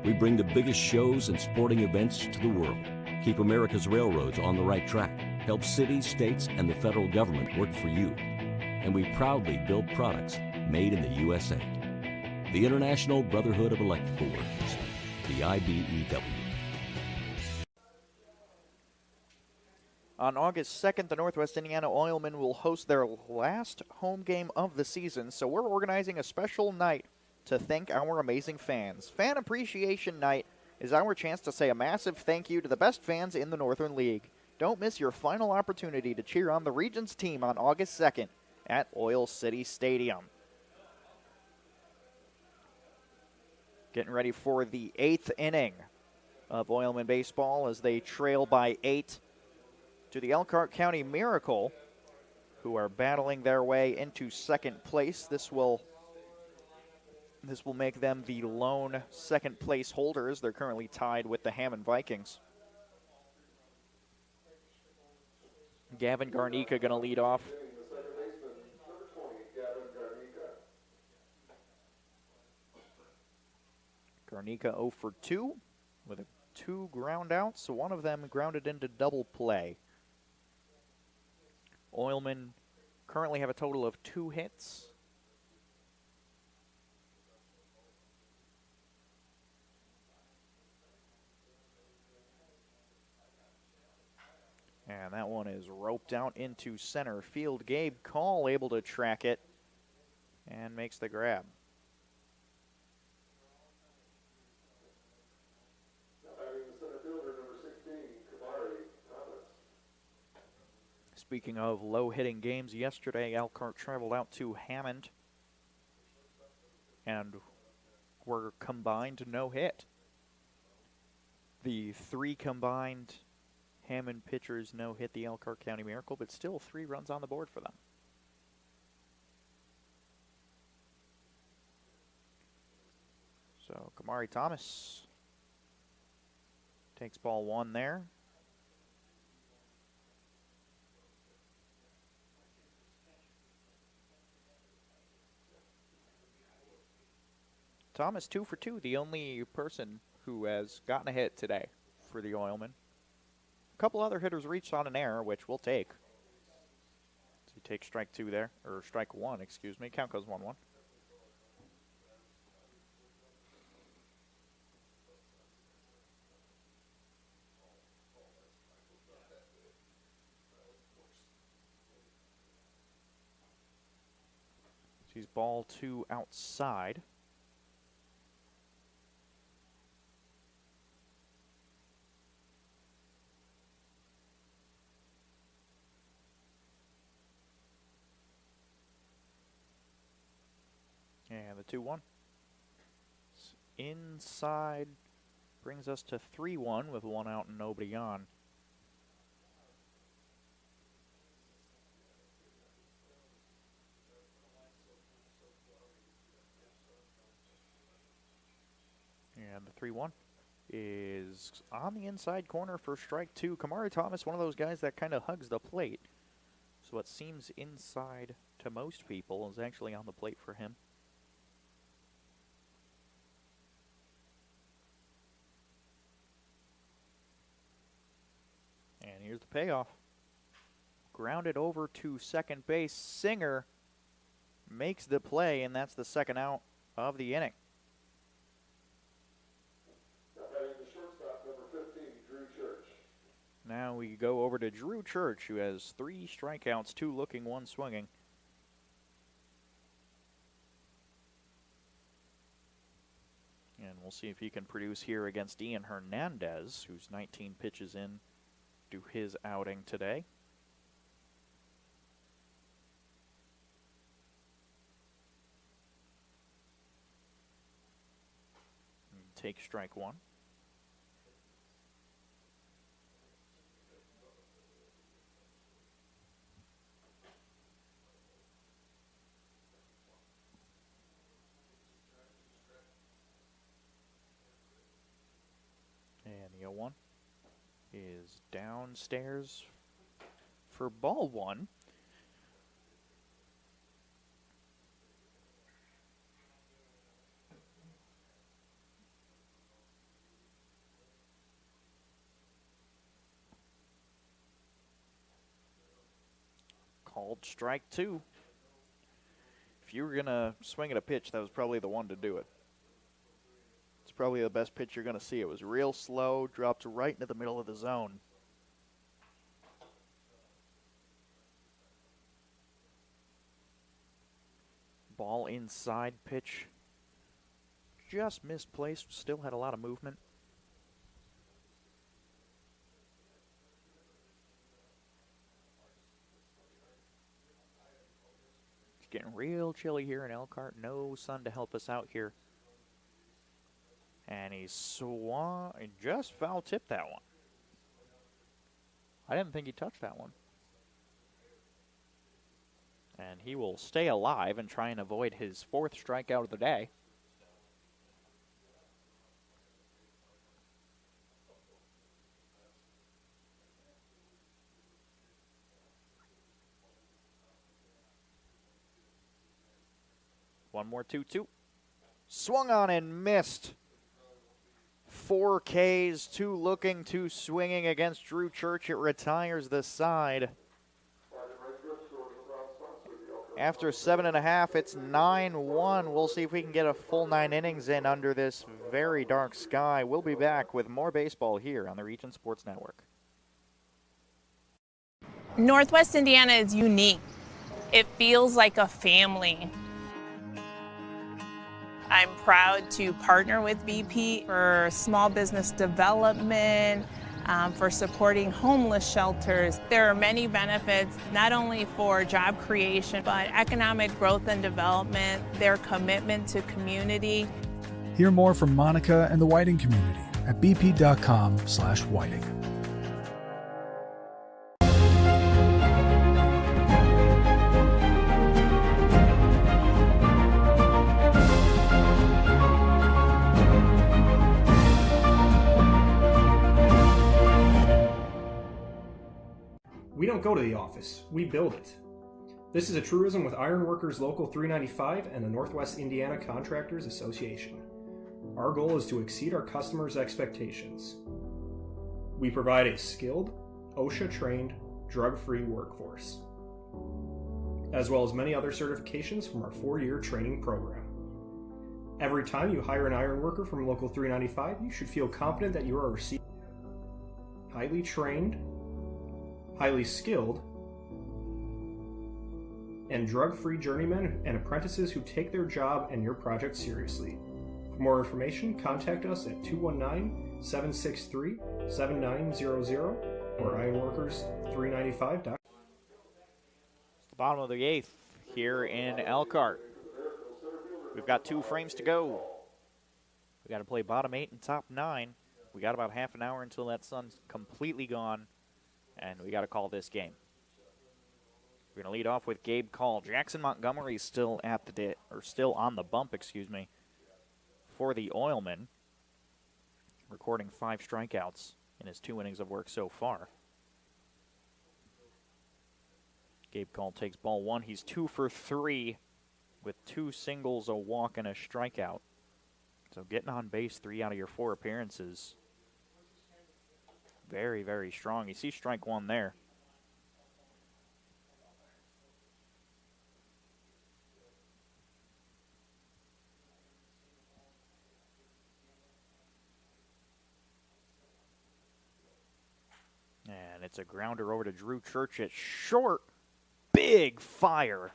We bring the biggest shows and sporting events to the world, keep America's railroads on the right track, help cities, states, and the federal government work for you. And we proudly build products made in the USA. The International Brotherhood of Electrical Workers, the IBEW. On August 2nd, the Northwest Indiana Oilmen will host their last home game of the season, so we're organizing a special night to thank our amazing fans. Fan Appreciation Night is our chance to say a massive thank you to the best fans in the Northern League. Don't miss your final opportunity to cheer on the Region's team on August 2nd at Oil City Stadium. Getting ready for the 8th inning of Oilmen baseball as they trail by 8 to the Elkhart County Miracle, who are battling their way into second place. This will make them the lone second place holders. They're currently tied with the Hammond Vikings. Gavin Garnica going to lead off. Garnica 0 for 2 with 2 ground outs. So one of them grounded into double play. Oilmen currently have a total of 2 hits. And that one is roped out into center field. Gabe Call able to track it and makes the grab. Speaking of low-hitting games, yesterday Elkhart traveled out to Hammond and were combined no-hit. The 3 combined Hammond pitchers no-hit the Elkhart County Miracle, but still 3 runs on the board for them. So Kamari Thomas takes ball 1 there. Thomas 2 for 2, the only person who has gotten a hit today for the Oilmen. A couple other hitters reached on an error, which we'll take. So you take strike 2 there, or strike 1, excuse me. Count goes 1-1. He's ball 2 outside. And the 2-1. Inside brings us to 3-1 with 1 out and nobody on. And the 3-1 is on the inside corner for strike 2. Kamari Thomas, one of those guys that kind of hugs the plate. So what seems inside to most people is actually on the plate for him. And here's the payoff. Grounded over to second base. Singer makes the play, and that's the second out of the inning. Now we go over to Drew Church, who has 3 strikeouts, 2 looking, 1 swinging. And we'll see if he can produce here against Ian Hernandez, who's 19 pitches in to his outing today. Take strike 1. And the 0-1 is downstairs for ball 1. Called strike 2. If you were going to swing at a pitch, that was probably the one to do it. It's probably the best pitch you're going to see. It was real slow, dropped right into the middle of the zone. Ball inside pitch. Just misplaced, still had a lot of movement. It's getting real chilly here in Elkhart. No sun to help us out here. And he just foul tipped that one. I didn't think he touched that one. And he will stay alive and try and avoid his 4th strikeout of the day. One more 2-2. Swung on and missed. 4 Ks, 2 looking, 2 swinging against Drew Church. It retires the side. After 7.5, it's 9-1. We'll see if we can get a full 9 innings in under this very dark sky. We'll be back with more baseball here on the Region Sports Network. Northwest Indiana is unique. It feels like a family. I'm proud to partner with BP for small business development, for supporting homeless shelters. There are many benefits, not only for job creation, but economic growth and development, their commitment to community. Hear more from Monica and the Whiting community at bp.com/whiting. We don't go to the office, we build it. This is a truism with Ironworkers Local 395 and the Northwest Indiana Contractors Association. Our goal is to exceed our customers' expectations. We provide a skilled, OSHA-trained, drug-free workforce, as well as many other certifications from our 4-year training program. Every time you hire an ironworker from Local 395, you should feel confident that you are receiving highly trained, highly skilled, and drug-free journeymen and apprentices who take their job and your project seriously. For more information, contact us at 219-763-7900 or ironworkers395.com. It's the bottom of the 8th here in Elkhart. We've got 2 frames to go. We got to play bottom 8 and top 9. We got about half an hour until that sun's completely gone, and we got to call this game. We're going to lead off with Gabe Call. Jackson Montgomery is still still on the bump, for the Oilmen, recording 5 strikeouts in his 2 innings of work so far. Gabe Call takes ball 1. He's 2 for 3 with 2 singles, a walk, and a strikeout. So getting on base 3 out of your 4 appearances. Very, very strong. You see strike 1 there. And it's a grounder over to Drew Church at short. Big fire.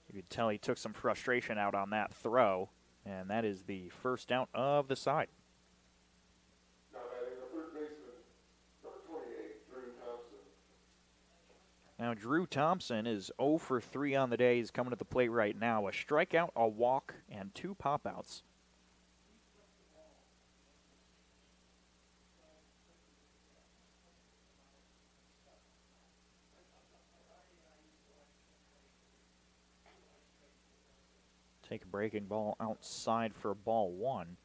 You could tell he took some frustration out on that throw. And that is the first out of the side. Now batting the third baseman, number 28, Drew Thompson. Now Drew Thompson is 0 for 3 on the day. He's coming to the plate right now. A strikeout, a walk, and 2 pop-outs. Take a breaking ball outside for ball 1.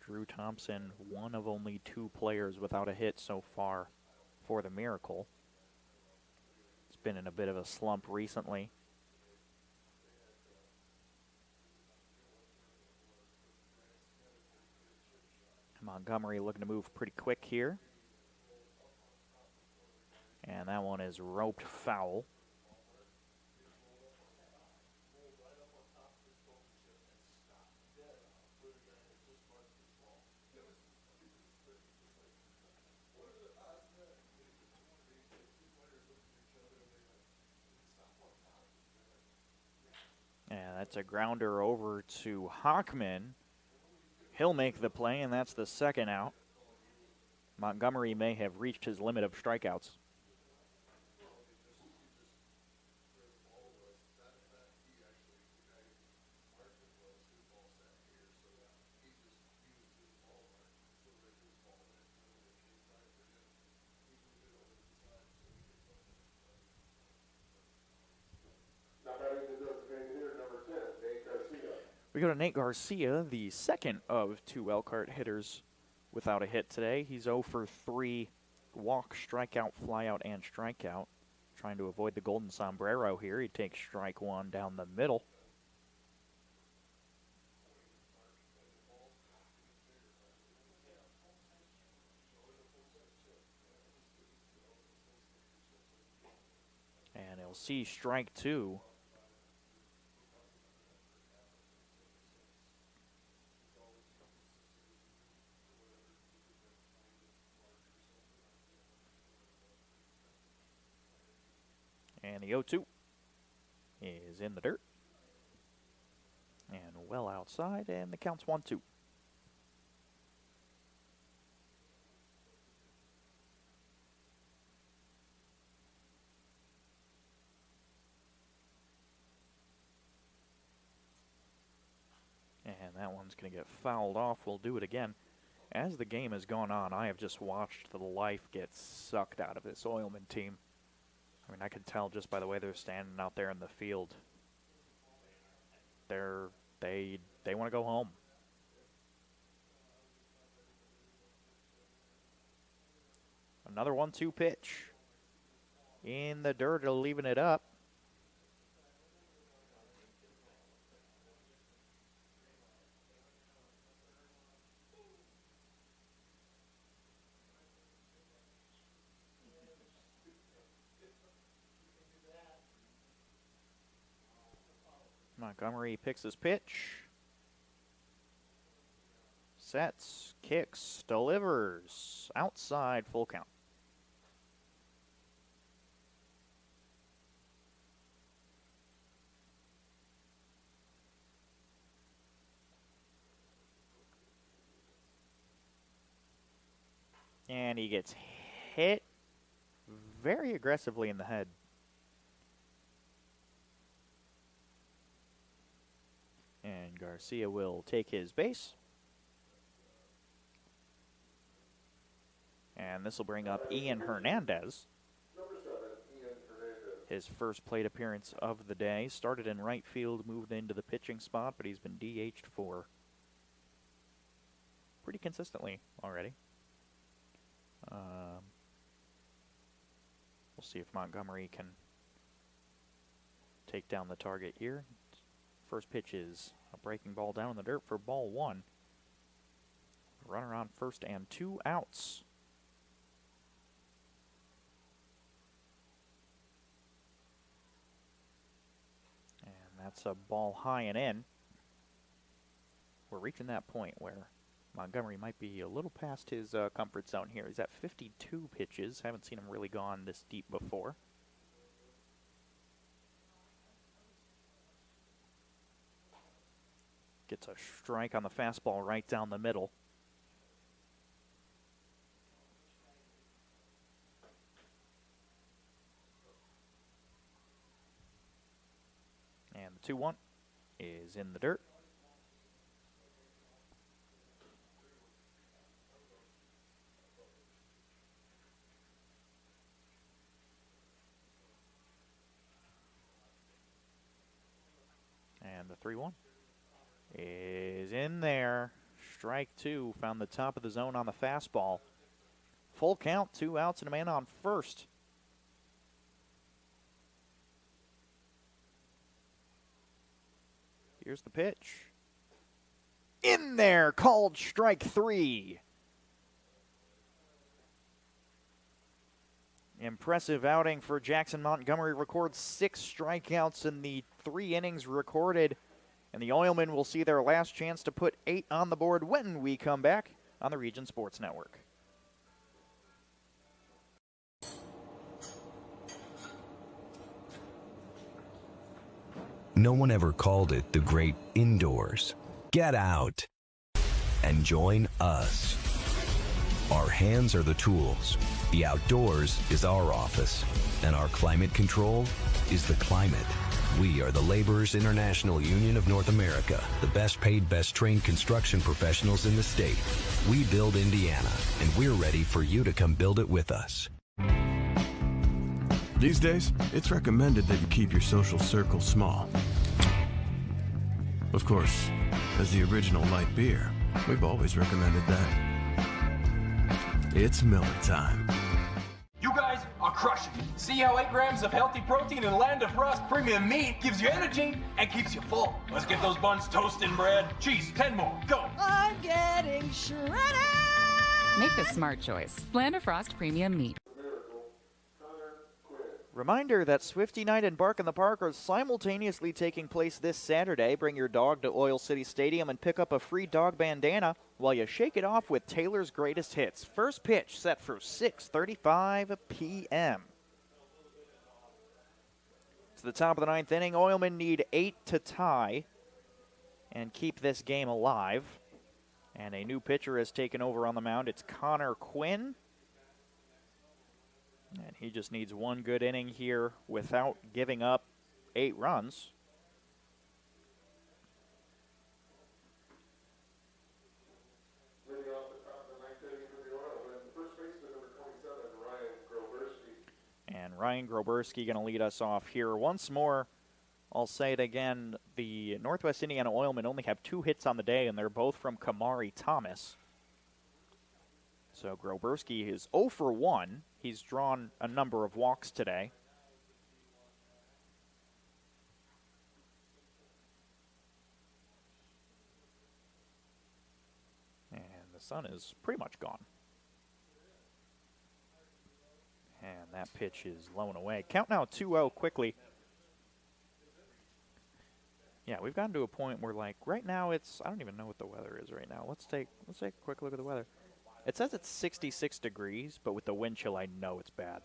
Drew Thompson, one of only 2 players without a hit so far for the Miracle. It's been in a bit of a slump recently. Montgomery looking to move pretty quick here. And that one is roped foul. And that's a grounder over to Hockman. He'll make the play, and that's the second out. Montgomery may have reached his limit of strikeouts. We go to Nate Garcia, the second of 2 Elkhart hitters without a hit today. He's 0 for 3, walk, strikeout, flyout, and strikeout. Trying to avoid the golden sombrero here. He takes strike 1 down the middle. And he'll see strike 2. And the 0-2 is in the dirt. And well outside, and the count's 1-2. And that one's going to get fouled off. We'll do it again. As the game has gone on, I have just watched the life get sucked out of this Oilmen team. I mean, I could tell just by the way they're standing out there in the field. They want to go home. Another 1-2 pitch. In the dirt, leaving it up. Montgomery picks his pitch. Sets, kicks, delivers. Outside, full count. And he gets hit very aggressively in the head. And Garcia will take his base. And this will bring up Ian Hernandez. His first plate appearance of the day. Started in right field, moved into the pitching spot, but he's been DH'd for pretty consistently already. We'll see if Montgomery can take down the target here. First pitch is a breaking ball down in the dirt for ball 1. Runner on first and 2 outs. And that's a ball high and in. We're reaching that point where Montgomery might be a little past his comfort zone here. He's at 52 pitches. Haven't seen him really gone this deep before. Gets a strike on the fastball right down the middle. And the 2-1 is in the dirt. And the 3-1 is in there. Strike 2. Found the top of the zone on the fastball. Full count, 2 outs and a man on first. Here's the pitch. In there, called strike 3. Impressive outing for Jackson Montgomery. Records 6 strikeouts in the 3 innings recorded. And the Oilmen will see their last chance to put 8 on the board when we come back on the Region Sports Network. No one ever called it the great indoors. Get out and join us. Our hands are the tools. The outdoors is our office. And our climate control is the climate. We are the Laborers International Union of North America, the best paid, best trained construction professionals in the state. We build Indiana, and we're ready for you to come build it with us. These days, it's recommended that you keep your social circle small. Of course, as the original light beer, we've always recommended that. It's Miller time. You guys are crushing it. See how 8 grams of healthy protein in Land of Frost premium meat gives you energy and keeps you full. Let's get those buns toasted and bread. Cheese, 10 more. Go. I'm getting shredded. Make the smart choice. Land of Frost Premium Meat. Reminder that Swifty Night and Bark in the Park are simultaneously taking place this Saturday. Bring your dog to Oil City Stadium and pick up a free dog bandana while you shake it off with Taylor's Greatest Hits. First pitch set for 6:35 p.m. To the top of the 9th inning, Oilmen need 8 to tie and keep this game alive. And a new pitcher has taken over on the mound. It's Connor Quinn. And he just needs 1 good inning here without giving up 8 runs. Leading off the top of the 9th inning for the Oilmen, first baseman number 27, Ryan Groberski. And Ryan Groberski going to lead us off here. Once more, I'll say it again, the Northwest Indiana Oilmen only have 2 hits on the day, and they're both from Kamari Thomas. So Groberski is 0 for 1. He's drawn a number of walks today. And the sun is pretty much gone. And that pitch is low and away. Count now 2-0 quickly. Yeah, we've gotten to a point where, like, right now it's, I don't even know what the weather is right now. Let's take a quick look at the weather. It says it's 66 degrees, but with the wind chill, I know it's bad.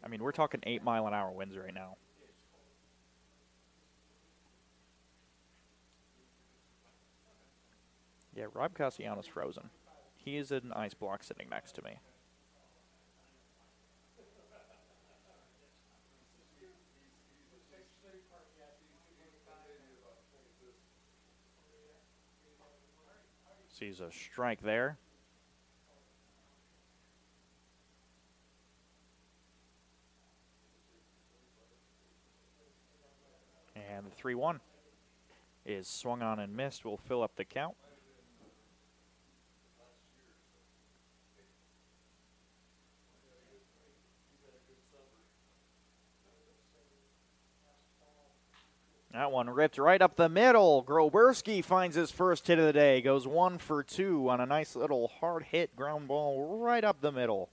I mean, we're talking 8-mile-an-hour winds right now. Yeah, Rob Castellanos frozen. He is in an ice block sitting next to me. Sees a strike there. And the 3-1 is swung on and missed. Will fill up the count. That one ripped right up the middle. Groberski finds his first hit of the day. Goes 1 for 2 on a nice little hard hit ground ball right up the middle.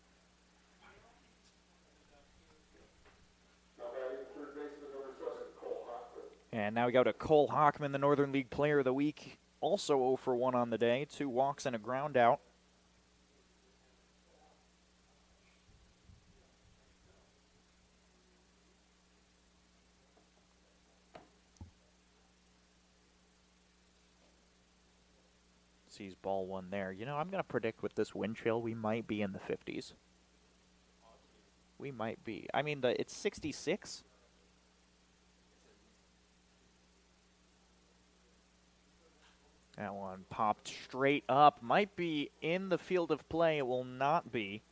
And now we go to Cole Hockman, the Northern League Player of the Week. Also 0 for 1 on the day. 2 walks and a ground out. Sees ball 1 there. You know, I'm going to predict with this wind chill, we might be in the 50s. We might be. I mean, it's 66. That one popped straight up. Might be in the field of play. It will not be.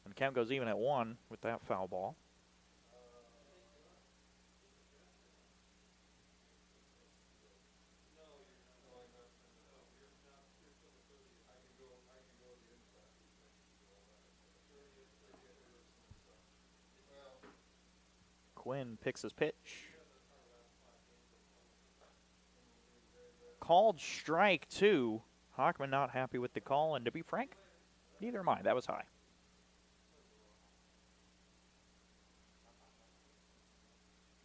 And the count goes even at 1 with that foul ball. Quinn picks his pitch. Called strike 2. Hockman not happy with the call, and to be frank, neither am I. That was high.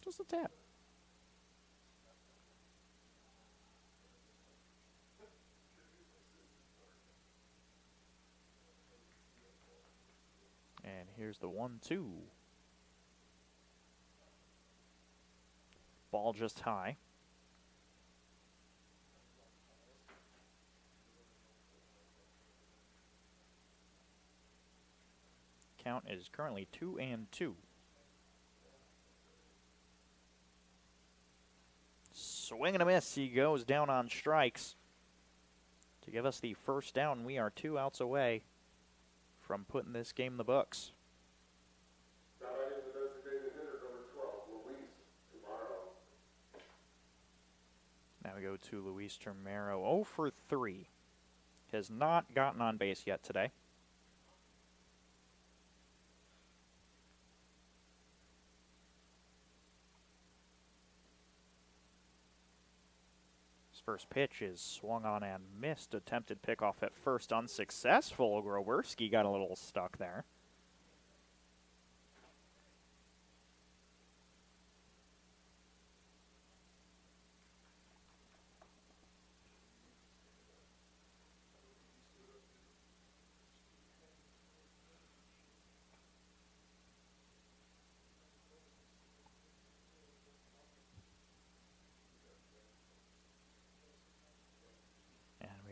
Just a tap. And here's the 1-2. Ball just high. Count is currently 2-2. Swing and a miss. He goes down on strikes to give us the first down. We are 2 outs away from putting this game in the books. Now we go to Luis Termero, 0 for 3. Has not gotten on base yet today. His first pitch is swung on and missed. Attempted pickoff at first, unsuccessful. Groberski got a little stuck there.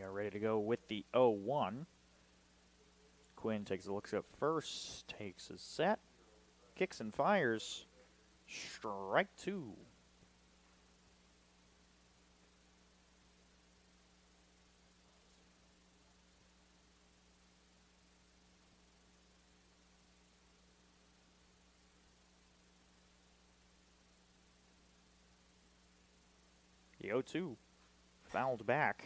Ready to go with the 0-1. Quinn takes a look at first, takes a set, kicks and fires. Strike 2. The 0-2 fouled back.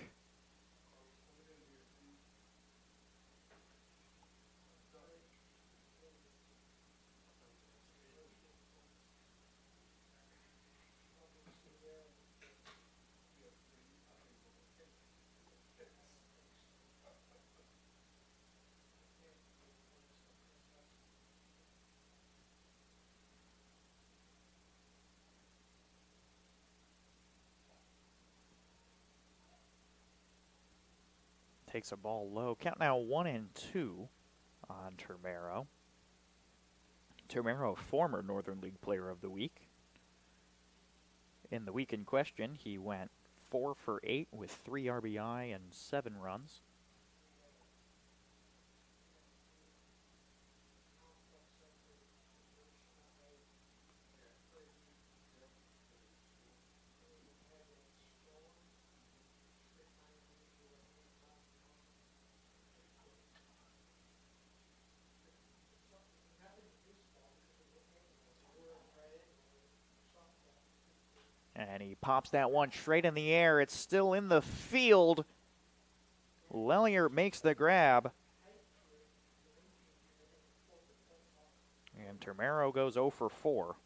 Takes a ball low. Count now 1-2 on Termero. Termero, former Northern League Player of the Week. In the week in question, he went 4 for 8 with 3 RBI and 7 runs. And he pops that one straight in the air. It's still in the field. Lellier makes the grab. And Termero goes 0 for 4.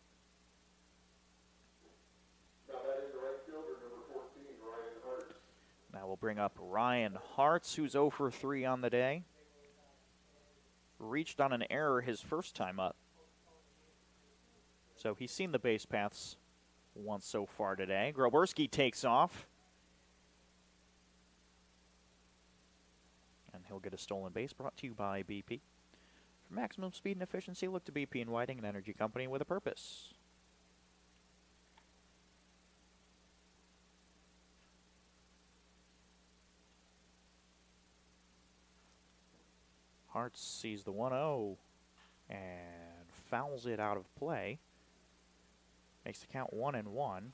Now that is the right fielder, number 14, Ryan Hartz. Now we'll bring up Ryan Hartz, who's 0 for 3 on the day. Reached on an error his first time up. So he's seen the base paths once so far today. Groberski takes off. And he'll get a stolen base, brought to you by BP. For maximum speed and efficiency, look to BP and Whiting, an energy company with a purpose. Hartz sees the 1-0 and fouls it out of play. Makes the count 1-1.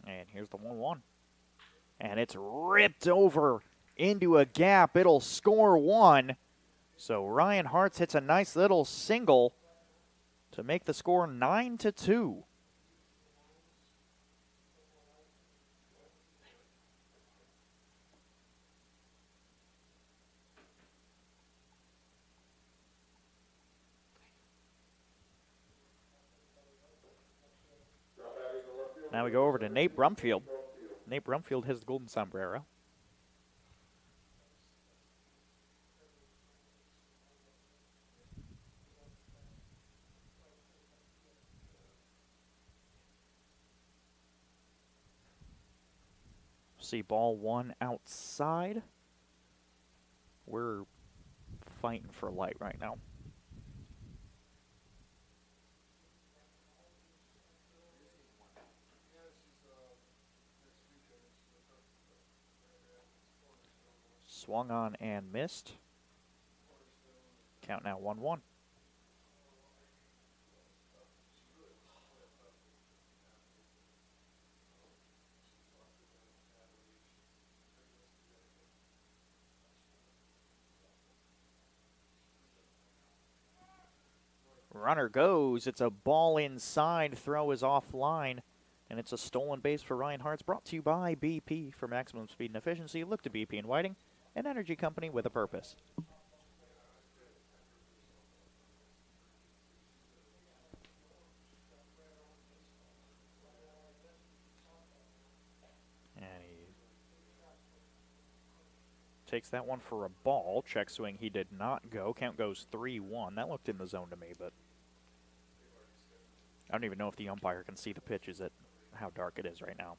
And here's the 1-1. And it's ripped over into a gap. It'll score 1. So Ryan Hartz hits a nice little single to make the score 9-2. Now we go over to Nate Brumfield. Nate Brumfield has the golden sombrero. See ball 1 outside. We're fighting for light right now. Swung on and missed. Count now 1-1. Runner goes. It's a ball inside. Throw is offline. And it's a stolen base for Ryan Hartz. Brought to you by BP. For maximum speed and efficiency, look to BP and Whiting, an energy company with a purpose. And he takes that one for a ball. Check swing, he did not go. Count goes 3-1. That looked in the zone to me, but I don't even know if the umpire can see the pitches at how dark it is right now.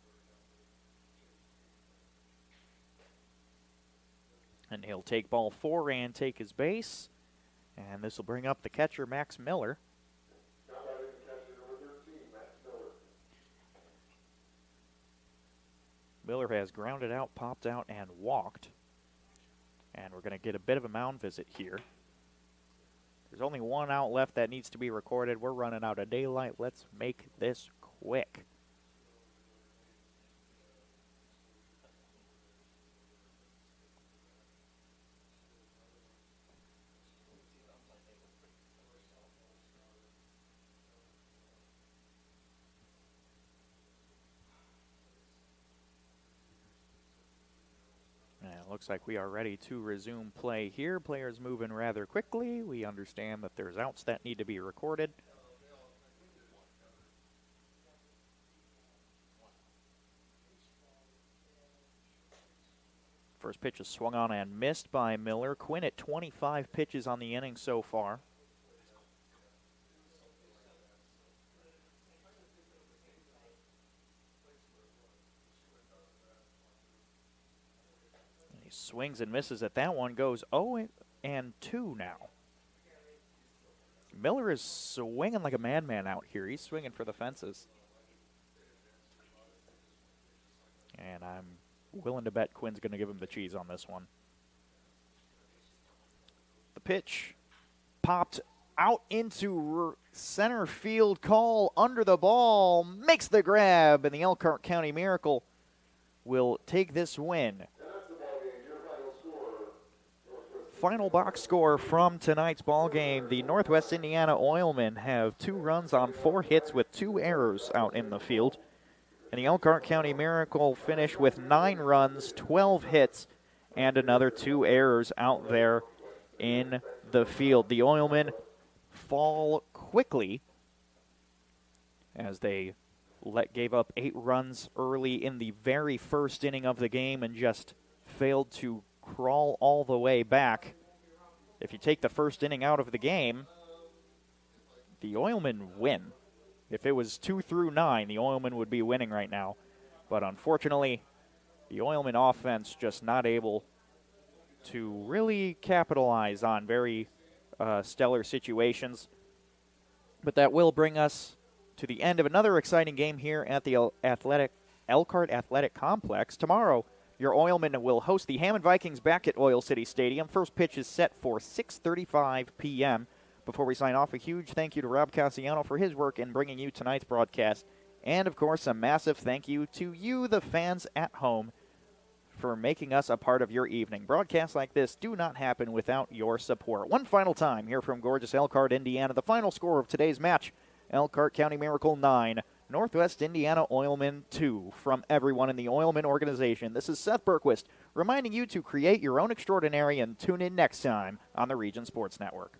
And he'll take ball 4 and take his base. And this will bring up the catcher, Max Miller. Miller has grounded out, popped out, and walked. And we're going to get a bit of a mound visit here. There's only 1 out left that needs to be recorded. We're running out of daylight. Let's make this quick. Looks like we are ready to resume play here. Players moving rather quickly. We understand that there's outs that need to be recorded. First pitch is swung on and missed by Miller. Quinn at 25 pitches on the inning so far. He swings and misses at that one. Goes 0-2 now. Miller is swinging like a madman out here. He's swinging for the fences. And I'm willing to bet Quinn's going to give him the cheese on this one. The pitch popped out into center field. Call under the ball. Makes the grab, and the Elkhart County Miracle will take this win. Final box score from tonight's ball game. The Northwest Indiana Oilmen have 2 runs on 4 hits with 2 errors out in the field. And the Elkhart County Miracle finish with 9 runs, 12 hits, and another 2 errors out there in the field. The Oilmen fall quickly as they gave up 8 runs early in the very first inning of the game and just failed to crawl all the way back. If you take the first inning out of the game, the Oilmen win. If it was 2 through 9, the Oilmen would be winning right now. But unfortunately, the Oilmen offense just not able to really capitalize on very stellar situations. But that will bring us to the end of another exciting game here at the Elkhart Athletic Complex. Tomorrow, your Oilmen will host the Hammond Vikings back at Oil City Stadium. First pitch is set for 6:35 p.m. Before we sign off, a huge thank you to Rob Cassiano for his work in bringing you tonight's broadcast. And, of course, a massive thank you to you, the fans at home, for making us a part of your evening. Broadcasts like this do not happen without your support. One final time here from gorgeous Elkhart, Indiana. The final score of today's match, Elkhart County Miracle 9, Northwest Indiana Oilmen 2. From everyone in the Oilmen organization, this is Seth Berquist reminding you to create your own extraordinary and tune in next time on the Region Sports Network.